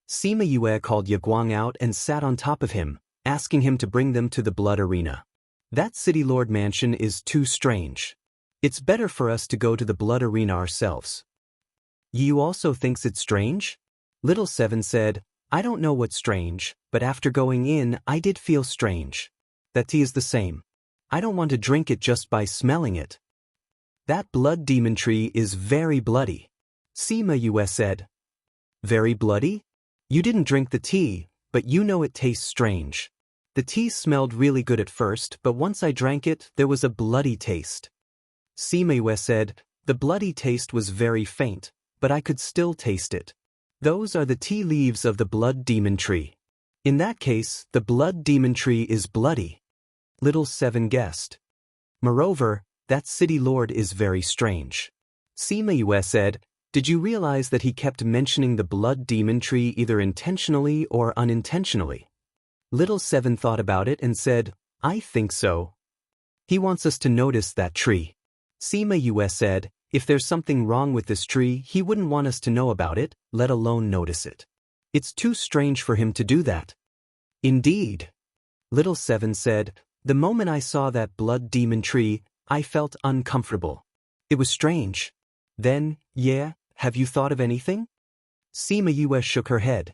Sima Yue called Yaguang out and sat on top of him, asking him to bring them to the Blood Arena. "That City Lord mansion is too strange. It's better for us to go to the Blood Arena ourselves." "You also thinks it's strange?" Little Seven said, "I don't know what's strange, but after going in, I did feel strange. That tea is the same. I don't want to drink it just by smelling it." "That Blood Demon Tree is very bloody," Sima Yue said. "Very bloody? You didn't drink the tea, but you know it tastes strange. The tea smelled really good at first, but once I drank it, there was a bloody taste." Sima Yue said, "The bloody taste was very faint, but I could still taste it. Those are the tea leaves of the Blood Demon Tree. In that case, the Blood Demon Tree is bloody." Little Seven guessed. "Moreover, that City Lord is very strange." Sima Yue said, "Did you realize that he kept mentioning the Blood Demon Tree either intentionally or unintentionally?" Little Seven thought about it and said, "I think so. He wants us to notice that tree." Sima Yue said, If there's something wrong with this tree, he wouldn't want us to know about it, let alone notice it. It's too strange for him to do that. Indeed. Little Seven said, the moment I saw that blood demon tree, I felt uncomfortable. It was strange. Then, yeah, have you thought of anything? Sima Yue shook her head.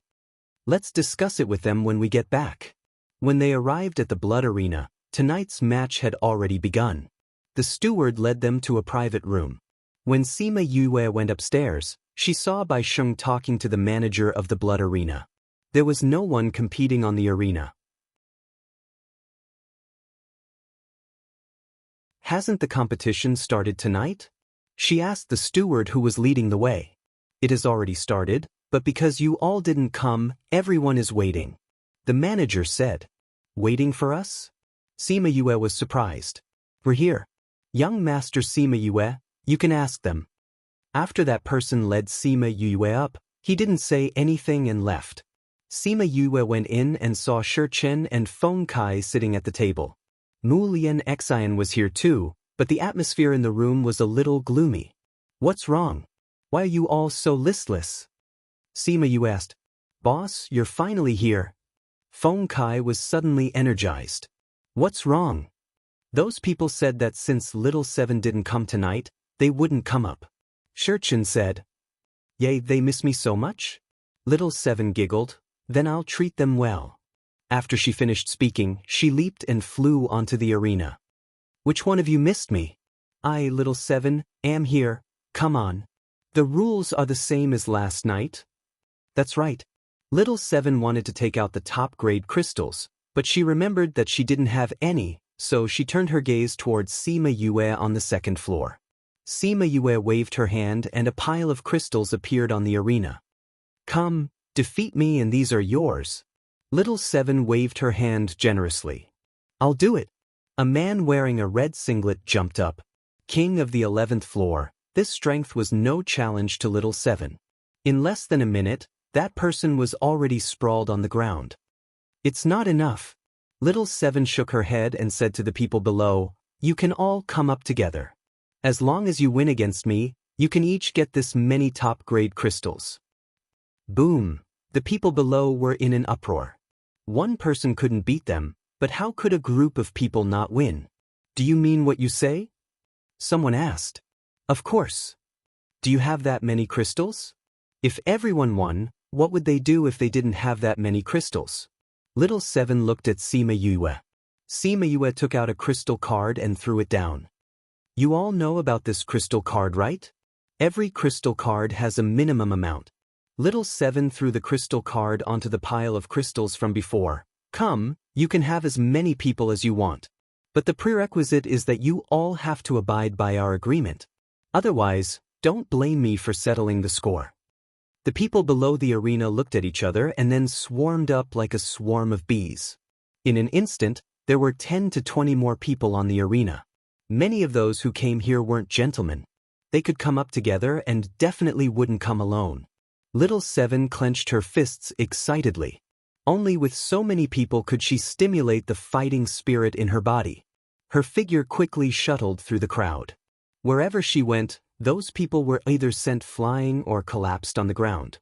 Let's discuss it with them when we get back. When they arrived at the blood arena, tonight's match had already begun. The steward led them to a private room. When Sima Yue went upstairs, she saw Bai Sheng talking to the manager of the blood arena. There was no one competing on the arena. Hasn't the competition started tonight? She asked the steward who was leading the way. It has already started, but because you all didn't come, everyone is waiting. The manager said. Waiting for us? Sima Yue was surprised. We're here. Young Master Sima Yue, you can ask them. After that person led Sima Yue up, he didn't say anything and left. Sima Yue went in and saw Shi Chen and Feng Kai sitting at the table. Mu Lian Xian was here too, but the atmosphere in the room was a little gloomy. What's wrong? Why are you all so listless? Sima Yue asked. Boss, you're finally here. Feng Kai was suddenly energized. What's wrong? Those people said that since Little Seven didn't come tonight, they wouldn't come up. Shi Chen said. Yay, they miss me so much? Little Seven giggled. Then I'll treat them well. After she finished speaking, she leaped and flew onto the arena. Which one of you missed me? I, Little Seven, am here. Come on. The rules are the same as last night. That's right. Little Seven wanted to take out the top-grade crystals, but she remembered that she didn't have any, so she turned her gaze towards Sima Yue on the second floor. Sima Yue waved her hand and a pile of crystals appeared on the arena. Come, defeat me and these are yours. Little Seven waved her hand generously. I'll do it. A man wearing a red singlet jumped up. King of the 11th floor, this strength was no challenge to Little Seven. In less than a minute, that person was already sprawled on the ground. It's not enough. Little Seven shook her head and said to the people below, you can all come up together. As long as you win against me, you can each get this many top-grade crystals. Boom! The people below were in an uproar. One person couldn't beat them, but how could a group of people not win? Do you mean what you say? Someone asked. Of course. Do you have that many crystals? If everyone won, what would they do if they didn't have that many crystals? Little Seven looked at Sima Yue. Sima Yue took out a crystal card and threw it down. You all know about this crystal card, right? Every crystal card has a minimum amount. Little Seven threw the crystal card onto the pile of crystals from before. Come, you can have as many people as you want. But the prerequisite is that you all have to abide by our agreement. Otherwise, don't blame me for settling the score. The people below the arena looked at each other and then swarmed up like a swarm of bees. In an instant, there were 10 to 20 more people on the arena. Many of those who came here weren't gentlemen. They could come up together and definitely wouldn't come alone. Little Seven clenched her fists excitedly. Only with so many people could she stimulate the fighting spirit in her body. Her figure quickly shuttled through the crowd. Wherever she went, those people were either sent flying or collapsed on the ground.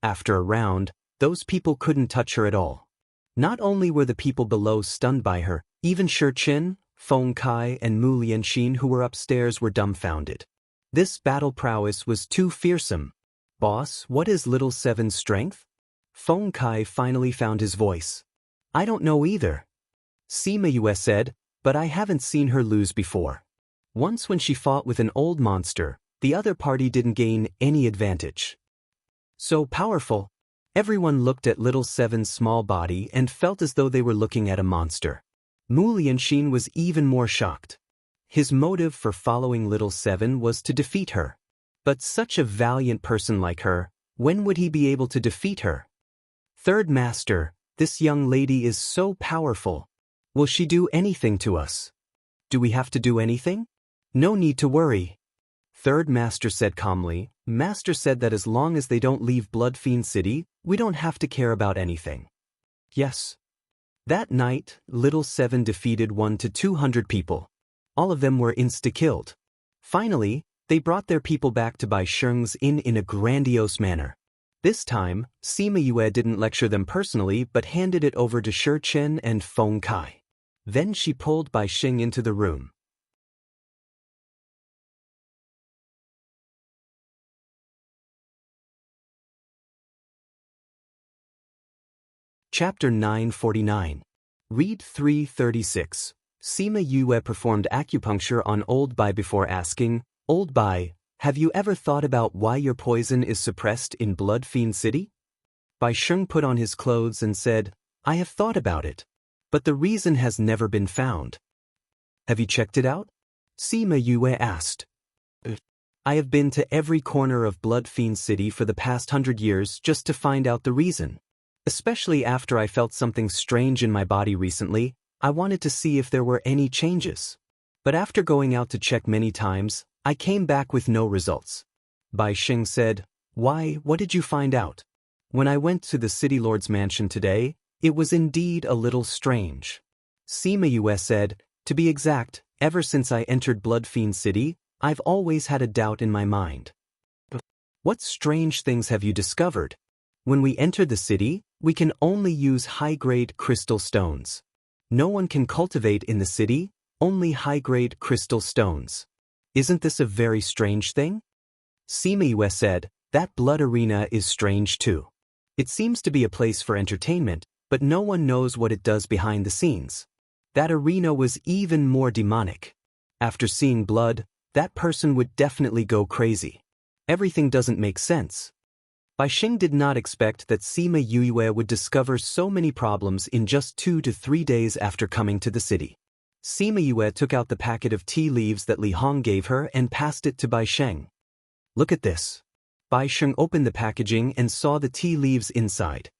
After a round, those people couldn't touch her at all. Not only were the people below stunned by her, even Shi Chen, Feng Kai, and Mu Lianxin who were upstairs were dumbfounded. This battle prowess was too fearsome. Boss, what is Little Seven's strength? Feng Kai finally found his voice. I don't know either. Sima Yue said, but I haven't seen her lose before. Once when she fought with an old monster, the other party didn't gain any advantage. So powerful. Everyone looked at Little Seven's small body and felt as though they were looking at a monster. Mu Lianxin was even more shocked. His motive for following Little Seven was to defeat her. But such a valiant person like her, when would he be able to defeat her? Third Master, this young lady is so powerful. Will she do anything to us? Do we have to do anything? No need to worry. Third Master said calmly. Master said that as long as they don't leave Bloodfiend City, we don't have to care about anything. Yes. That night, Little Seven defeated 1 to 200 people. All of them were insta-killed. Finally, they brought their people back to Bai Sheng's inn in a grandiose manner. This time, Sima Yue didn't lecture them personally but handed it over to Shi Chen and Feng Kai. Then she pulled Bai Sheng into the room. Chapter 949. Read 336. Sima Yue performed acupuncture on Old Bai before asking, "Old Bai, have you ever thought about why your poison is suppressed in Blood Fiend City?" Bai Sheng put on his clothes and said, "I have thought about it. But the reason has never been found." "Have you checked it out?" Sima Yue asked. "I have been to every corner of Blood Fiend City for the past 100 years just to find out the reason. Especially after I felt something strange in my body recently, I wanted to see if there were any changes. But after going out to check many times, I came back with no results." Bai Sheng said, "Why, what did you find out?" "When I went to the city lord's mansion today, it was indeed a little strange." Sima Yue said, "To be exact, ever since I entered Blood Fiend City, I've always had a doubt in my mind." "What strange things have you discovered?" "When we enter the city, we can only use high-grade crystal stones. No one can cultivate in the city, only high-grade crystal stones. Isn't this a very strange thing?" Sima Yue said, "That blood arena is strange too. It seems to be a place for entertainment, but no one knows what it does behind the scenes. That arena was even more demonic. After seeing blood, that person would definitely go crazy. Everything doesn't make sense." Bai Sheng did not expect that Sima Yue would discover so many problems in just 2 to 3 days after coming to the city. Sima Yue took out the packet of tea leaves that Li Hong gave her and passed it to Bai Sheng. "Look at this." Bai Sheng opened the packaging and saw the tea leaves inside.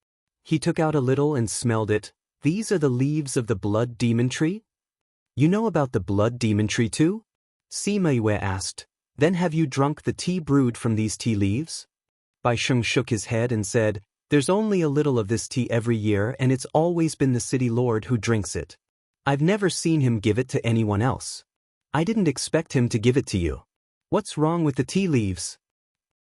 He took out a little and smelled it. "These are the leaves of the blood demon tree?" "You know about the blood demon tree too?" Sima Yue asked. "Then have you drunk the tea brewed from these tea leaves?" Bai Sheng shook his head and said, "There's only a little of this tea every year and it's always been the city lord who drinks it. I've never seen him give it to anyone else. I didn't expect him to give it to you. What's wrong with the tea leaves?"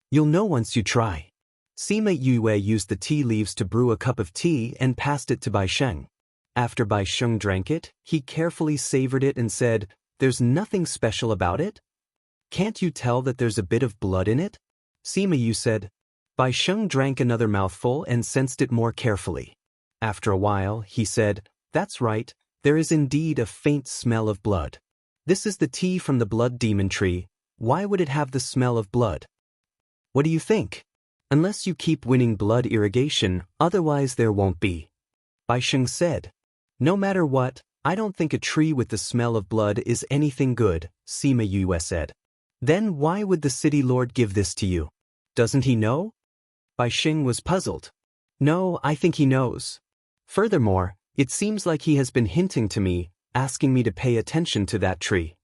"You'll know once you try." Sima Yue used the tea leaves to brew a cup of tea and passed it to Bai Sheng. After Bai Sheng drank it, he carefully savored it and said, "There's nothing special about it? Can't you tell that there's a bit of blood in it?" Sima Yue said. Bai Sheng drank another mouthful and sensed it more carefully. After a while, he said, "That's right, there is indeed a faint smell of blood. This is the tea from the blood demon tree. Why would it have the smell of blood? What do you think? Unless you keep winning blood irrigation, otherwise there won't be." Bai Sheng said. "No matter what, I don't think a tree with the smell of blood is anything good," Sima Yue said. "Then why would the city lord give this to you? Doesn't he know?" Bai Sheng was puzzled. "No, I think he knows. Furthermore, it seems like he has been hinting to me, asking me to pay attention to that tree."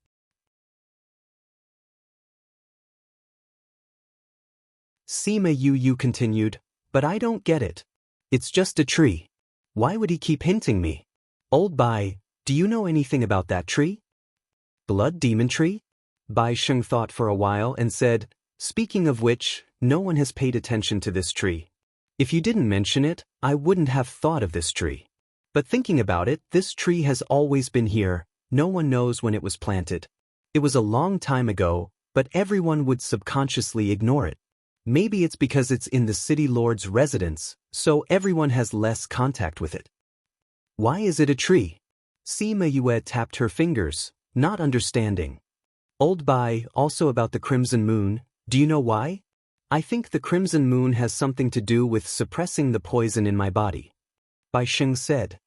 Sima Yu continued, "But I don't get it. It's just a tree. Why would he keep hinting me? Old Bai, do you know anything about that tree?" "Blood demon tree?" Bai Sheng thought for a while and said, "Speaking of which, no one has paid attention to this tree. If you didn't mention it, I wouldn't have thought of this tree. But thinking about it, this tree has always been here. No one knows when it was planted. It was a long time ago, but everyone would subconsciously ignore it. Maybe it's because it's in the city lord's residence, so everyone has less contact with it." "Why is it a tree?" Sima Yue tapped her fingers, not understanding. "Old Bai, also about the crimson moon, do you know why?" "I think the crimson moon has something to do with suppressing the poison in my body," Bai Sheng said.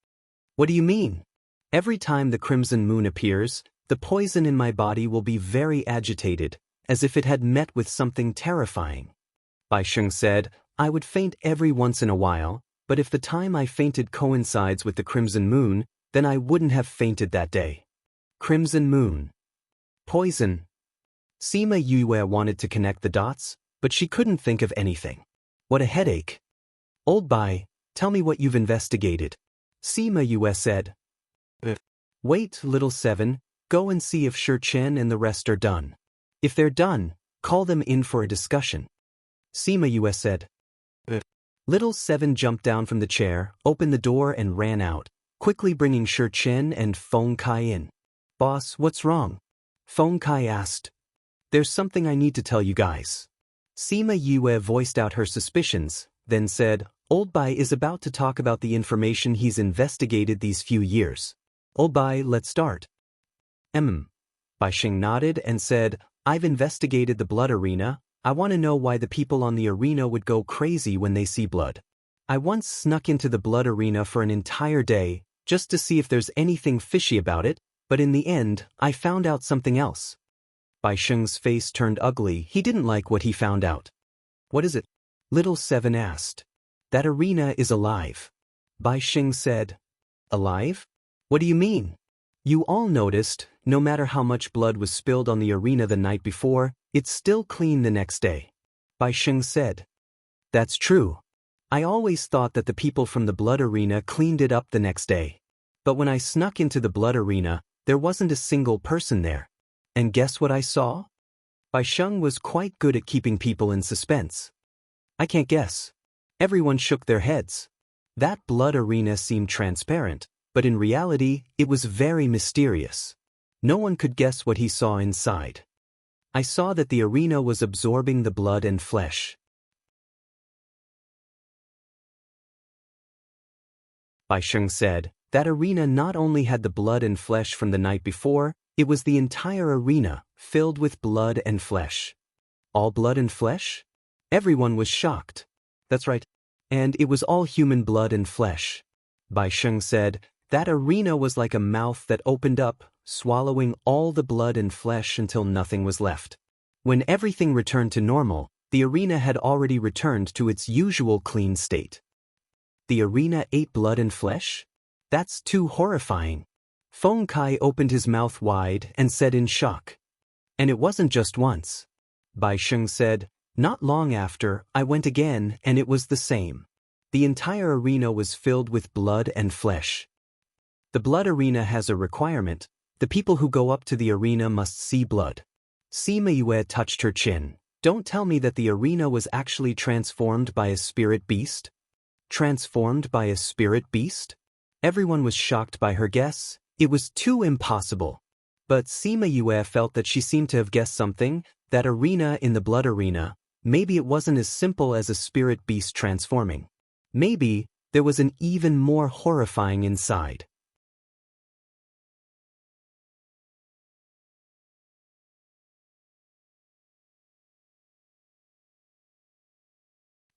"What do you mean?" "Every time the crimson moon appears, the poison in my body will be very agitated, as if it had met with something terrifying." Bai Sheng said, "I would faint every once in a while, but if the time I fainted coincides with the crimson moon, then I wouldn't have fainted that day." Crimson moon. Poison. Sima Yue wanted to connect the dots, but she couldn't think of anything. What a headache. "Old Bai, tell me what you've investigated." Sima Yue said. Wait, little seven, go and see if Shi Chen and the rest are done. If they're done, call them in for a discussion. Sima Yue said. Little seven jumped down from the chair, opened the door and ran out, quickly bringing Shi Chen and Feng Kai in. Boss, what's wrong? Feng Kai asked. There's something I need to tell you guys. Sima Yue voiced out her suspicions, then said, Old Bai is about to talk about the information he's investigated these few years. Old Bai, let's start. Bai Xing nodded and said, I've investigated the blood arena. I want to know why the people on the arena would go crazy when they see blood. I once snuck into the blood arena for an entire day, just to see if there's anything fishy about it, but in the end, I found out something else. Bai Xing's face turned ugly. He didn't like what he found out. What is it? Little Seven asked. That arena is alive. Bai Xing said. Alive? What do you mean? You all noticed, no matter how much blood was spilled on the arena the night before, it's still clean the next day. Bai Xing said. That's true. I always thought that the people from the blood arena cleaned it up the next day. But when I snuck into the blood arena, there wasn't a single person there. And guess what I saw? Bai Xing was quite good at keeping people in suspense. I can't guess. Everyone shook their heads. That blood arena seemed transparent, but in reality, it was very mysterious. No one could guess what he saw inside. I saw that the arena was absorbing the blood and flesh. Bai Xing said, that arena not only had the blood and flesh from the night before, it was the entire arena, filled with blood and flesh. All blood and flesh? Everyone was shocked. That's right. And it was all human blood and flesh. Bai Xing said, that arena was like a mouth that opened up, swallowing all the blood and flesh until nothing was left. When everything returned to normal, the arena had already returned to its usual clean state. The arena ate blood and flesh? That's too horrifying. Feng Kai opened his mouth wide and said in shock. And it wasn't just once. Bai Xing said, not long after, I went again and it was the same. The entire arena was filled with blood and flesh. The blood arena has a requirement. The people who go up to the arena must see blood. Sima Yue touched her chin. Don't tell me that the arena was actually transformed by a spirit beast? Transformed by a spirit beast? Everyone was shocked by her guess. It was too impossible. But Sima Yue felt that she seemed to have guessed something, that arena in the blood arena. Maybe it wasn't as simple as a spirit beast transforming. Maybe there was an even more horrifying inside.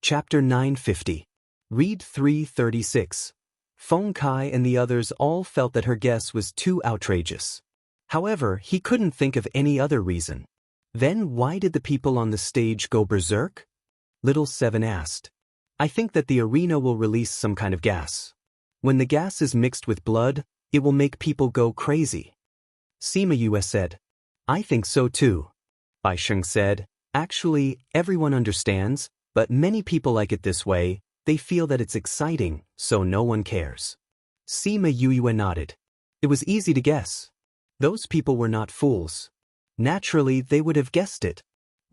Chapter 950. Read 336. Feng Kai and the others all felt that her guess was too outrageous. However, he couldn't think of any other reason. Then why did the people on the stage go berserk? Little Seven asked. I think that the arena will release some kind of gas. When the gas is mixed with blood, it will make people go crazy. Sima Yue said. I think so too. Bai Xing said. Actually, everyone understands, but many people like it this way. They feel that it's exciting, so no one cares. Sima Yue nodded. It was easy to guess. Those people were not fools. Naturally, they would have guessed it.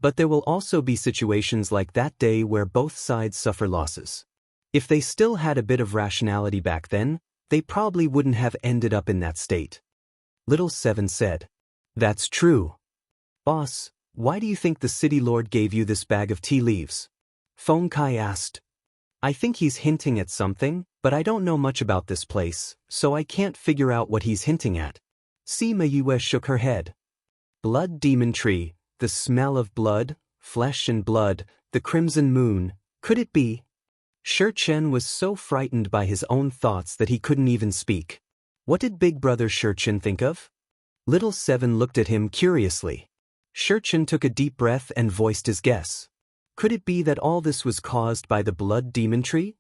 But there will also be situations like that day where both sides suffer losses. If they still had a bit of rationality back then, they probably wouldn't have ended up in that state. Little Seven said. That's true. Boss, why do you think the city lord gave you this bag of tea leaves? Feng Kai asked. I think he's hinting at something, but I don't know much about this place, so I can't figure out what he's hinting at. Sima Yue shook her head. Blood demon tree, the smell of blood, flesh and blood, the crimson moon, could it be? Shi Chen was so frightened by his own thoughts that he couldn't even speak. What did Big Brother Shi Chen think of? Little Seven looked at him curiously. Shi Chen took a deep breath and voiced his guess. Could it be that all this was caused by the blood demon tree?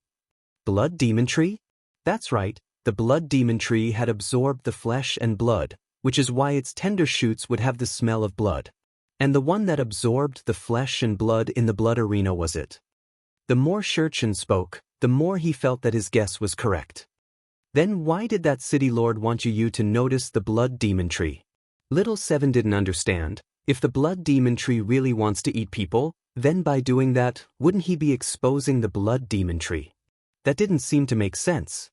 Blood demon tree? That's right, the blood demon tree had absorbed the flesh and blood, which is why its tender shoots would have the smell of blood. And the one that absorbed the flesh and blood in the blood arena was it. The more Shi Chen spoke, the more he felt that his guess was correct. Then why did that city lord want you to notice the blood demon tree? Little Seven didn't understand. If the blood demon tree really wants to eat people, then by doing that, wouldn't he be exposing the blood demon tree? That didn't seem to make sense.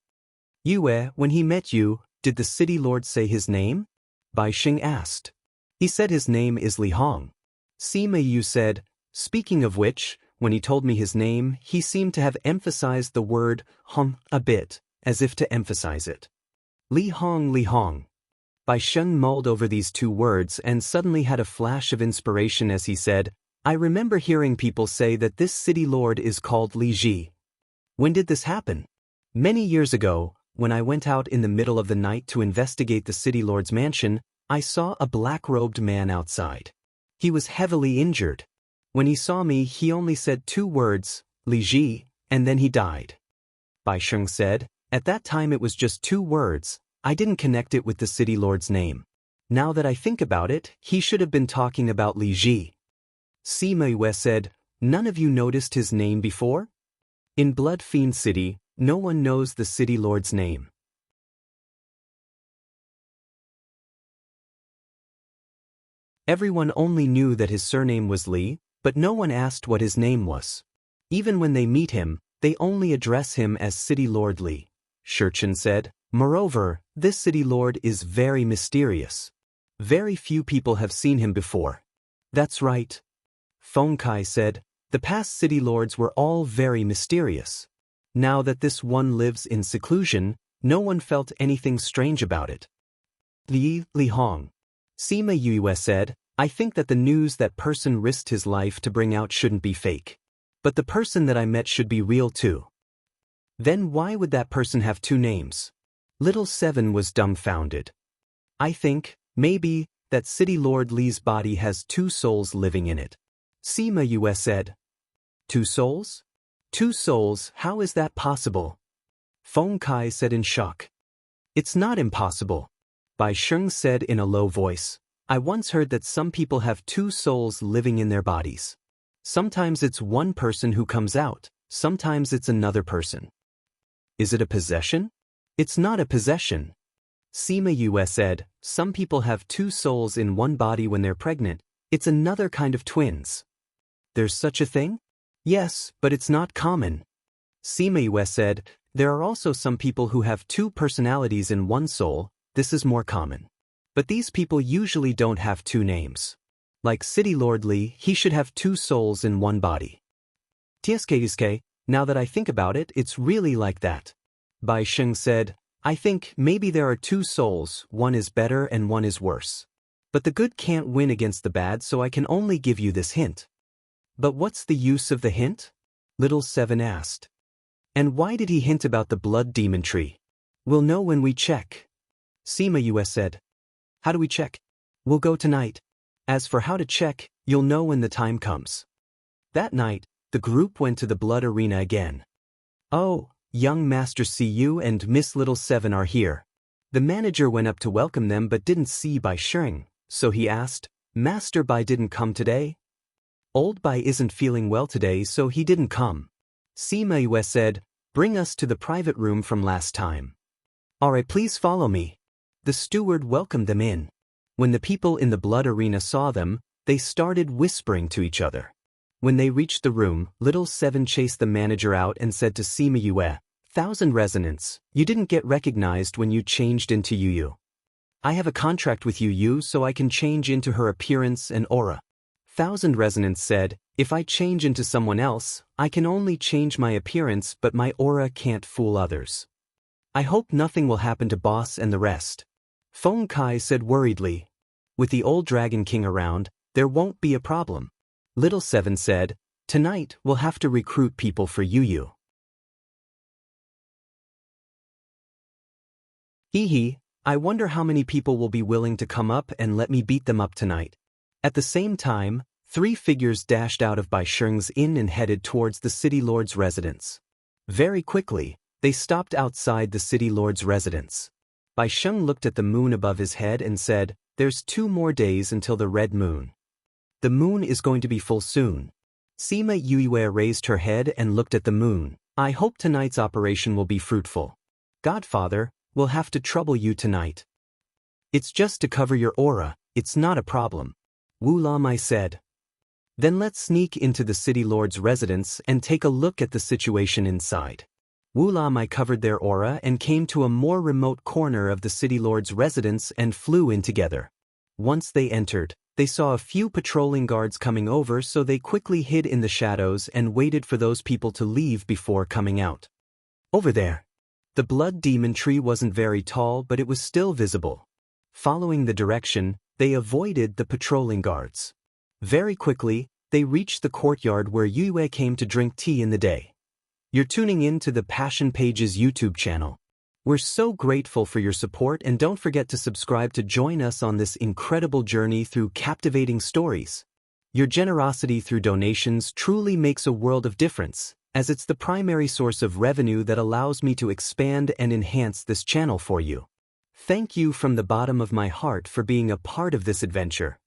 Yue, when he met you, did the city lord say his name? Bai Sheng asked. He said his name is Li Hong. Sima Yu said, speaking of which, when he told me his name, he seemed to have emphasized the word Hong a bit, as if to emphasize it. Li Hong, Li Hong. Bai Sheng mulled over these two words and suddenly had a flash of inspiration as he said, I remember hearing people say that this city lord is called Li Ji. When did this happen? Many years ago, when I went out in the middle of the night to investigate the city lord's mansion, I saw a black-robed man outside. He was heavily injured. When he saw me, he only said two words, Li Ji, and then he died. Bai Sheng said, at that time it was just two words, I didn't connect it with the city lord's name. Now that I think about it, he should have been talking about Li Ji. Sima Yue said, none of you noticed his name before? In Blood Fiend City, no one knows the city lord's name. Everyone only knew that his surname was Li, but no one asked what his name was. Even when they meet him, they only address him as City Lord Li. Shurchen said, moreover, this city lord is very mysterious. Very few people have seen him before. That's right. Feng Kai said, the past city lords were all very mysterious. Now that this one lives in seclusion, no one felt anything strange about it. Li Hong. Sima Yue said, I think that the news that person risked his life to bring out shouldn't be fake. But the person that I met should be real too. Then why would that person have two names? Little Seven was dumbfounded. I think, maybe, that City Lord Li's body has two souls living in it. Sima Yue said. Two souls? Two souls, how is that possible? Feng Kai said in shock. It's not impossible. Bai Sheng said in a low voice, I once heard that some people have two souls living in their bodies. Sometimes it's one person who comes out, sometimes it's another person. Is it a possession? It's not a possession. Sima Yue said, some people have two souls in one body when they're pregnant, it's another kind of twins. There's such a thing? Yes, but it's not common. Sima Yue said, there are also some people who have two personalities in one soul, this is more common. But these people usually don't have two names. Like City Lord Li, he should have two souls in one body. Tsk, now that I think about it, it's really like that. Bai Sheng said, I think maybe there are two souls, one is better and one is worse. But the good can't win against the bad, so I can only give you this hint. But what's the use of the hint? Little Seven asked. And why did he hint about the blood demon tree? We'll know when we check. Sima Yue said. How do we check? We'll go tonight. As for how to check, you'll know when the time comes. That night, the group went to the blood arena again. Oh, young Master Cu and Miss Little Seven are here. The manager went up to welcome them but didn't see Bai Sheng, so he asked, Master Bai didn't come today? Old Bai isn't feeling well today, so he didn't come. Sima Yue said, bring us to the private room from last time. Alright, please follow me. The steward welcomed them in. When the people in the blood arena saw them, they started whispering to each other. When they reached the room, Little Seven chased the manager out and said to Sima Yue, 1,000 resonance, you didn't get recognized when you changed into Yu. I have a contract with Yu, so I can change into her appearance and aura. 1,000 resonance said, if I change into someone else, I can only change my appearance but my aura can't fool others. I hope nothing will happen to Boss and the rest. Feng Kai said worriedly. With the old Dragon King around, there won't be a problem. Little Seven said, tonight we'll have to recruit people for Yu. Hee, I wonder how many people will be willing to come up and let me beat them up tonight. At the same time, 3 figures dashed out of Bai Sheng's inn and headed towards the city lord's residence. Very quickly, they stopped outside the city lord's residence. Bai Sheng looked at the moon above his head and said, there's 2 more days until the red moon. The moon is going to be full soon. Sima Yue raised her head and looked at the moon. I hope tonight's operation will be fruitful. "Godfather, we'll have to trouble you tonight." "It's just to cover your aura, it's not a problem," Wu Lamai said. "Then let's sneak into the city lord's residence and take a look at the situation inside." Wu Lamai covered their aura and came to a more remote corner of the city lord's residence and flew in together. Once they entered, they saw a few patrolling guards coming over, so they quickly hid in the shadows and waited for those people to leave before coming out. Over there. The blood demon tree wasn't very tall, but it was still visible. Following the direction, they avoided the patrolling guards. Very quickly, they reached the courtyard where Yue came to drink tea in the day. You're tuning in to the Passion Pages YouTube channel. We're so grateful for your support, and don't forget to subscribe to join us on this incredible journey through captivating stories. Your generosity through donations truly makes a world of difference, as it's the primary source of revenue that allows me to expand and enhance this channel for you. Thank you from the bottom of my heart for being a part of this adventure.